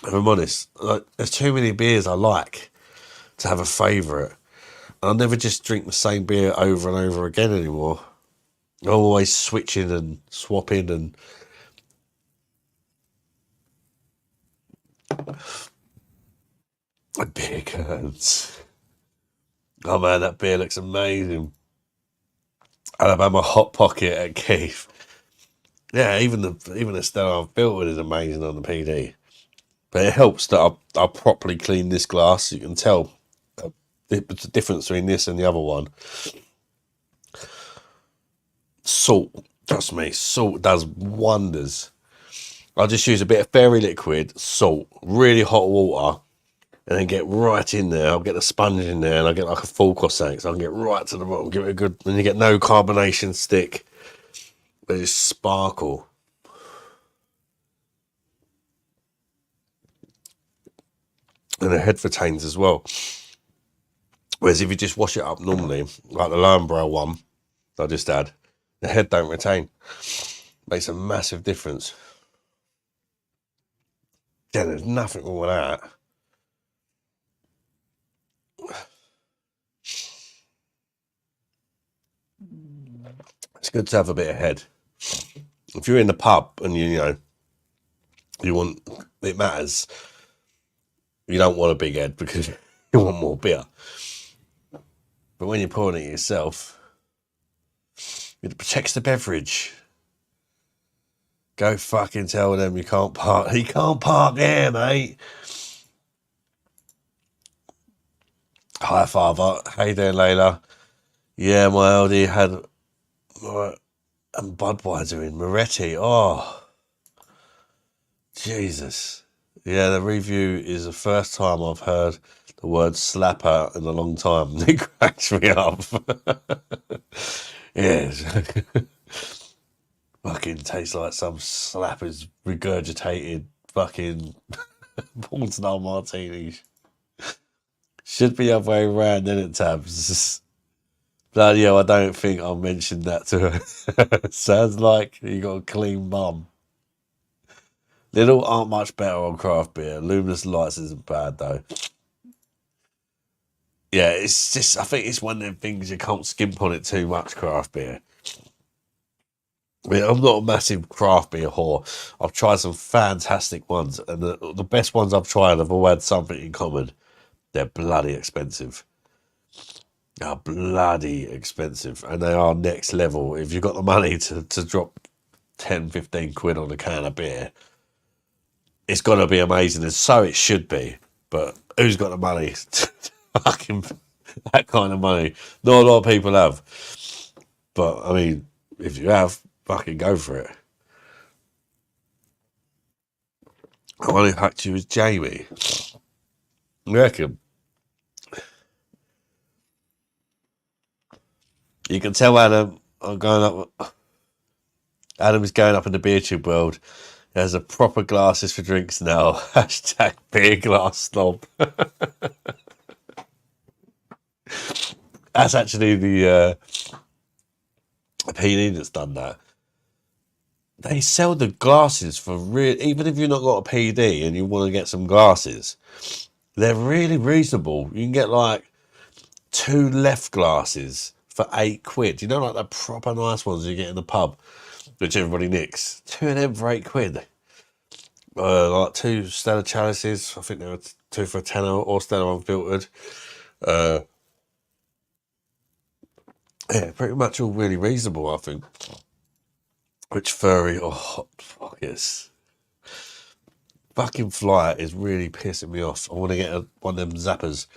If I'm honest, like, there's too many beers I like to have a favourite. I'll never just drink the same beer over and over again anymore. I'm always switching and swapping and beer curtains. Oh man, that beer looks amazing. Alabama Hot Pocket at Keith. Yeah, even the Stella Unfiltered is amazing on the PD. But it helps that I properly clean this glass. You can tell the difference between this and the other one. Salt, trust me, salt does wonders. I just use a bit of fairy liquid, salt, really hot water, and then get right in there. I'll get the sponge in there, and I'll get like a full cross tank, so I can get right to the bottom, give it a good, and you get no carbonation stick. They just sparkle. And the head retains as well. Whereas if you just wash it up normally, like the Lionbrow one I just had, the head don't retain. Makes a massive difference. Yeah, there's nothing wrong with that. It's good to have a bit of head. If you're in the pub and you know you want, it matters. You don't want a big head because you want more beer. But when you're pouring it yourself, it protects the beverage. Go fucking tell them you can't park. You can't park there, mate. Hi, Father. How you doing, Layla? Yeah, my Aldi had and Budweiser in Moretti. Oh, Jesus. Yeah, the review is the first time I've heard the word slapper in a long time. It cracks me up. Yes. Fucking tastes like some slapper's regurgitated fucking Portsmouth martinis. Should be the other way around, then it tabs. Bloody hell, I don't think I'll mention that to her. Sounds like you got a clean bum. Little aren't much better on craft beer. Luminous Lights isn't bad though. Yeah, it's just, I think it's one of them things you can't skimp on it too much, craft beer. I mean, I'm not a massive craft beer whore. I've tried some fantastic ones, and the best ones I've tried have all had something in common. They're bloody expensive. They are bloody expensive, and they are next level. If you've got the money to drop 10, 15 quid on a can of beer, it's got to be amazing, and so it should be. But who's got the money to fucking that kind of money? Not a lot of people have. But, I mean, if you have, fucking go for it. I want to hack you with Jamie. You reckon? You can tell Adam, I'm going up. Adam is going up in the beer tube world. There's a proper glasses for drinks now. Hashtag beer glass snob. That's actually the PD that's done that. They sell the glasses for real. Even if you've not got a PD and you want to get some glasses, they're really reasonable. You can get like 2 left glasses for £8. You know, like the proper nice ones you get in the pub, which everybody nicks. 2 of them for £8. Like 2 Stella chalices. I think they were 2 for a tenner, or Stella unfiltered. Yeah, pretty much all really reasonable, I think. Which furry or hot pockets. Fucking fly is really pissing me off. I want to get one of them zappers.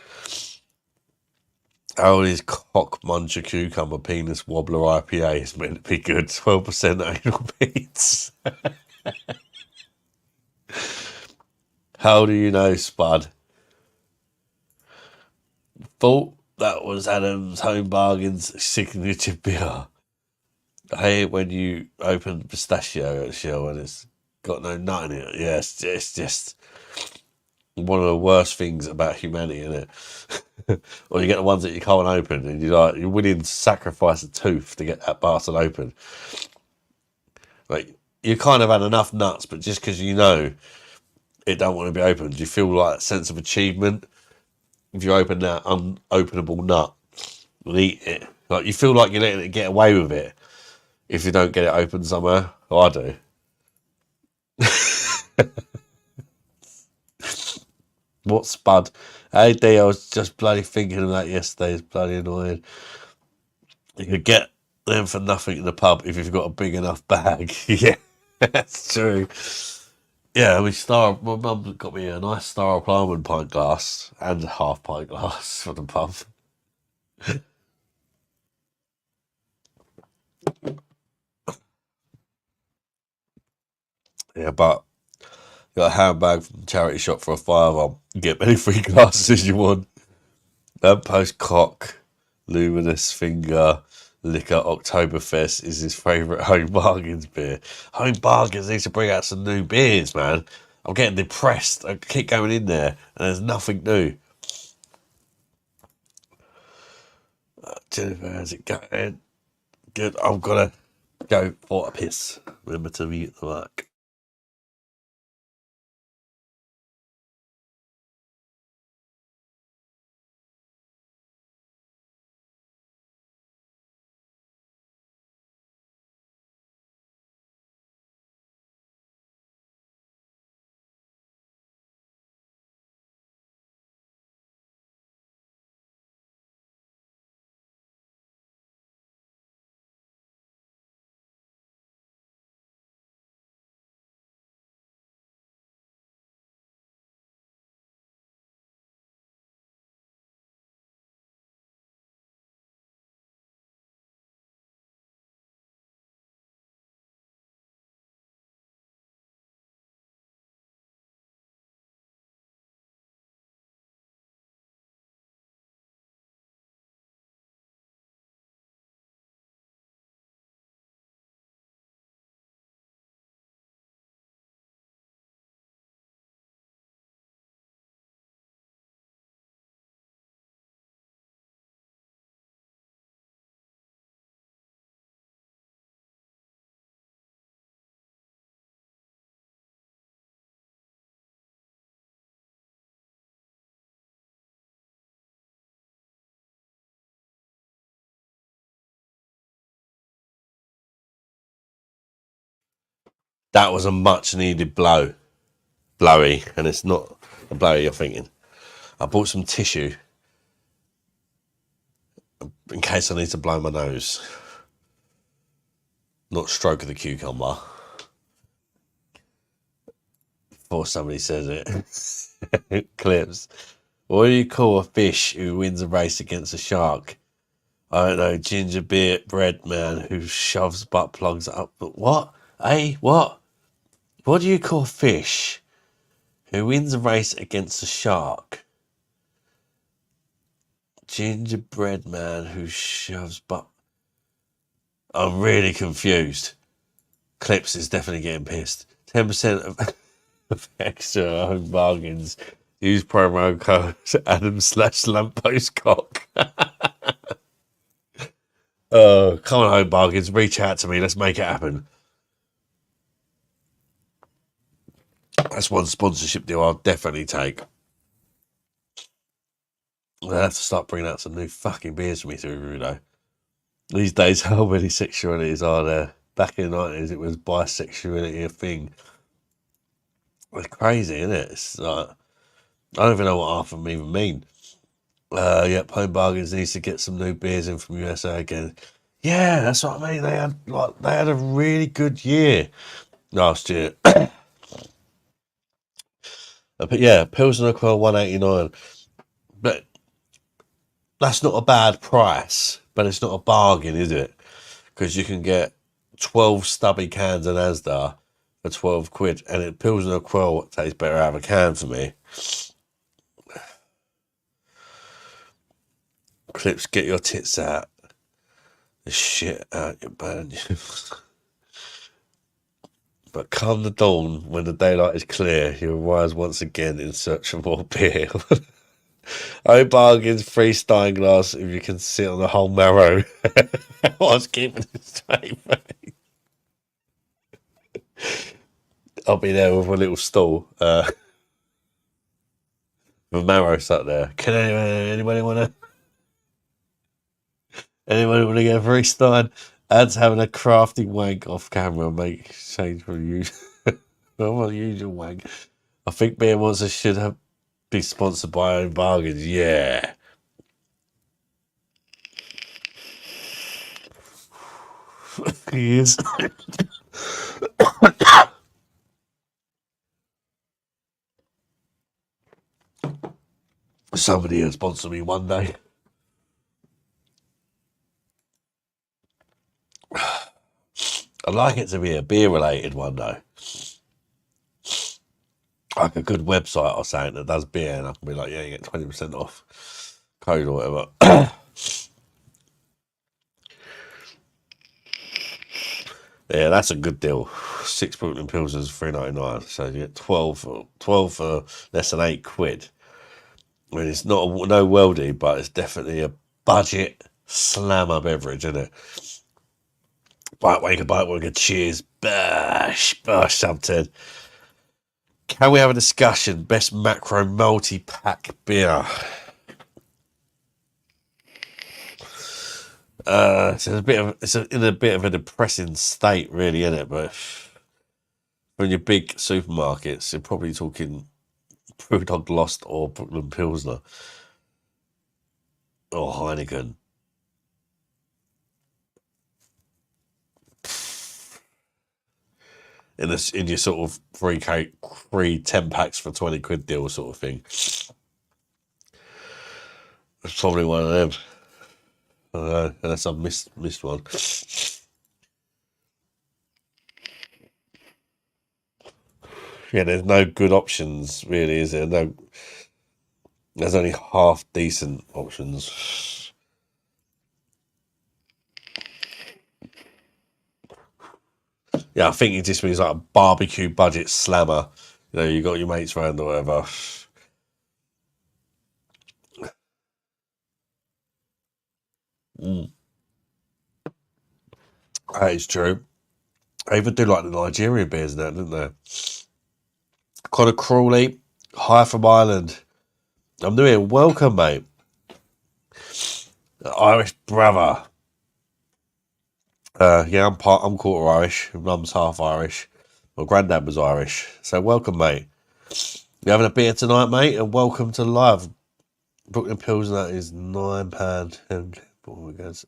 Aldi's cock muncher cucumber penis wobbler IPA is meant to be good. 12% anal beats. How do you know, Spud? Thought that was Adam's Home Bargains signature beer. I hate it when you open pistachio shell and it's got no nut in it. Yeah, it's just one of the worst things about humanity, isn't it? Or you get the ones that you can't open and you're willing to sacrifice a tooth to get that bastard open. Like, you kind of had enough nuts, but just because you know it don't want to be opened, you feel like a sense of achievement if you open that unopenable nut and eat it. Like, you feel like you're letting it get away with it if you don't get it open somehow. Oh, I do. What, Spud? Hey, D, I was just bloody thinking of that yesterday. It's bloody annoying. You could get them for nothing in the pub if you've got a big enough bag. Yeah, that's true. Yeah, I mean, my mum got me a nice Star of Almond pint glass and a half pint glass for the pub. Yeah, but you got a handbag from the charity shop for a £5. You get many free glasses as you want. Post cock, luminous finger, liquor Oktoberfest is his favourite Home Bargains beer. Home Bargains needs to bring out some new beers, man. I'm getting depressed. I keep going in there and there's nothing new. Jennifer, how's it going? Good. I've got to go for a piss. Remember to mute the mic. That was a much needed blowy, and it's not a blowy you're thinking. I bought some tissue in case I need to blow my nose, not stroke the cucumber. Before somebody says it. Clips. What do you call a fish who wins a race against a shark? I don't know, gingerbread man who shoves butt plugs up. But what? What? What do you call a fish who wins a race against a shark? Gingerbread man who shoves butt. I'm really confused. Clips is definitely getting pissed. 10% of extra home bargains. Use promo code Adam/Lampostcock. Oh, come on, home bargains. Reach out to me. Let's make it happen. That's one sponsorship deal I'll definitely take. I'll have to start bringing out some new fucking beers for me to review, though. These days, how many sexualities are there? Back in the 90s, it was bisexuality a thing. It's crazy, isn't it? It's like, I don't even know what half of them even mean. Yep, Home Bargains needs to get some new beers in from USA again. Yeah, that's what I mean. They had a really good year last year. But yeah, Pilsner Quell 189. But that's not a bad price, but it's not a bargain, is it? Because you can get 12 stubby cans of Asda for 12 quid, and it Pilsner Quell tastes better out of a can for me. Clips, get your tits out. The shit out your band. But come the dawn, when the daylight is clear, you'll rise once again in search of more beer. Oh, bargains, free stein glass if you can sit on the whole marrow. I was keeping it straight. I'll be there with a little stall. The marrow sat there. Can anybody want to get a free stein? Ad's having a crafty wank off camera. Make change from usual wank. I think Beer Monster should be sponsored by Own Bargains. Yeah. He is. Somebody will sponsor me one day. I'd like it to be a beer related one though. Like a good website or something that does beer, and I can be like, yeah, you get 20% off code or whatever. Yeah, that's a good deal. 6 Brooklyn Pilsners, $3.99. So you get 12 for less than £8. I mean, it's not no worldy, but it's definitely a budget slammer beverage, isn't it? Bite waker, cheers. Bosh, bosh, something. Can we have a discussion? Best macro multi-pack beer. It's in a bit of a depressing state, really, isn't it? But from your big supermarkets, you're probably talking Brewdog Lost or Brooklyn Pilsner or Heineken. In your sort of free 10 packs for 20 quid deal sort of thing. It's probably one of them. I don't know, unless I've missed one. Yeah, there's no good options really, is there? No, there's only half decent options. Yeah, I think it just means like a barbecue budget slammer. You know, you got your mates round or whatever. Mm, that is true. They even do like the Nigerian beers now, didn't they? Conor Crawley, hi from Ireland. I'm doing welcome, mate. Irish brother. Yeah, I'm quarter Irish. My mum's half Irish. My granddad was Irish. So welcome, mate. You having a beer tonight, mate? And welcome to live. Brooklyn Pilsner is £9. And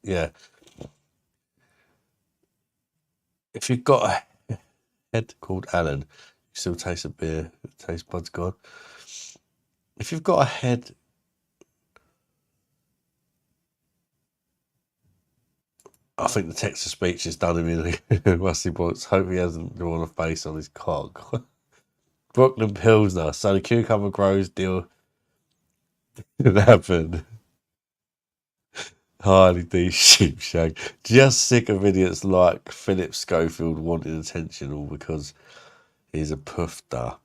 yeah. If you've got a head called Alan, you still taste a beer. Taste buds gone. If you've got a head, I think the text to speech has done him in rusty boots. Hope he hasn't drawn a face on his cock. Brooklyn Pilsner. So the cucumber grows deal happened. Harley D. Sheepshag. Just sick of idiots like Philip Schofield wanting attention all because he's a poofter.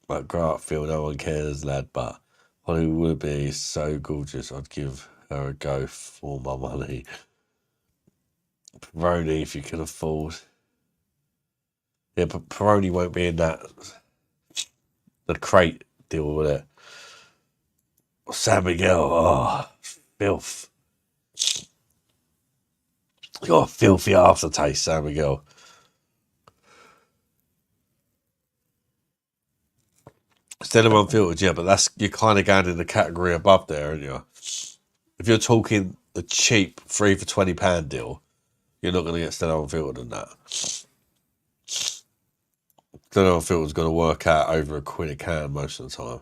Like, grow up, Phil, no one cares, lad, but Hollywood would be so gorgeous, I'd give her a go for my money. Peroni, if you can afford. Yeah, but Peroni won't be in the crate deal with it. San Miguel, oh, filth. You got a filthy aftertaste, San Miguel. Still unfiltered, yeah, but you're kind of going in the category above there, aren't you? If you're talking the cheap 3 for £20 deal, you're not going to get Stella Unfiltered in that. Stella Unfiltered's going to work out over £1 a can most of the time.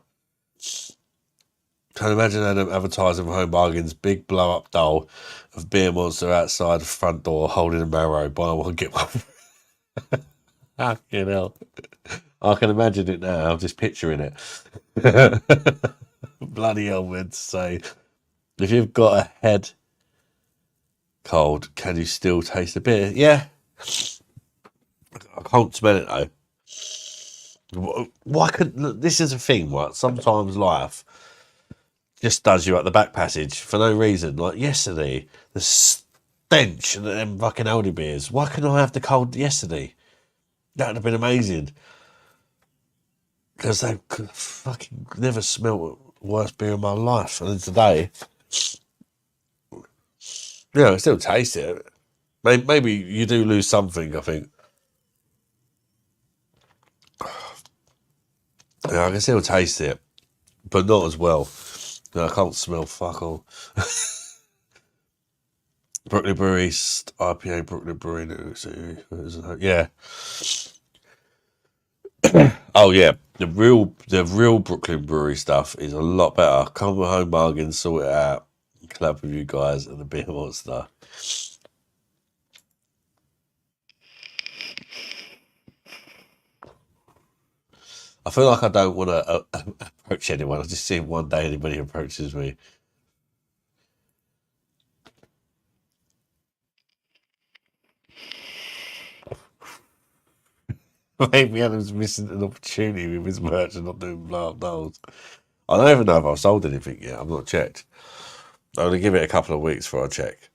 Can you imagine them advertising for Home Bargains, big blow up doll of Beer Monster outside the front door holding a marrow, buy one, get one. Fucking hell. I can imagine it now, I'm just picturing it. Bloody hell, meant to say. If you've got a head cold, can you still taste the beer? Yeah. I can't smell it though. Why could this is a thing, right? Sometimes life just does you at the back passage for no reason. Like yesterday, the stench of them fucking Aldi beers. Why couldn't I have the cold yesterday? That would have been amazing. Because they could fucking never smelt worst beer in my life. And then today, yeah, I still taste it. Maybe you do lose something, I think. Yeah, I can still taste it, but not as well. No, I can't smell fuck all. Brooklyn Brewery IPA, Brooklyn Brewery. Yeah. Oh yeah, the real Brooklyn Brewery stuff is a lot better. Come with Home Bargains, sort it out. Collab with you guys and the Beer Monster. I feel like I don't want to approach anyone. I just see if one day anybody approaches me. Maybe Adam's missing an opportunity with his merch and not doing blow up dolls. I don't even know if I've sold anything yet. I've not checked. I'm going to give it a couple of weeks before I check.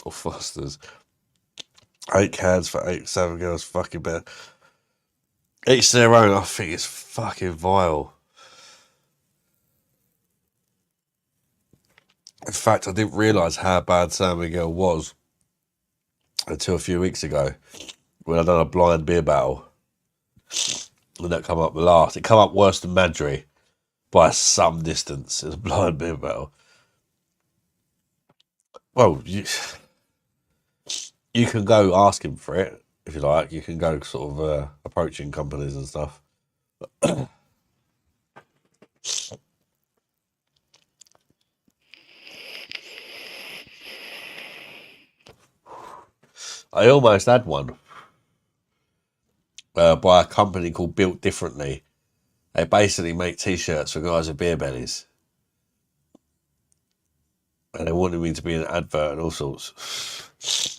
or Foster's. 8 cans for 8 Sam & Girls, fucking better. Each their own. I think it's fucking vile. In fact, I didn't realise how bad Sam & Girl was until a few weeks ago when I done a blind beer battle. And that come up last. It come up worse than Madry by some distance in a blind beer battle. Well, you can go asking for it if you like. You can go sort of approaching companies and stuff. I almost had one by a company called Built Differently. They basically make t-shirts for guys with beer bellies. And they wanted me to be in an advert and all sorts.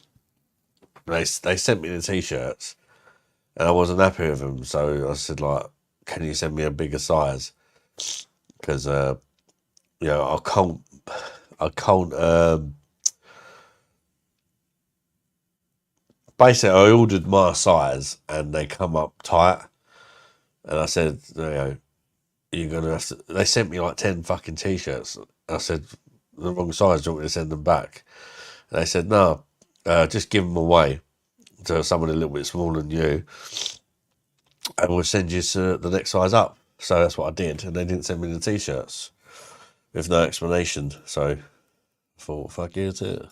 They sent me the t-shirts and I wasn't happy with them. So I said, like, can you send me a bigger size? Because, you know, I can't, basically I ordered my size and they come up tight. And I said, you know, you're going to have to, they sent me like 10 fucking t-shirts. I said, the wrong size, do you want me to send them back? And they said, no, just give them away to someone a little bit smaller than you and we'll send you to the next size up. So that's what I did, and they didn't send me the t-shirts with no explanation. So I thought, fuck you, it.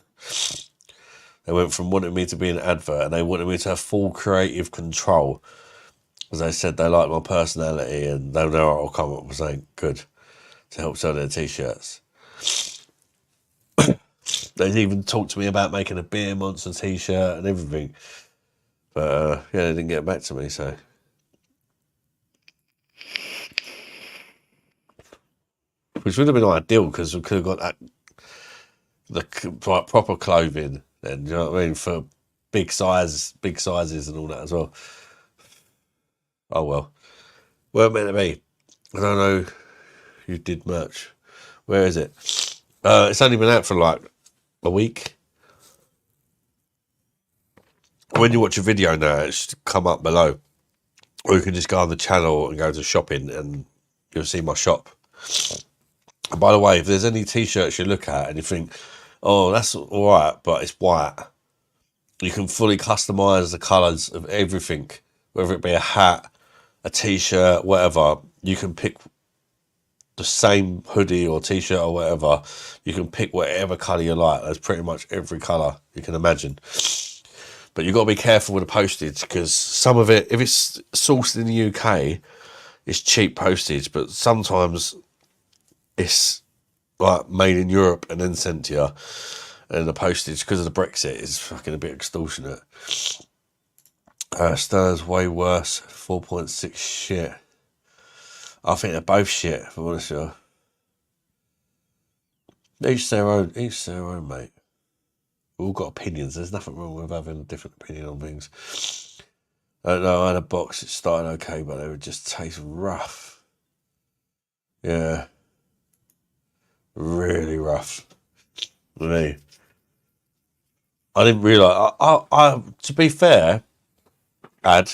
They went from wanting me to be an advert and they wanted me to have full creative control because they said they like my personality and they know I'll come up with something good to help sell their t-shirts. They even talked to me about making a Beer Monster t-shirt and everything. But yeah, they didn't get back to me, so. Which would have been ideal because we could have got that, like, proper clothing then, you know what I mean, for big sizes and all that as well. Oh well. Weren't meant to be. I don't know who did merch. Where is it? It's only been out for like a week. When you watch a video now, it should come up below. Or you can just go on the channel and go to shopping and you'll see my shop. And by the way, if there's any t-shirts you look at and you think, oh, that's all right, but it's white, you can fully customise the colours of everything, whether it be a hat, a t-shirt, whatever. You can pick the same hoodie or t-shirt or whatever. You can pick whatever colour you like. There's pretty much every colour you can imagine. But you've got to be careful with the postage because some of it, if it's sourced in the UK, it's cheap postage, but sometimes it's like made in Europe and then sent to you. And the postage, because of the Brexit, is fucking a bit extortionate. Sterling's way worse. 4.6 shit. I think they're both shit, if I'm honest with you. Each their own, mate. We've all got opinions. There's nothing wrong with having a different opinion on things. I don't know, I had a box, it started okay, but it would just taste rough. Yeah. Really rough. Me. I didn't realise. I to be fair, a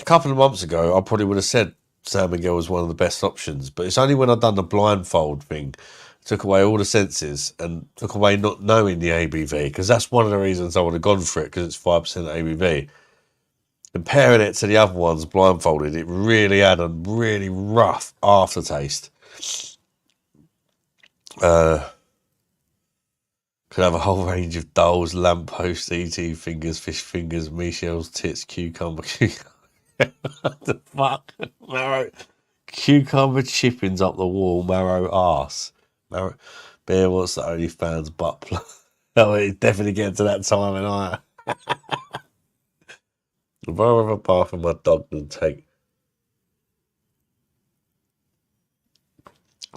couple of months ago, I probably would have said Sam & Girl was one of the best options, but it's only when I'd done the blindfold thing, took away all the senses and took away not knowing the ABV, because that's one of the reasons I would have gone for it, because it's 5% ABV. Comparing it to the other ones blindfolded, it really had a really rough aftertaste. Could have a whole range of dolls, lampposts, ET fingers, fish fingers, Michelle's tits, cucumber. What the fuck? Marrow. Cucumber chippings up the wall, marrow arse. Marrow. Beer wants the OnlyFans butt plug. Oh, it's definitely getting to that time of night. If I have a bath for my dog and take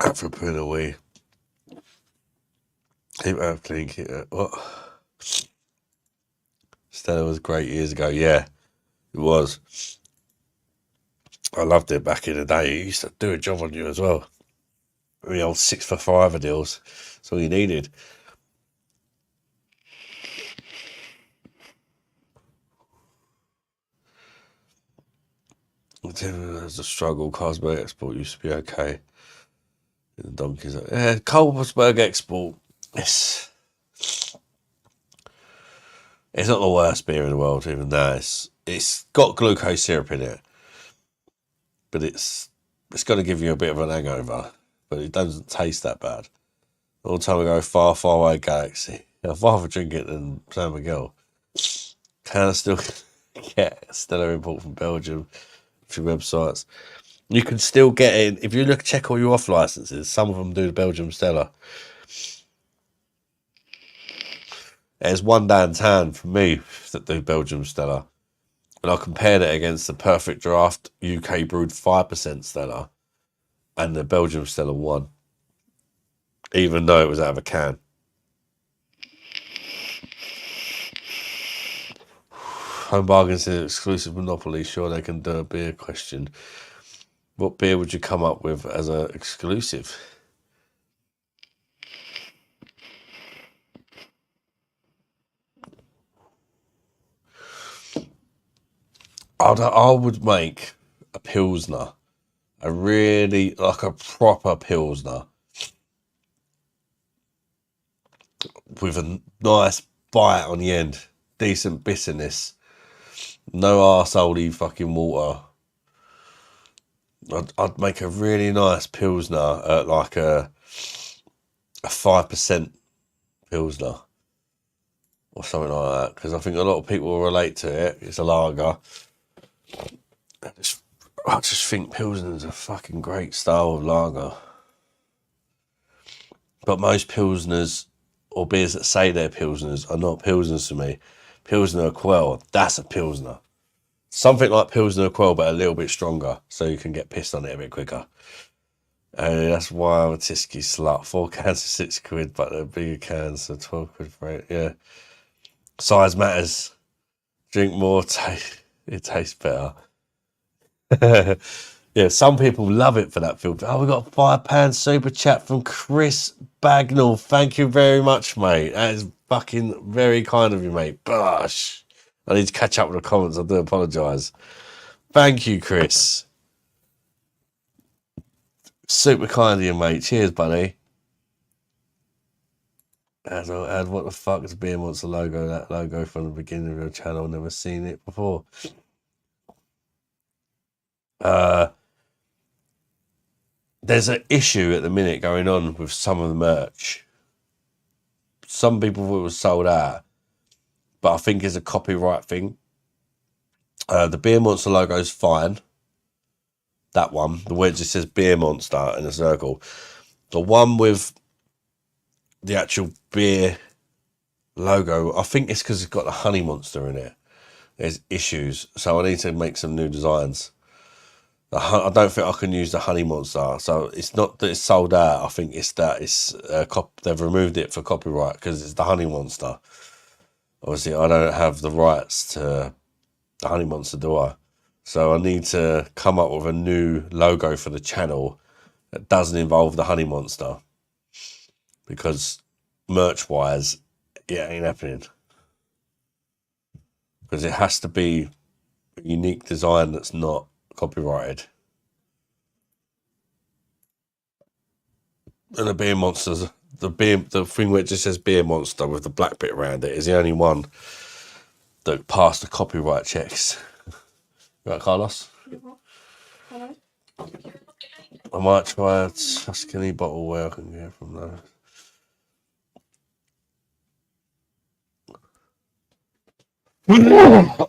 out for a poo in a wee. Keep out clean, keep out. What? Stella was great years ago. Yeah, it was. I loved it back in the day. It used to do a job on you as well. The old 6 for 5 deals. That's all you needed. There's a struggle. Carlsberg export used to be okay. The donkeys. Yeah, Carlsberg export. It's not the worst beer in the world, even though it's got glucose syrup in it, but it's going to give you a bit of an hangover, but it doesn't taste that bad. All the time we go far, far away galaxy. I'd rather drink it than San Miguel. Can I still get Stellar import from Belgium through websites? You can still get it if you check all your off licenses. Some of them do the Belgium Stella. There's one downtown for me that do Belgium Stella, and I compared it against the Perfect Draft UK brewed 5% Stella, and the Belgium Stella won, even though it was out of a can. Home Bargains is an exclusive monopoly. Sure, they can do a beer question. What beer would you come up with as an exclusive? I would make a Pilsner. A really, like a proper Pilsner. With a nice bite on the end. Decent bitterness. No arseholey fucking water. I'd make a really nice Pilsner at like a 5% Pilsner. Or something like that. Because I think a lot of people will relate to it. It's a lager. I just think Pilsner's a fucking great style of lager. But most Pilsners, or beers that say they're Pilsners, are not Pilsners to me. Pilsner Quell, that's a Pilsner. Something like Pilsner Quell, but a little bit stronger, so you can get pissed on it a bit quicker. And that's why I'm a Tisky slut. 4 cans for £6, but the bigger cans are 12 quid for it. Yeah. Size matters. Drink more, it tastes better. Yeah, some people love it for that film. Oh, we got a £5 super chat from Chris Bagnall. Thank you very much, mate. That is fucking very kind of you, mate. Bosh. I need to catch up with the comments. I do apologise. Thank you, Chris. Super kind of you, mate. Cheers, buddy. And what the fuck is Beer Monster logo? That logo from the beginning of your channel. Never seen it before. There's an issue at the minute going on with some of the merch. Some people thought it was sold out, but I think it's a copyright thing. The Beer Monster logo is fine. That one, the where it just says Beer Monster in a circle. The one with the actual beer logo, I think it's because it's got the Honey Monster in it. There's issues, so I need to make some new designs. I don't think I can use the Honey Monster, so it's not that it's sold out. I think it's that they've removed it for copyright because it's the Honey Monster. Obviously, I don't have the rights to the Honey Monster, do I? So I need to come up with a new logo for the channel that doesn't involve the Honey Monster, because merch-wise, it ain't happening. Because it has to be a unique design that's not copyrighted. And the Beer Monsters, the thing where it just says Beer Monster with the black bit around it is the only one that passed the copyright checks. Right, Carlos? I might try a Tuscany bottle where I can get from those.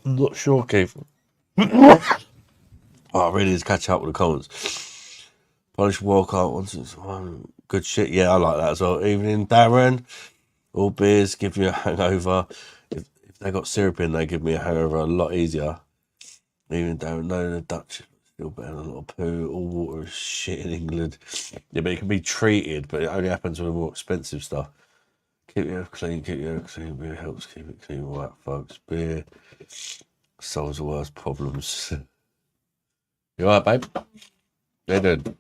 I'm not sure, Keith. I really need to catch up with the comments. Polish Wildcard once it's one. Good shit. Yeah, I like that as well. Evening, Darren. All beers give you a hangover. If they got syrup in, they give me a hangover a lot easier. Evening, Darren. No, the Dutch still better than a lot of poo. All water is shit in England. Yeah, but it can be treated, but it only happens with the more expensive stuff. Keep your clean, keep your clean. Beer helps keep it clean, right, folks. Beer solves the worst problems. You alright, babe? Yeah, dude.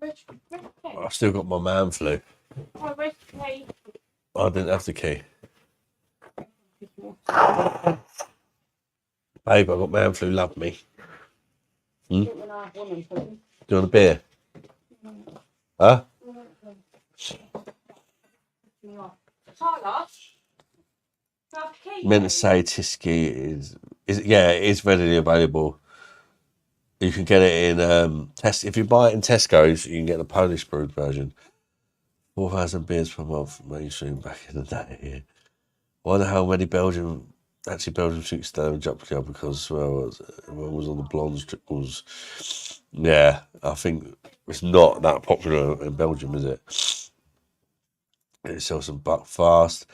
I've still got my man flu. I didn't have the key. Babe, I got man flu, love me. Hmm? Do you want a beer? Huh? Meant to say Tiski is yeah, it is readily available. You can get it in if you buy it in Tesco's, you can get the Polish brewed version. 4,000 beers per month, mainstream back in the day. Yeah. Wonder how many Belgium think stand up here because one was on the blondes triples. Yeah, I think it's not that popular in Belgium, is it? It sells some buck fast.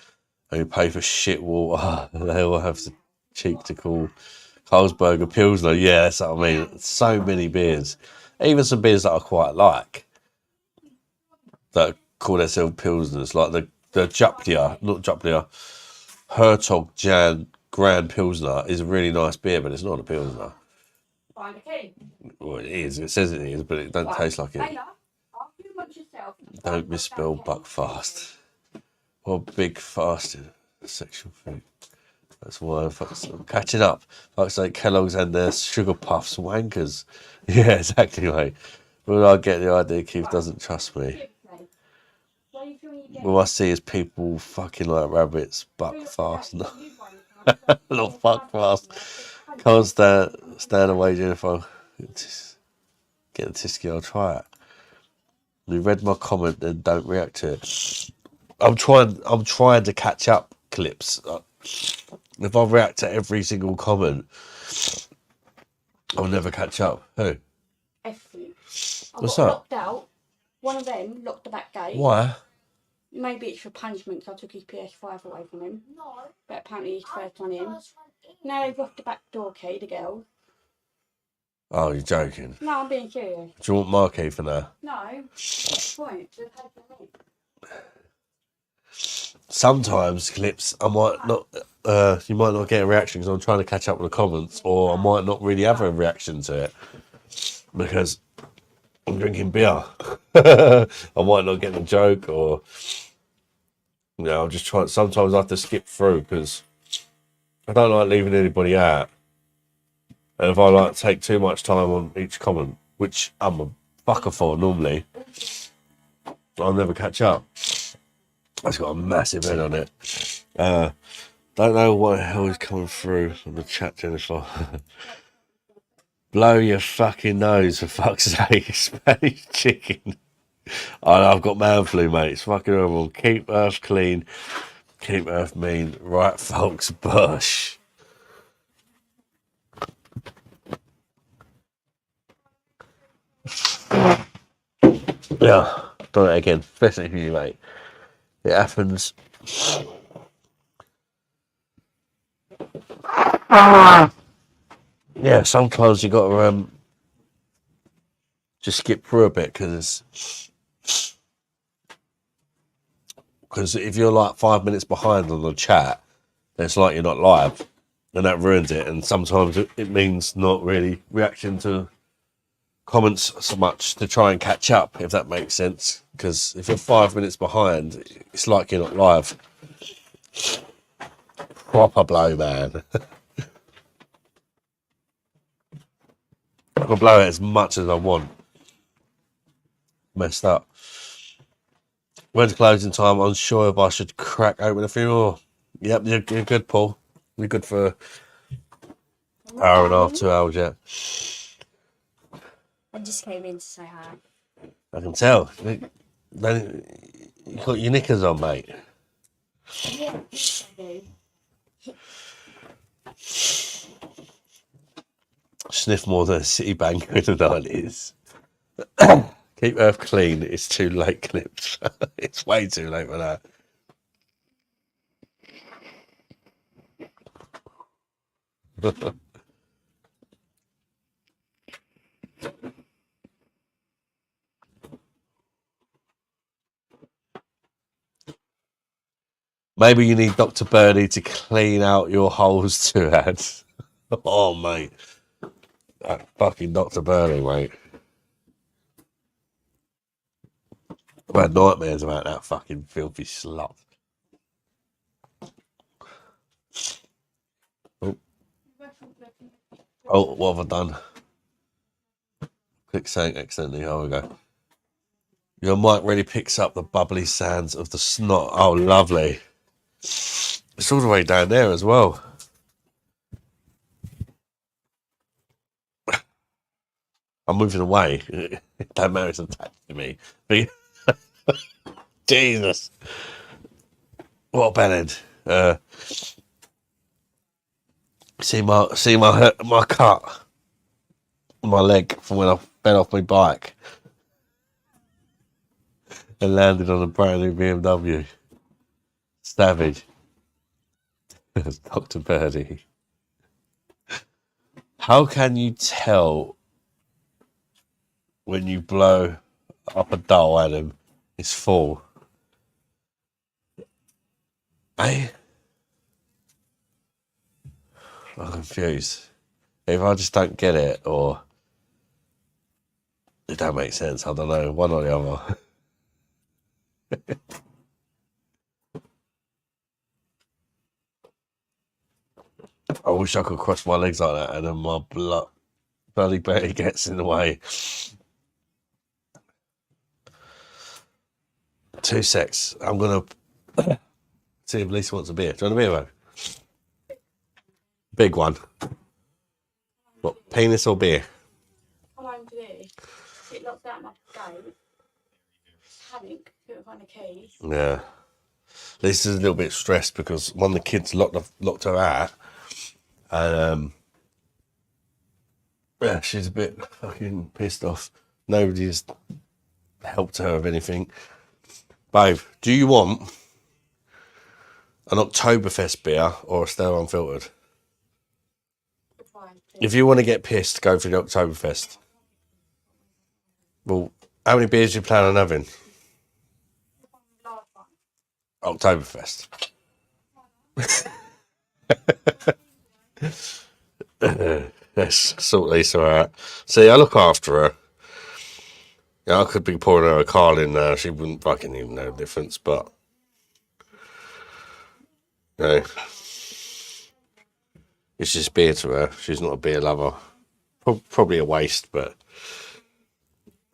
And you pay for shit water. They all have the cheek to call Carlsberg a Pilsner. Yeah, that's what I mean. So many beers. Even some beers that I quite like that call themselves Pilsners, like the Jupiler, not Jupiler, Hertog Jan Grand Pilsner is a really nice beer, but it's not a Pilsner. Well, it is. It says it is, but it don't taste like it. Don't misspell Buckfast. Or big fasting. Sexual food. That's why I'm catching up. Folks like Kellogg's and their sugar puffs wankers. Yeah, exactly, mate. When I get the idea Keith doesn't trust me. What I see is people fucking like rabbits, buck fast. Not fuck fast. Can't stand away, Jennifer. Get the Tisky, I'll try it. You read my comment, then don't react to it. I'm trying to catch up clips. If I react to every single comment, I'll never catch up. Who? Everything. What's that? Locked out. One of them locked the back gate. Why? Maybe it's for punishment because I took his PS5 away from him. No. But apparently he's first one in. Now they've locked the back door key, the girl. Oh, you're joking. No, I'm being serious. Do you want my key for now? No. What's the point? Sometimes clips, I might not. You might not get a reaction because I'm trying to catch up with the comments, or I might not really have a reaction to it because I'm drinking beer. I might not get the joke, or I'm just trying. Sometimes I have to skip through because I don't like leaving anybody out. And if I like take too much time on each comment, which I'm a fucker for normally, I'll never catch up. It's got a massive head on it. Don't know what the hell is coming through on the chat, Jennifer. Blow your fucking nose, for fuck's sake. Spanish chicken. I've got man flu, mate. It's fucking horrible. Keep Earth clean. Keep Earth mean. Right, folks, BOSH. Yeah, done it again. Especially for you, mate. It happens. Yeah, sometimes you got to just skip through a bit because if you're like 5 minutes behind on the chat, then it's like you're not live, and that ruins it. And sometimes it means not really reacting to comments so much to try and catch up, if that makes sense. Because if you're 5 minutes behind, it's like you're not live. Proper blow, man. I can blow it as much as I want. Messed up. When's closing time? Unsure if I should crack open a few more. Yep, you're good, Paul. You're good for an hour and a half, 2 hours, yeah. I just came in to say hi. I can tell. Then you got your knickers on, mate. Yeah, I do. Sniff more than a Citibank in the 90s. Keep Earth clean. It's too late, clips. It's way too late for that. Maybe you need Dr. Birdie to clean out your holes too, Ad. Oh, mate. That fucking Dr. Birdie, mate. I've had nightmares about that fucking filthy slut. Oh, what have I done? Click saying accidentally. Oh, we go. Your mic really picks up the bubbly sounds of the snot. Oh, lovely. It's all the way down there as well. I'm moving away. Don't matter, it's attached to me. But, Jesus. What a bellend. See my cut on my leg from when I fell off my bike and landed on a brand new BMW. Savage. Dr. Birdie. How can you tell when you blow up a doll at him it's full? Eh? I'm confused. If I just don't get it or it don't make sense, I don't know. One or the other. I wish I could cross my legs like that and then my bloody belly gets in the way. 2 secs. I'm going to see if Lisa wants a beer. Do you want a beer, though? Big one. What, penis or beer? Come home today. It locked out my gate. Panic. Couldn't find the keys. Yeah. Lisa's a little bit stressed because one of the kids locked her out. And, yeah, she's a bit fucking pissed off. Nobody's helped her with anything. Babe, do you want an Oktoberfest beer or a Stella Unfiltered? If you want to get pissed, go for the Oktoberfest. Well, how many beers do you plan on having? Oktoberfest. Yes, sort Lisa out. See, I look after her. Yeah, I could be pouring her a Carlin now. She wouldn't fucking even know the difference, but you know, it's just beer to her. She's not a beer lover. Probably a waste, but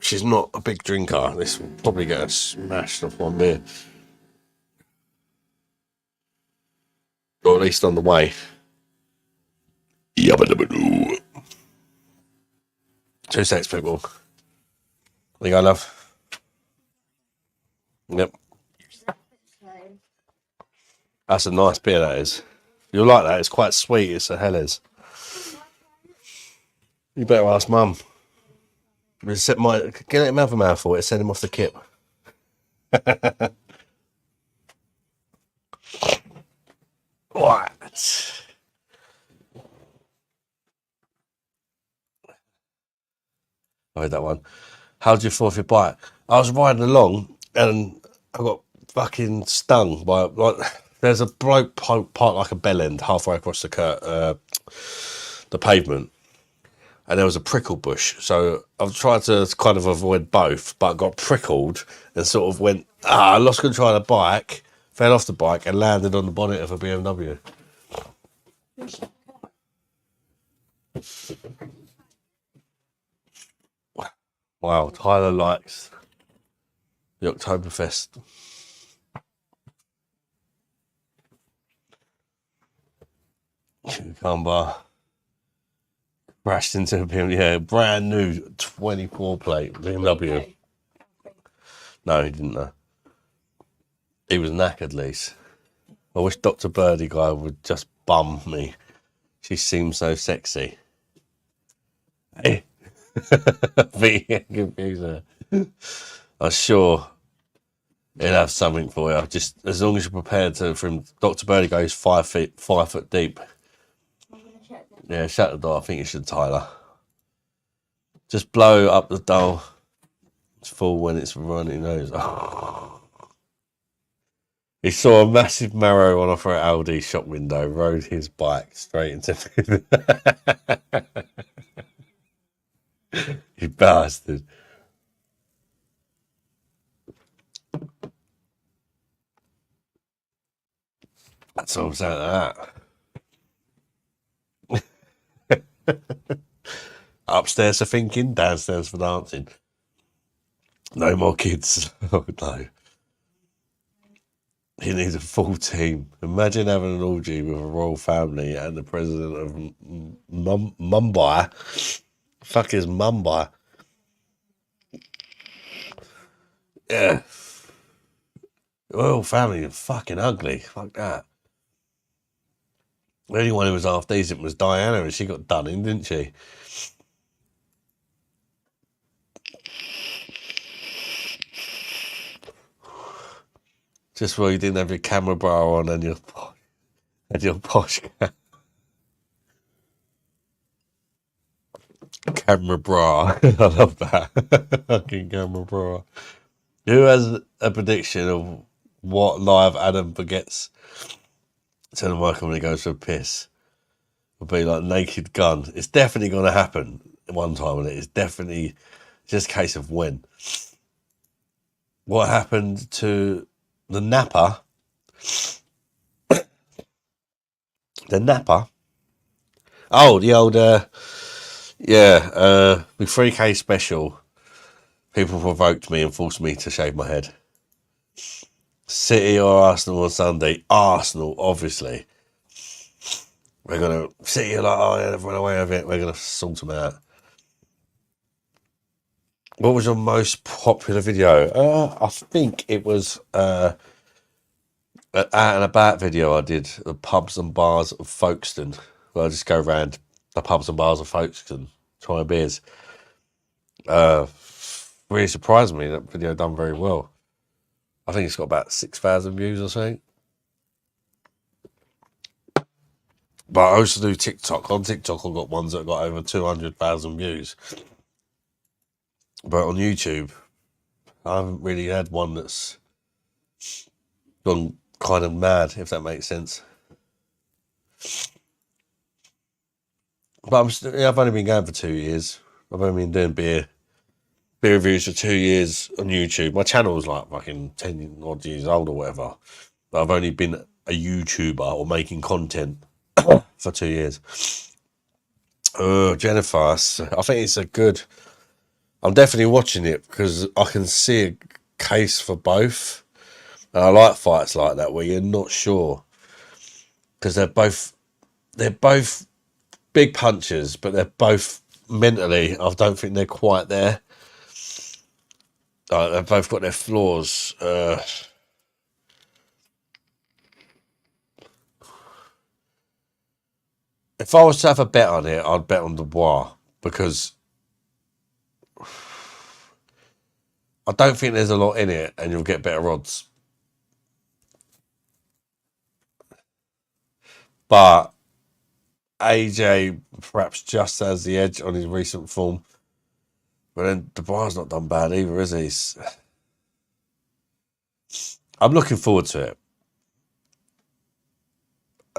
she's not a big drinker. This will probably get her smashed off one beer. Or at least on the way. Yabba dabba doo. 2 secs, people. There you go, love. Yep. That's a nice beer, that is. You'll like that. It's quite sweet. It's a Helles. You better ask Mum. Get him another mouthful. It send him off the kip. What? I heard that one. How do you feel with your bike? I was riding along and I got fucking stung by there's a bloke parked like a bell end halfway across the pavement, and there was a prickle bush. So I've tried to kind of avoid both, but I got prickled and sort of went. I lost control of the bike, fell off the bike, and landed on the bonnet of a BMW. Wow, Tyler likes the Oktoberfest. Cucumber. Crashed into a BMW, yeah, brand new 24 plate BMW. No, he didn't know. He was knackered, Lise. I wish Dr. Birdie guy would just bum me. She seems so sexy. Hey. Confuse her. I'm sure he'll have something for you. Just as long as you're prepared to. From Dr. Birdie goes 5 foot deep. Yeah, shut the door. I think you should, Tyler. Just blow up the doll. It's full when it's running nose. Oh. He saw a massive marrow on offer at Aldi shop window, rode his bike straight into you bastard. That's all I'm saying to that. Upstairs for thinking, downstairs for dancing. No more kids. Oh, no. He needs a full team. Imagine having an orgy with a royal family and the president of Mumbai. Fuck is Mumbai? Yeah. Royal family is fucking ugly. Fuck that. The only one who was half decent was Diana, and she got done in, didn't she? Just while you didn't have your camera bra on and your posh camera bra. I love that. Fucking camera bra. Who has a prediction of what live Adam forgets to the mic when he goes for a piss? Will be like Naked Gun. It's definitely going to happen one time, and it's definitely just a case of when. What happened to the napper? The napper? Oh, the old, the 3K special. People provoked me and forced me to shave my head. City or Arsenal on Sunday? Arsenal, obviously. We're going to... City are like, oh yeah, they've run away with it. We're going to sort them out. What was your most popular video? I think it was an out and about video I did, the pubs and bars of Folkestone. Where I just go around the pubs and bars of Folkestone, trying beers. Really surprised me. That video done very well. I think it's got about 6,000 views or something. But I also do TikTok. On TikTok, I've got ones that got over 200,000 views. But on YouTube, I haven't really had one that's gone kind of mad, if that makes sense. But I've only been going for 2 years. I've only been doing beer reviews for 2 years on YouTube. My channel was like fucking 10 odd years old or whatever. But I've only been a YouTuber or making content for 2 years. Jennifer, I think it's a good... I'm definitely watching it because I can see a case for both. And I like fights like that where you're not sure. Because they're both big punchers, but they're both mentally, I don't think they're quite there. They've both got their flaws. If I was to have a bet on it, I'd bet on Dubois because I don't think there's a lot in it and you'll get better odds. But AJ perhaps just has the edge on his recent form. But then Dubois not done bad either, is he? I'm looking forward to it.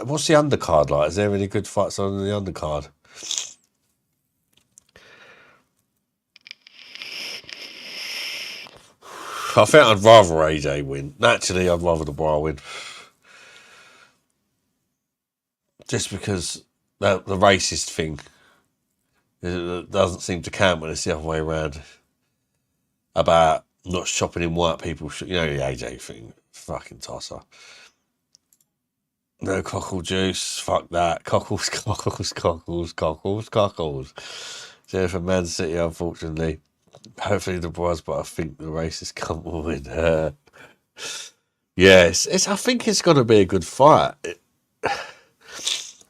What's the undercard like? Is there any good fights on the undercard? I think I'd rather AJ win. Naturally, I'd rather Dubois win. Just because the racist thing doesn't seem to count when it's the other way around. About not shopping in white people. You know the AJ thing. Fucking tosser. No cockle juice. Fuck that. Cockles. Jennifer, Man City, unfortunately. Hopefully the boys, but I think the racist cunt will win. Yes, I think it's going to be a good fight.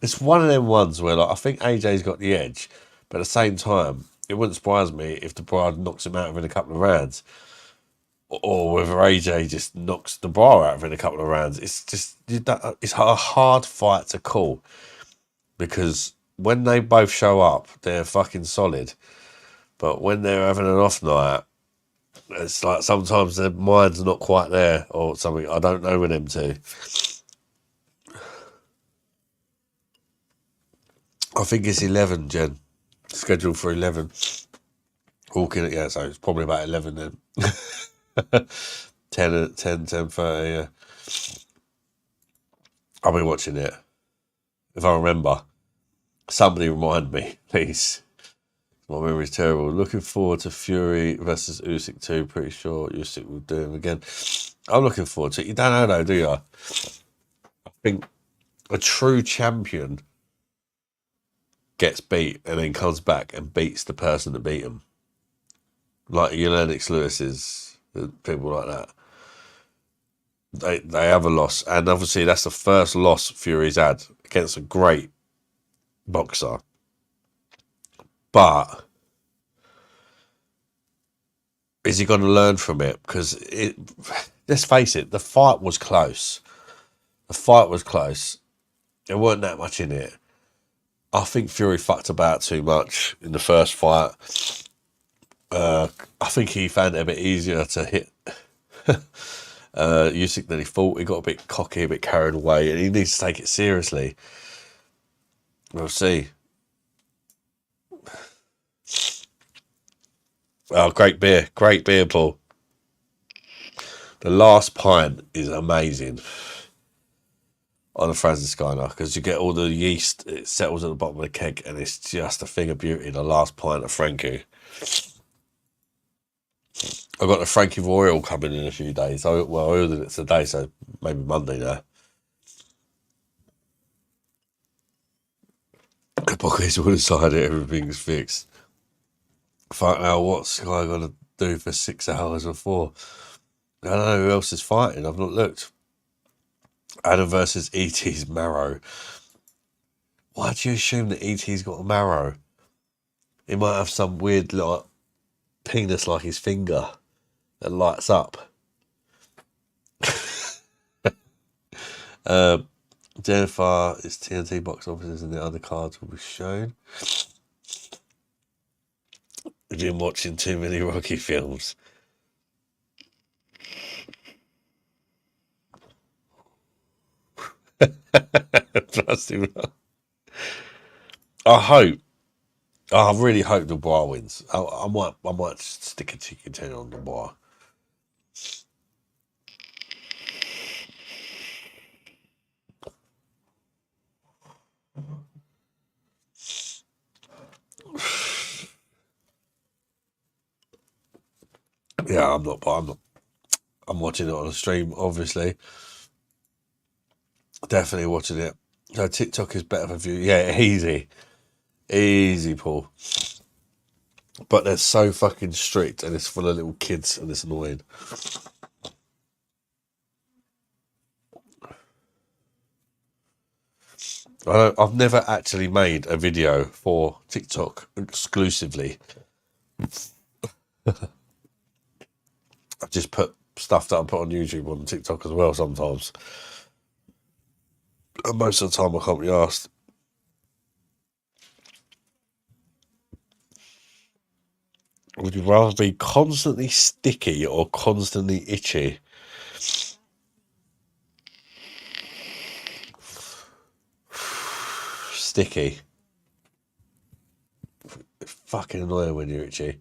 It's one of them ones where like, I think AJ's got the edge, but at the same time, it wouldn't surprise me if the Bride knocks him out within a couple of rounds. Or whether AJ just knocks the bar out within a couple of rounds. It's just, it's a hard fight to call. Because when they both show up, they're fucking solid. But when they're having an off night, it's like sometimes their mind's not quite there or something. I don't know with them two. I think it's 11, Jen. Scheduled for 11. Walking it, yeah, so it's probably about 11 then. 10:30, yeah. I'll be watching it. If I remember. Somebody remind me, please. My memory's terrible. Looking forward to Fury versus Usyk 2. Pretty sure Usyk will do him again. I'm looking forward to it. You don't know though, do you? I think a true champion gets beat and then comes back and beats the person that beat him. Like your Lennox Lewis's, people like that. They have a loss, and obviously that's the first loss Fury's had against a great boxer. But is he going to learn from it? Because let's face it, the fight was close. The fight was close. There weren't that much in it. I think Fury fucked about too much in the first fight. I think he found it a bit easier to hit Usyk than he thought. He got a bit cocky, a bit carried away, and he needs to take it seriously. We'll see. Oh, great beer, Paul. The last pint is amazing on a Franziskaner because you get all the yeast, it settles at the bottom of the keg, and it's just a thing of beauty. The last pint of Frankie. I've got the Frankie Royal coming in a few days. I ordered it today, so maybe Monday now. The pockets all decided everything's fixed. Fuck now, what's Sky gonna do for 6 hours before? I don't know who else is fighting. I've not looked. Adam versus E.T.'s marrow. Why do you assume that E.T.'s got a marrow? He might have some weird like penis like his finger that lights up. Jennifer is TNT box offices and the other cards will be shown. We've been watching too many Rocky films. I really hope the bar wins. I might stick a chicken tin on the bar. Yeah, I'm not. I'm watching it on a stream, obviously. Definitely watching it. So TikTok is better for view. Yeah, easy, Paul. But they're so fucking strict, and it's full of little kids, and it's annoying. I've never actually made a video for TikTok exclusively. I just put stuff that I put on YouTube on TikTok as well sometimes. And most of the time I can't be asked. Would you rather be constantly sticky or constantly itchy? Sticky. It's fucking annoying when you're itchy.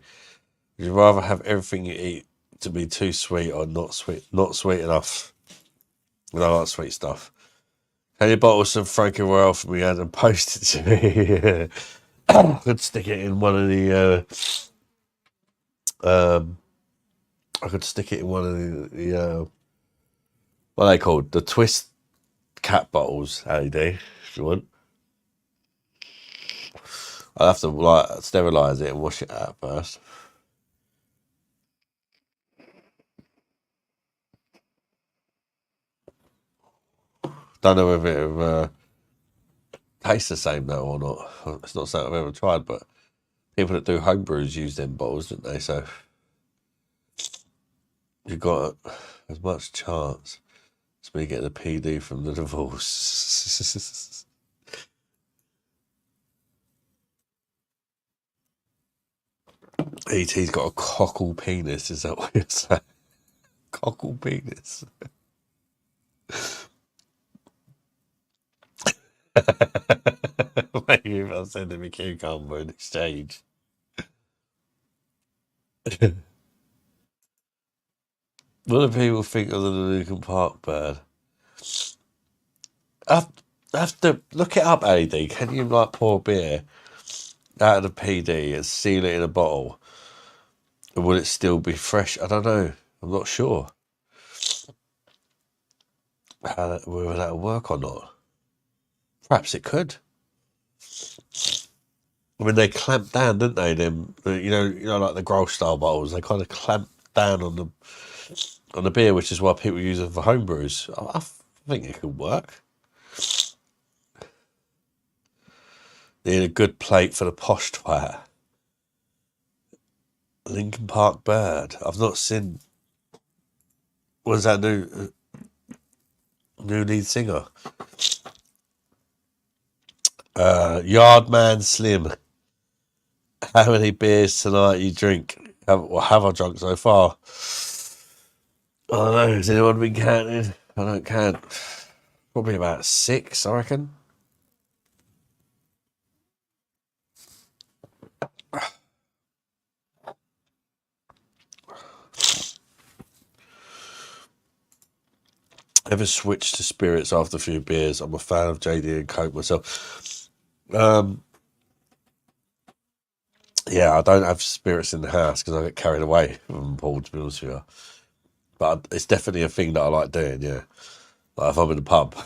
Would you rather have everything you eat to be too sweet or not sweet enough? I like sweet stuff. Can you bottle some Frankie Royal for me and post it to me? I could stick it in one of the I could stick it in one of the what are they called? The twist cat bottles, LED, if you want. I'll have to like sterilise it and wash it out first. Don't know if it tastes the same though or not. It's not something I've ever tried, but people that do home brews use them bottles, don't they? So you've got as much chance as me getting a PD from the divorce. E.T.'s got a cockle penis, is that what you're saying? Cockle penis. Maybe if I'm sending me cucumber in exchange. What do people think of the Lincoln Park bird? I have to look it up, AD. Can you like pour beer out of the PD and seal it in a bottle, will it still be fresh? I don't know. I'm not sure whether that'll work or not. Perhaps it could. I mean, they clamped down, didn't they? Them, you know, like the Grolsch style bottles. They kind of clamped down on the beer, which is why people use it for home brews. I think it could work. Need a good plate for the posh twat. Linkin Park Bird. I've not seen. Was that new lead singer? Yardman Slim. How many beers tonight you drink? Have I drunk so far? I don't know. Has anyone been counting? I don't count. Probably about 6, I reckon. Ever switched to spirits after a few beers? I'm a fan of JD and Coke myself. Yeah, I don't have spirits in the house because I get carried away from Paul, to be honest with you. But it's definitely a thing that I like doing, yeah. Like if I'm in the pub,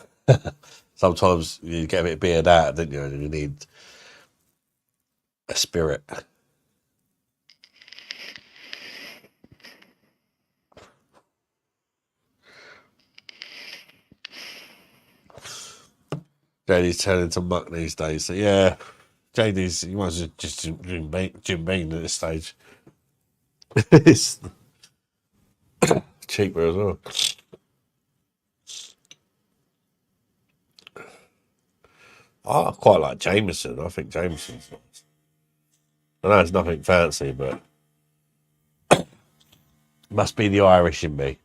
sometimes you get a bit beered out, don't you? And you need a spirit. JD's turning to muck these days. So yeah, JD's, you might as well just Jim Beam at this stage. It's cheaper as well. I quite like Jameson. I think Jameson's nice. I know it's nothing fancy, but it must be the Irish in me.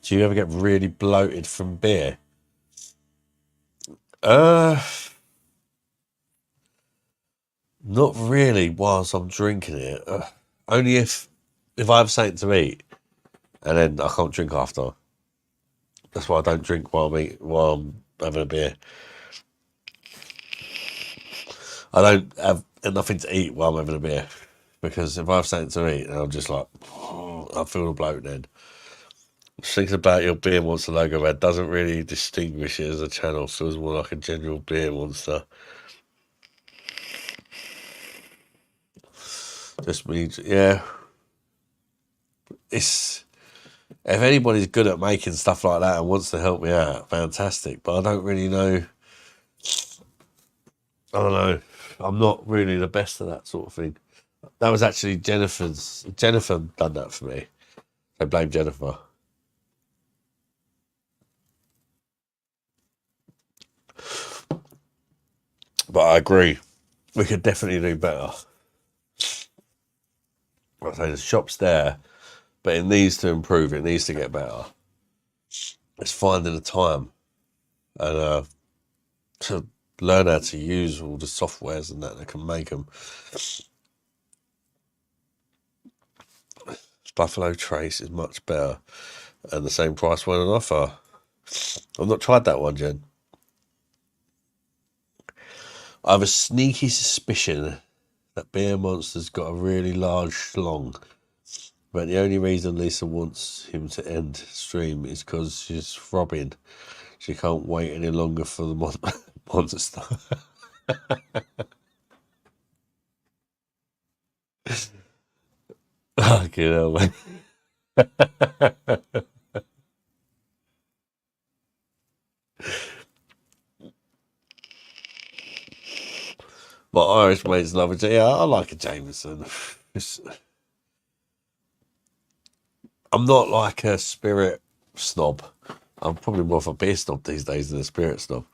Do you ever get really bloated from beer? Not really whilst I'm drinking it. Only if I have something to eat and then I can't drink after. That's why I don't drink while I'm having a beer. I don't have nothing to eat while I'm having a beer because if I have something to eat, I'm just like, I feel the bloat then. Thinking about your beer monster logo, man, doesn't really distinguish it as a channel. Feels more like a general beer monster. Just means, yeah. If anybody's good at making stuff like that and wants to help me out, fantastic. But I don't really know. I don't know. I'm not really the best at that sort of thing. That was actually Jennifer done that for me. I blame Jennifer. But I agree. We could definitely do better. I say the shop's there, but it needs to improve. It needs to get better. It's finding the time and to learn how to use all the softwares and that can make them. Buffalo Trace is much better and the same price when on offer. I've not tried that one, Jen. I have a sneaky suspicion that Beer Monster's got a really large schlong, but the only reason Lisa wants him to end stream is because she's throbbing. She can't wait any longer for the monster. Fucking hell, man. My Irish mates love it. Yeah, I like a Jameson. I'm not like a spirit snob. I'm probably more of a beer snob these days than a spirit snob.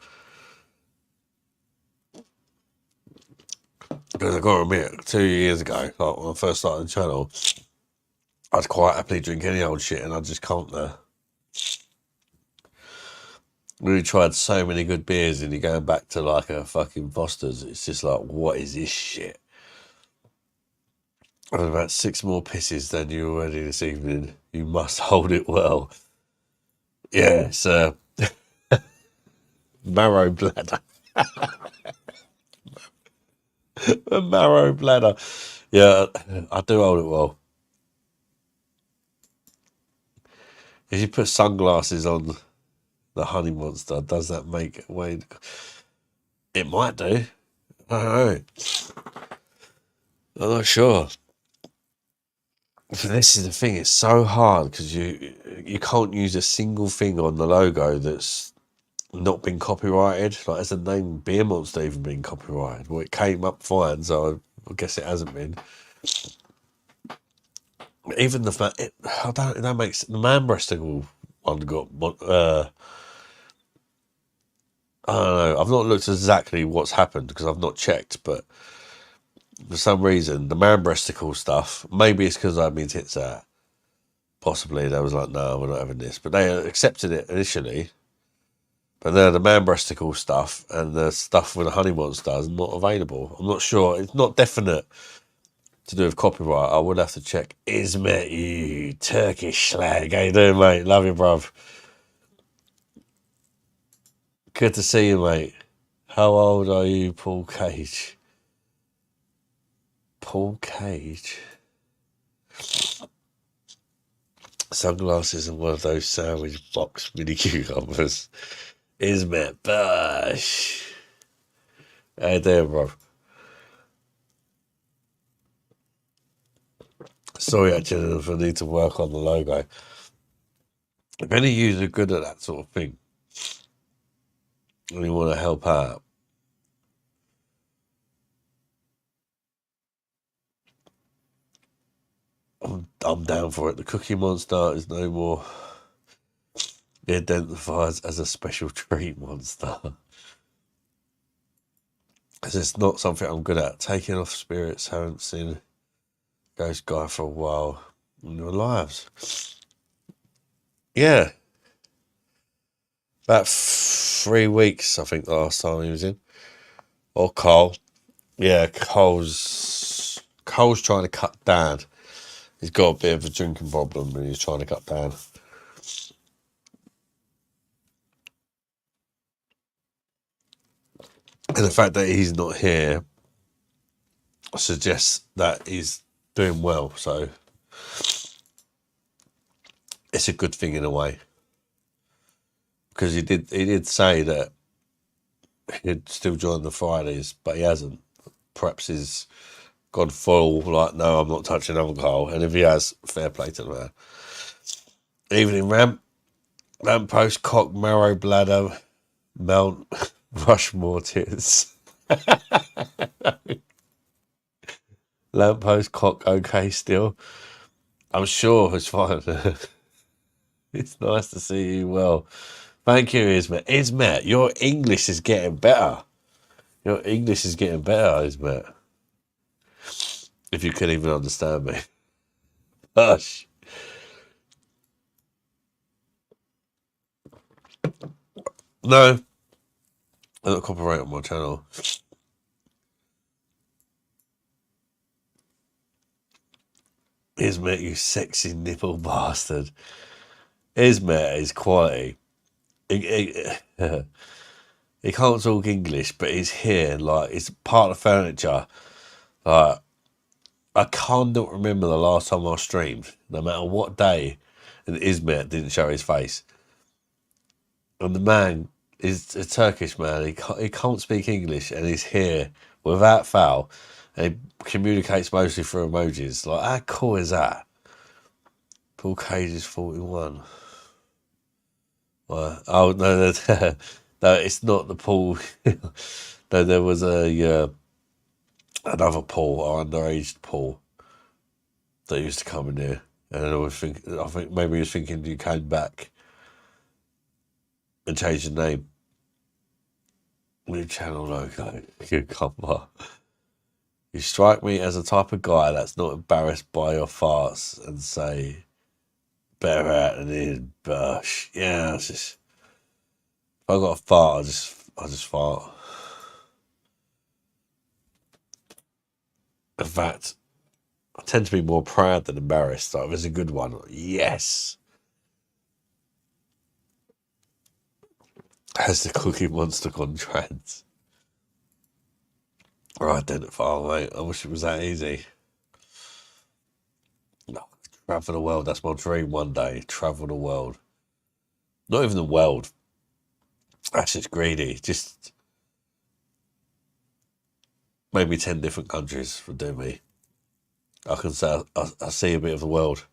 Because I gotta admit, 2 years ago, like when I first started the channel, I'd quite happily drink any old shit and I just can't now. We tried so many good beers and you're going back to like a fucking Foster's. It's just like, what is this shit? I've had about 6 more pisses than you already this evening. You must hold it well. Yeah, it's Marrow bladder. A marrow bladder. Yeah, I do hold it well. If you put sunglasses on the honey monster, does that make Wayne? It might do. I don't know. I'm not sure. But this is the thing. It's so hard because you can't use a single thing on the logo that's not been copyrighted. Like, has the name Beer Monster even been copyrighted? Well, it came up fine, so I guess it hasn't been. Even the fact I don't. That makes the man breasticle one got. I don't know. I've not looked exactly what's happened because I've not checked, but for some reason the man breasticle stuff. Maybe it's because I had my tits out. Possibly they was like, no, we're not having this, but they accepted it initially. But then the man breasticle stuff and the stuff with the honey monster is not available. I'm not sure. It's not definite to do with copyright. I would have to check. Ismet, you Turkish slag. How you doing, mate? Love you, bruv. Good to see you, mate. How old are you, Paul Cage? Paul Cage? Sunglasses and one of those sandwich box mini cucumbers. Ismet BOSH. How you doing, bruv? Sorry, actually, if I need to work on the logo. If any of you are good at that sort of thing and you want to help out, I'm down for it. The Cookie Monster is no more. He identifies as a special treat monster. Because it's not something I'm good at. Taking off spirits, haven't seen Ghost Guy for a while in your lives. Yeah. About 3 weeks, I think, the last time he was in. Or Cole. Yeah, Cole's trying to cut down. He's got a bit of a drinking problem and he's trying to cut down. And the fact that he's not here suggests that he's doing well. So it's a good thing in a way. Because he did say that he'd still join the Fridays, but he hasn't. Perhaps he's gone full, like, no, I'm not touching alcohol. And if he has, fair play to the man. Evening ramp, lamppost, cock, marrow, bladder, Mount Rushmore tits. Lamppost, cock, okay still. I'm sure it's fine. It's nice to see you well. Thank you, Ismet. Ismet, your English is getting better. Your English is getting better, Ismet. If you can even understand me. Hush. No. I don't copyright on my channel. Ismet, you sexy nipple bastard. Ismet is quality. He can't talk English, but he's here. Like, it's part of furniture. Like, I can't remember the last time I streamed, no matter what day, and Ismet didn't show his face. And the man is a Turkish man. He can't speak English, and he's here without fail. And he communicates mostly through emojis. Like, how cool is that? Paul Cage is 41. Well, oh no, no, it's not the Paul. No, there was another Paul, or underage Paul, that used to come in here, and I think maybe he was thinking you came back and changed the name. New channel logo. You come on. You strike me as a type of guy that's not embarrassed by your farts and say, better out than in BOSH. Yeah, it's just, if I got a fart, I just fart. In fact, I tend to be more proud than embarrassed. Like, if it's a good one, yes. Has the Cookie Monster gone trans? Or identify, mate. I wish it was that easy. No, travel the world. That's my dream one day. Travel the world. Not even the world. That's just greedy. Just maybe 10 different countries would do me. I can say I see a bit of the world.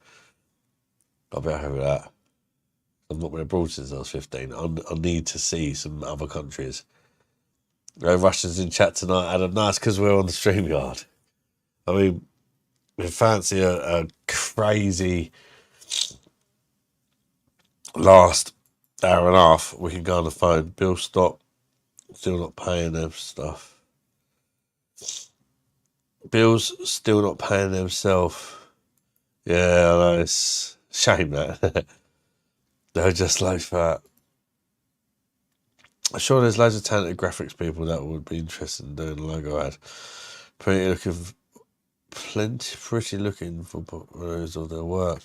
I'll be happy with that. I've not been abroad since I was 15. I need to see some other countries. No Russians in chat tonight, Adam. Nice because we're on the StreamYard. I mean, we fancy a crazy last hour and a half. We can go on the phone. Bill, stop. Still not paying them stuff. Bill's still not paying themselves. Yeah, I know. It's a shame that. They're just like that. I'm sure there's loads of talented graphics people that would be interested in doing a logo ad. Pretty looking for portfolios of their work.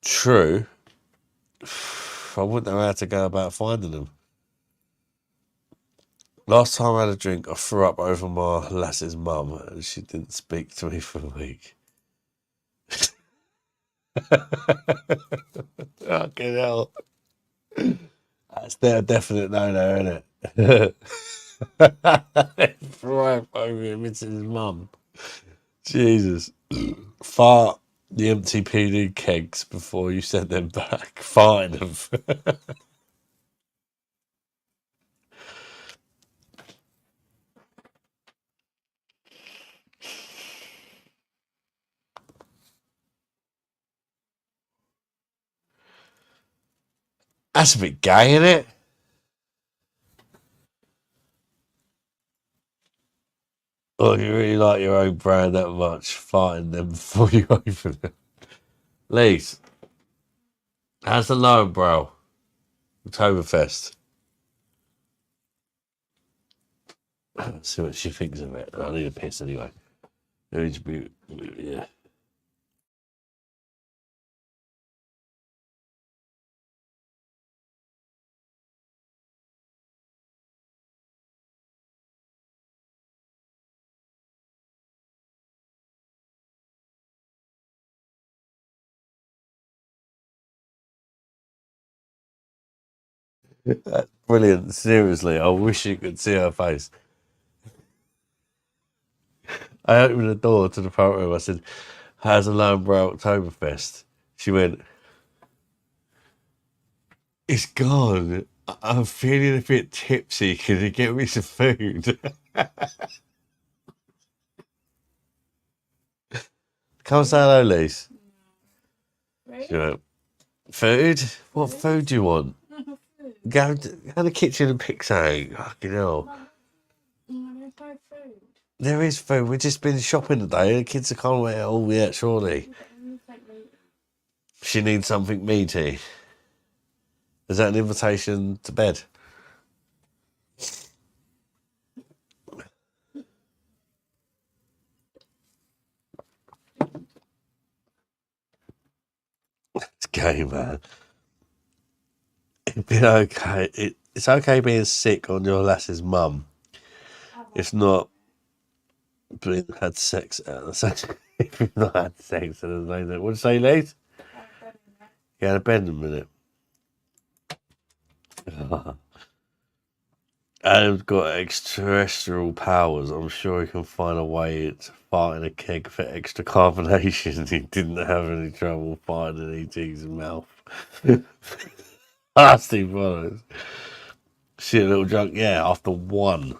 True. I wouldn't know how to go about finding them. Last time I had a drink, I threw up over my lass's mum and she didn't speak to me for a week. Fucking hell. That's a definite no-no, isn't it? Threw up over Mrs. mum. Jesus. Fart the empty PD kegs before you send them back. Fine them. That's a bit gay, isn't it? Oh, you really like your own brand that much, farting them before you open them. Lise, how's the loan, bro? Oktoberfest. See what she thinks of it. I need a piss anyway. I need to be, yeah. That's brilliant. Seriously, I wish you could see her face. I opened the door to the front room. I said, how's the loan, bro, Oktoberfest? She went, it's gone. I'm feeling a bit tipsy. Can you get me some food? Come say hello, Lise. She went, food? What food do you want? Go to the kitchen and pick something. Fucking hell. There's no food. There is food. We've just been shopping today. The kids are kind of went, oh, yeah, surely. She needs something meaty. Is that an invitation to bed? It's gay, man. It'd be okay. It's okay being sick on your lass's mum. It's not being had sex at the same time. If you've not had sex at the same time. What'd you say, Lise? You had a bed in a minute. Adam's got extraterrestrial powers. I'm sure he can find a way to fart in a keg for extra carbonation. He didn't have any trouble finding ET's mouth. Nasty follows. Shit, a little drunk. Yeah, after one.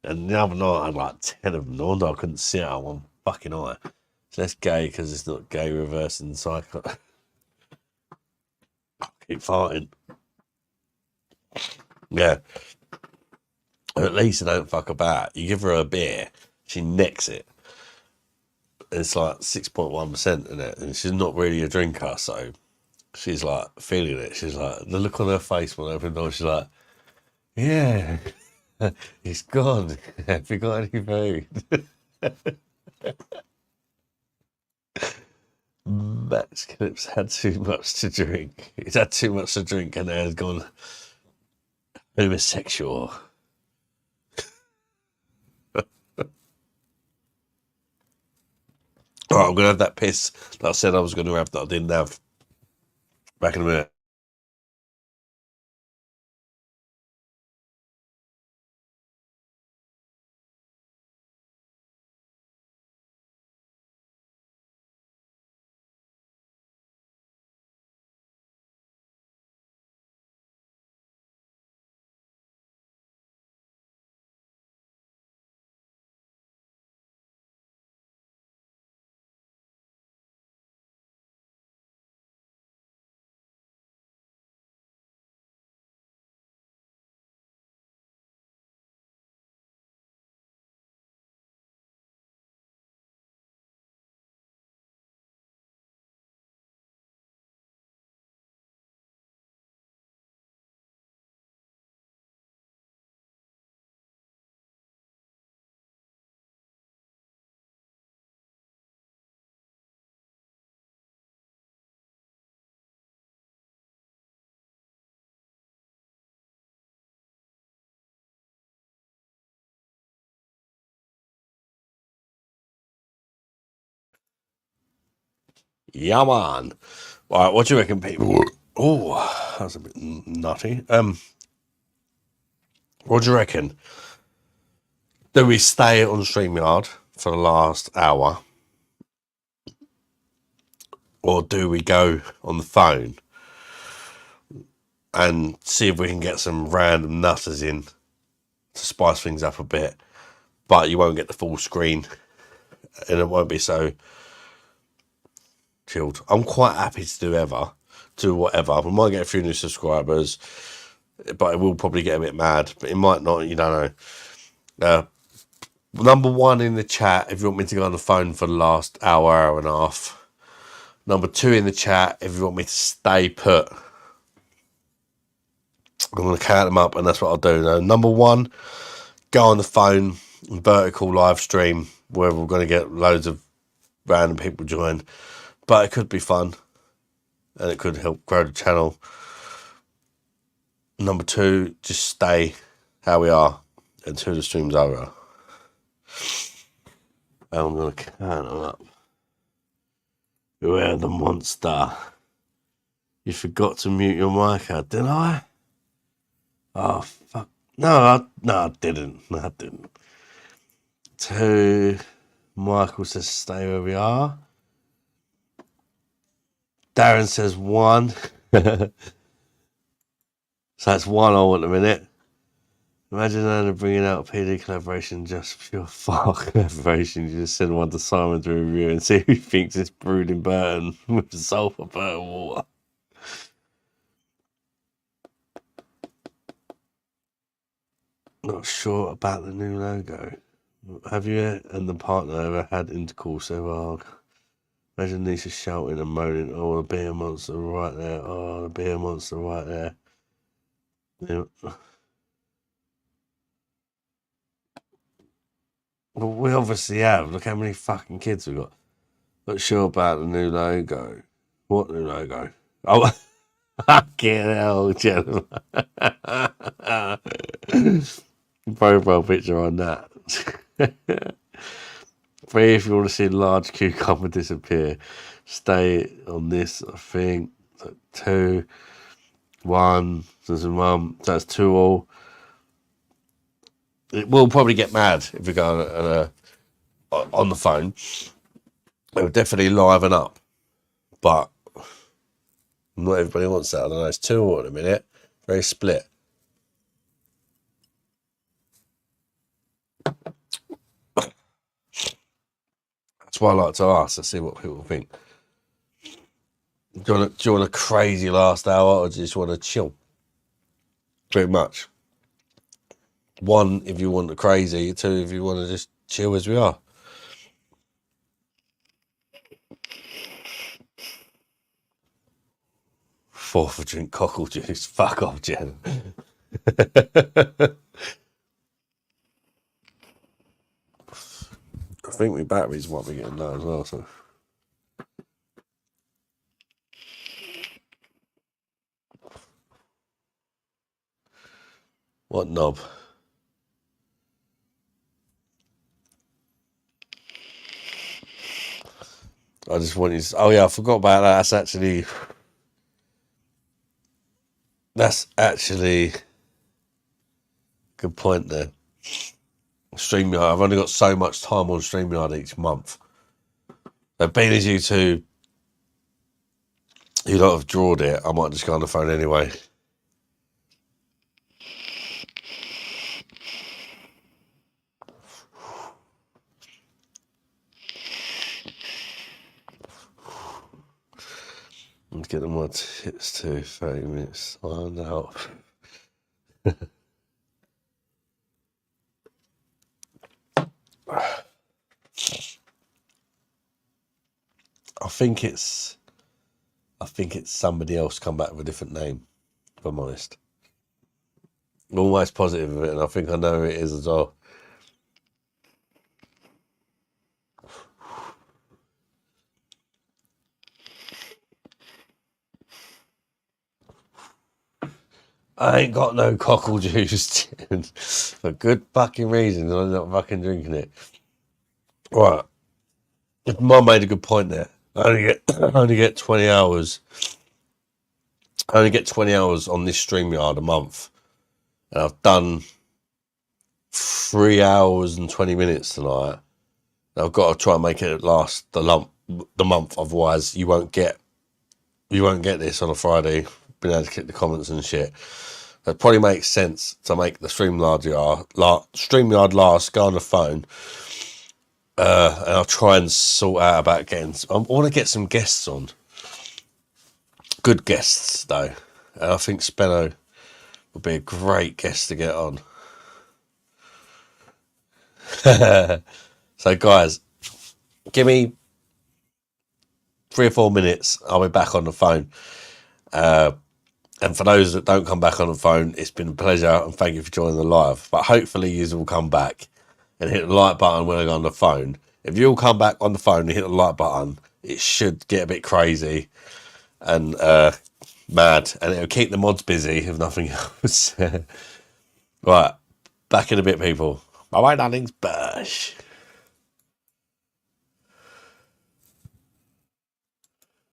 And the other night I had like 10 of them. No wonder I couldn't see out one fucking eye. So that's gay because it's not gay reversing cycle. Keep farting. Yeah. At least I don't fuck about. You give her a beer, she necks it. It's like 6.1% in it, and she's not really a drinker, so she's like feeling it. She's like, the look on her face when I open the door, she's like, yeah, it's gone. Have you got any food? Max Clips had too much to drink. He's had too much to drink and has gone homosexual. Alright, I'm going to have that piss that I said I was going to have that I didn't have. Back in a minute. Yeah, man. Alright, what do you reckon, people? Oh, that's a bit nutty. What do you reckon? Do we stay on StreamYard for the last hour? Or do we go on the phone and see if we can get some random nutters in to spice things up a bit? But you won't get the full screen and it won't be so chilled. I'm quite happy to do whatever. We might get a few new subscribers, but it will probably get a bit mad. But it might not, you don't know. Number one in the chat, if you want me to go on the phone for the last hour, hour and a half. Number two in the chat, if you want me to stay put. I'm going to count them up, and that's what I'll do. Now, number one, go on the phone, vertical live stream, where we're going to get loads of random people join. But it could be fun, and it could help grow the channel. Number two, just stay how we are until the stream's over. I'm going to count them up. Beware the monster. You forgot to mute your mic out, didn't I? Oh, fuck. No, I didn't. No, I didn't. Two, Michael says stay where we are. Darren says one. So that's one I want a minute. Imagine Anna bringing out PD collaboration, just pure fuck collaboration. You just send one to Simon to review and see who thinks it's brewed in Burton with sulphur Burton water. Not sure about the new logo. Have you and the partner ever had intercourse ever? Imagine Lisa shouting and moaning, oh, the beer monster right there. Oh, the beer monster right there. Yeah. Well, we obviously have. Look how many fucking kids we've got. Not sure about the new logo. What new logo? Oh, fucking hell, gentlemen. Profile picture on that. 3, if you want to see large cucumber disappear, stay on this, I think. So 2, 1, there's a mum, that's 2 all. It will probably get mad if we go on the phone. It will definitely liven up, but not everybody wants that. I don't know, it's 2 all in a minute. Very split. That's why I like to ask to see what people think. Do you want a crazy last hour, or do you just want to chill? Pretty much. 1, if you want the crazy. 2, if you want to just chill as we are. Fourth, drink cockle juice. Fuck off, Jen. I think my batteries might be getting low as well, so. What knob? I just want you to... Oh, yeah, I forgot about that. That's actually... Good point there. StreamYard. I've only got so much time on StreamYard each month. So being as you two, you lot have drawed it, I might just go on the phone anyway. Let's get them more tips to 30 minutes. Find out. I think it's somebody else come back with a different name, if I'm honest. I'm almost positive of it, and I think I know who it is as well. I ain't got no cockle juice for good fucking reasons. I'm not fucking drinking it. Right. Mum made a good point there. I only get 20 hours. I only get 20 hours on this StreamYard a month. And I've done 3 hours and 20 minutes tonight. And I've got to try and make it last the month. Otherwise, you won't get this on a Friday. Being able to click the comments and shit. It probably makes sense to make the StreamYard last, go on the phone. And I'll try and sort out about getting... I want to get some guests on. Good guests, though. And I think Spenno would be a great guest to get on. So, guys, give me 3 or 4 minutes. I'll be back on the phone. And for those that don't come back on the phone, it's been a pleasure and thank you for joining the live. But hopefully you will come back and hit the like button when I go on the phone. If you'll come back on the phone and hit the like button, it should get a bit crazy and mad. And it'll keep the mods busy, if nothing else. Right, back in a bit, people. Bye-bye, darlings. BOSH.